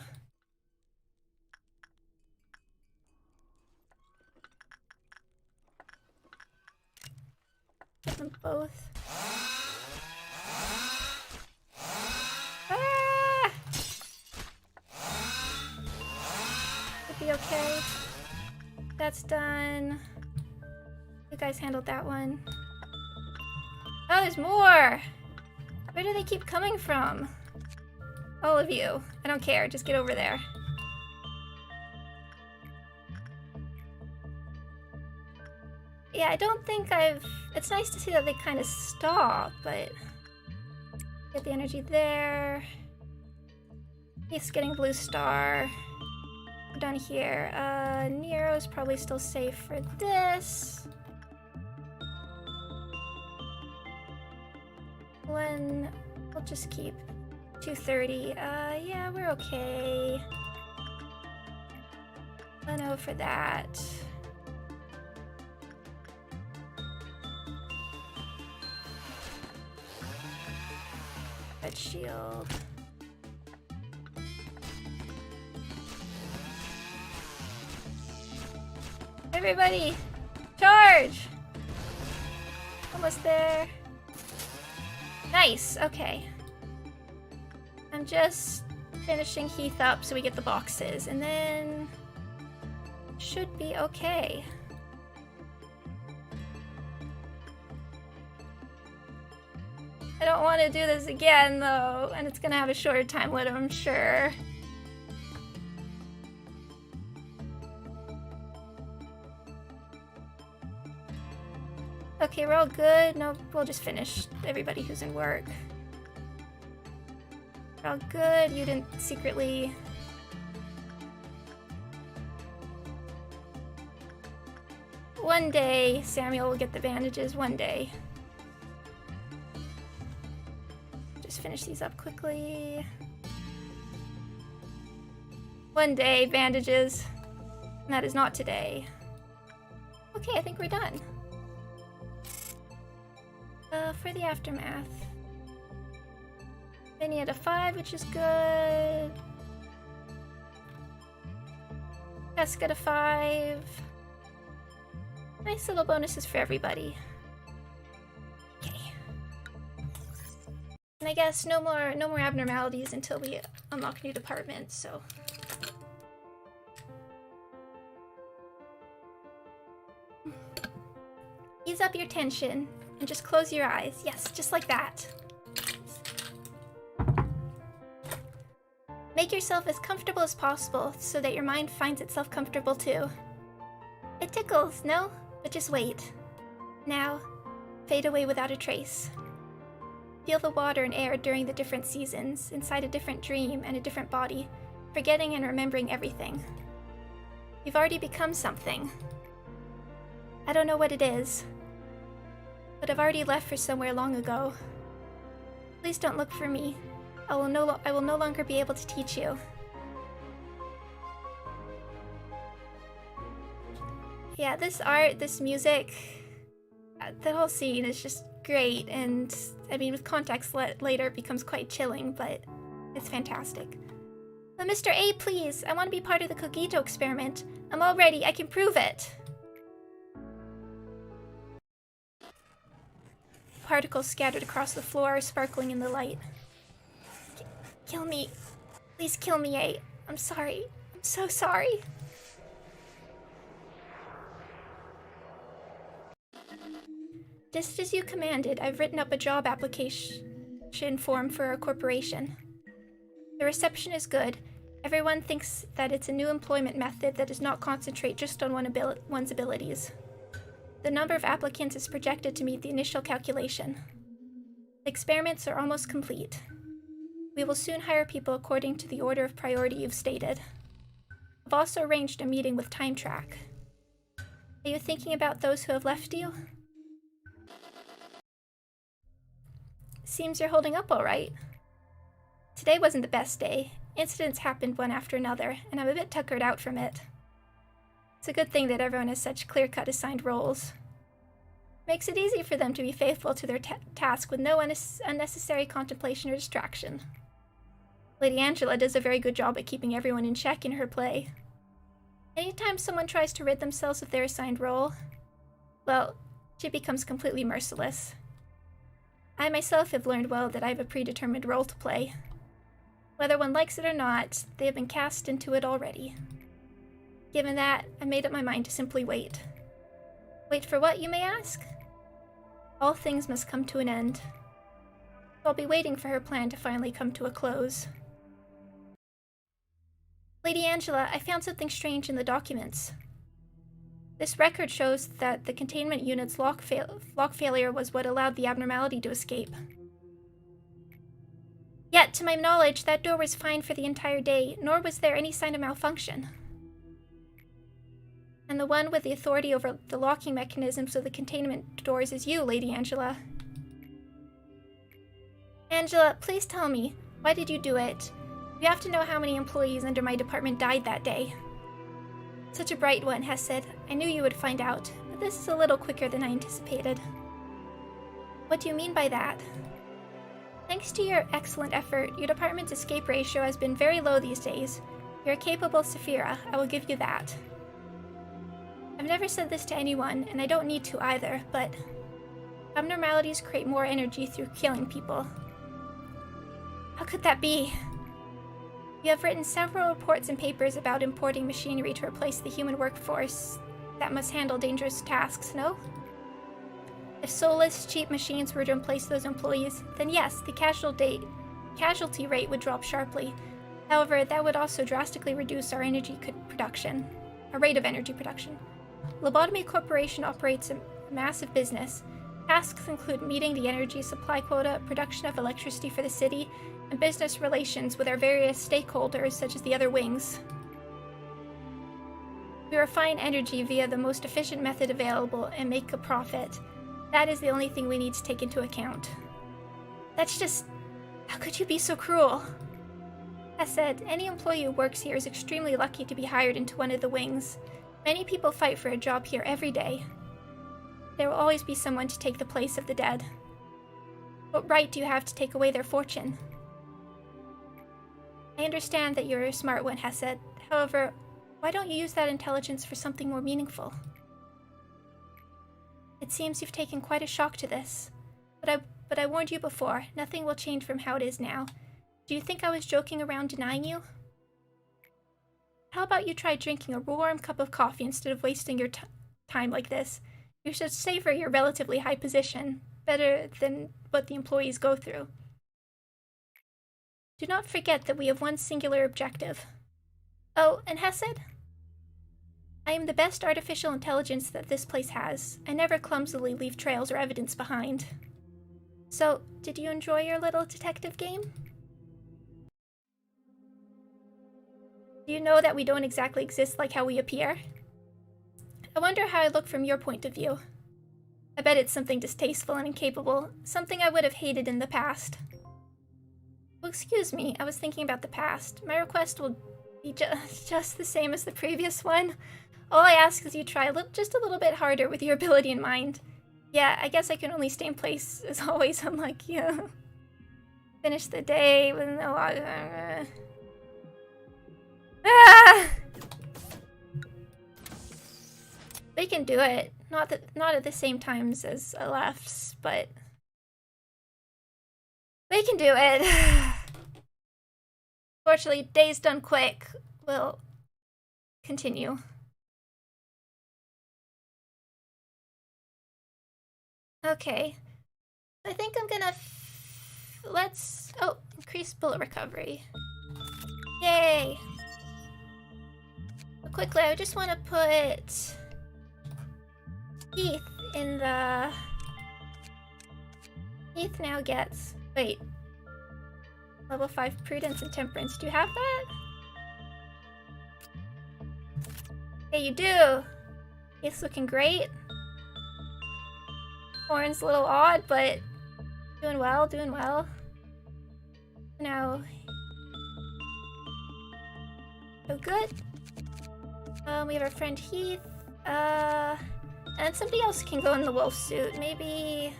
Get them both. Ah! Should be okay. That's done. You guys handled that one. Oh, there's more! Where do they keep coming from? All of you. I don't care, just get over there. Yeah, I don't think I've... It's nice to see that they kind of stop, but... Get the energy there. He's getting blue star. Down here. Nero's probably still safe for this. We'll just keep 230. Yeah, we're okay. 1-0 for that. Red shield. Everybody, charge! Almost there. Nice, okay. I'm just finishing Heath up so we get the boxes, and then should be okay. I don't want to do this again though, and it's gonna have a shorter time limit, I'm sure. Okay, we're all good. No, we'll just finish everybody who's in work. We're all good. You didn't secretly... One day, Samuel will get the bandages. One day. Just finish these up quickly. One day, bandages. And that is not today. Okay, I think we're done. For the aftermath. Mini at a 5, which is good. Desk at a 5. Nice little bonuses for everybody. Okay. And I guess no more abnormalities until we unlock new departments, so. Ease up your tension. And just close your eyes. Yes, just like that. Make yourself as comfortable as possible so that your mind finds itself comfortable too. It tickles, no? But just wait. Now, fade away without a trace. Feel the water and air during the different seasons, inside a different dream and a different body, forgetting and remembering everything. You've already become something. I don't know what it is, but I've already left for somewhere long ago. Please don't look for me. I will no longer be able to teach you. Yeah, this art, this music, the whole scene is just great, and I mean, with context later it becomes quite chilling, but it's fantastic. But Mr. A, please, I want to be part of the Cogito experiment. I'm all ready, I can prove it. Particles scattered across the floor, sparkling in the light. Kill me. Please kill me, A. I'm sorry. I'm so sorry. Just as you commanded, I've written up a job application form for our corporation. The reception is good. Everyone thinks that it's a new employment method that does not concentrate just on one's abilities. The number of applicants is projected to meet the initial calculation. The experiments are almost complete. We will soon hire people according to the order of priority you've stated. I've also arranged a meeting with Time Track. Are you thinking about those who have left you? Seems you're holding up all right. Today wasn't the best day. Incidents happened one after another, and I'm a bit tuckered out from it. It's a good thing that everyone has such clear-cut assigned roles. Makes it easy for them to be faithful to their task with no unnecessary contemplation or distraction. Lady Angela does a very good job at keeping everyone in check in her play. Anytime someone tries to rid themselves of their assigned role, well, she becomes completely merciless. I myself have learned well that I have a predetermined role to play. Whether one likes it or not, they have been cast into it already. Given that, I made up my mind to simply wait. Wait for what, you may ask? All things must come to an end. I'll be waiting for her plan to finally come to a close. Lady Angela, I found something strange in the documents. This record shows that the containment unit's lock failure was what allowed the abnormality to escape. Yet, to my knowledge, that door was fine for the entire day, nor was there any sign of malfunction. And the one with the authority over the locking mechanisms of the containment doors is you, Lady Angela. Angela, please tell me, why did you do it? You have to know how many employees under my department died that day. Such a bright one, Chesed. I knew you would find out, but this is a little quicker than I anticipated. What do you mean by that? Thanks to your excellent effort, your department's escape ratio has been very low these days. You're a capable Saphira, I will give you that. I've never said this to anyone, and I don't need to either, but abnormalities create more energy through killing people. How could that be? You have written several reports and papers about importing machinery to replace the human workforce that must handle dangerous tasks, no? If soulless, cheap machines were to replace those employees, then yes, the casualty rate would drop sharply. However, that would also drastically reduce our rate of energy production. Lobotomy Corporation operates a massive business. Tasks include meeting the energy supply quota, production of electricity for the city, and business relations with our various stakeholders, such as the other wings. We refine energy via the most efficient method available and make a profit. That is the only thing we need to take into account. That's just... How could you be so cruel? As said, any employee who works here is extremely lucky to be hired into one of the wings. Many people fight for a job here every day. There will always be someone to take the place of the dead. What right do you have to take away their fortune? I understand that you're a smart one, Chesed. However, why don't you use that intelligence for something more meaningful? It seems you've taken quite a shock to this. But I warned you before, nothing will change from how it is now. Do you think I was joking around denying you? How about you try drinking a warm cup of coffee instead of wasting your time like this? You should savor your relatively high position, better than what the employees go through. Do not forget that we have one singular objective. Oh, and Chesed? I am the best artificial intelligence that this place has. I never clumsily leave trails or evidence behind. So, did you enjoy your little detective game? Do you know that we don't exactly exist like how we appear? I wonder how I look from your point of view. I bet it's something distasteful and incapable, something I would have hated in the past. Well, excuse me, I was thinking about the past. My request will be just the same as the previous one. All I ask is you try just a little bit harder with your ability in mind. Yeah, I guess I can only stay in place as always, unlike you. Finish the day with no... They can do it. Not at the same times as Aleph's, but... They can do it. Fortunately, days done quick will continue. Okay. I think I'm gonna... let's... Oh, increase bullet recovery. Yay! But quickly, I just want to put... Heath in the... Heath now gets... Wait. Level 5 Prudence and Temperance. Do you have that? Yeah, you do! Heath's looking great. Horn's a little odd, but doing well, doing well. Now... So good. We have our friend Heath. And somebody else can go in the wolf suit. Maybe...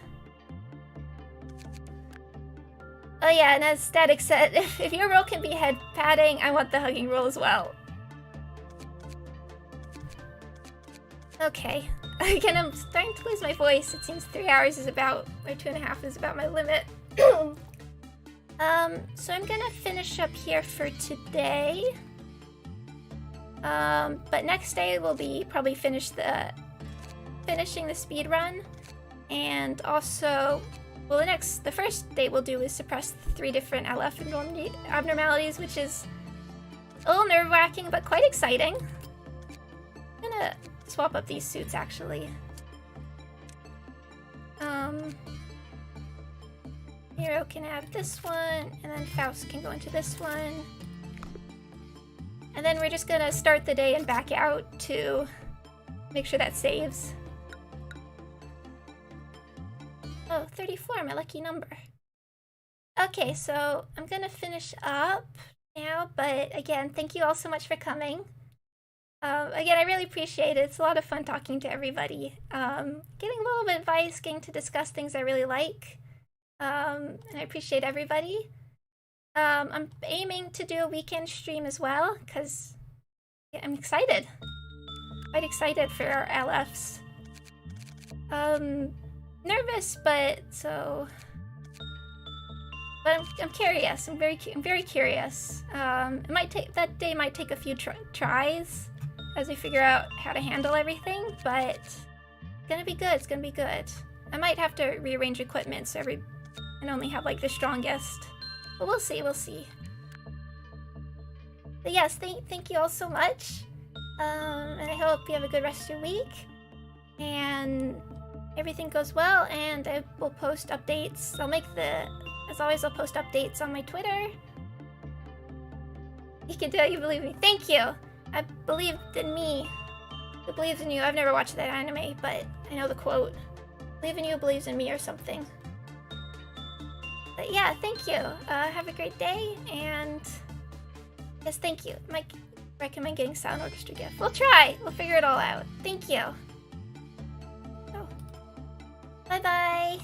Oh yeah, and as Static said, if your role can be head patting, I want the hugging role as well. Okay. Again, I'm starting to lose my voice. It seems 3 hours is about, or 2.5 is about my limit. So I'm gonna finish up here for today. But next day will be probably finishing the speed run, and also, well, the first day we'll do is suppress the 3 different LF abnormalities, which is a little nerve-wracking but quite exciting. I'm gonna swap up these suits actually. Hero can have this one, and then Faust can go into this one. And then we're just gonna start the day and back out to Make sure that saves. Oh, 34, my lucky number. Okay, so I'm gonna finish up now, but again, thank you all so much for coming. Again, I really appreciate it. It's a lot of fun talking to everybody. Getting a little bit of advice, getting to discuss things I really like. And I appreciate everybody. I'm aiming to do a weekend stream as well, because I'm excited. Quite excited for our LFs. Nervous, but I'm curious. I'm very curious. It might take that day might take a few tries as we figure out how to handle everything, but it's gonna be good. It's gonna be good. I might have to rearrange equipment so and only have like the strongest, but we'll see. We'll see. But yes, thank you all so much, and I hope you have a good rest of your week, and everything goes well. And I will post updates. As always, I'll post updates on my Twitter. You can do it, you believe me. Thank you! I believed in me. Who believes in you? I've never watched that anime, but I know the quote. Believe in you, believes in me, or something. But yeah, thank you. Have a great day, and yes, thank you. I might recommend getting Sound Orchestra gift. We'll try. We'll figure it all out. Thank you. Oh. Bye-bye.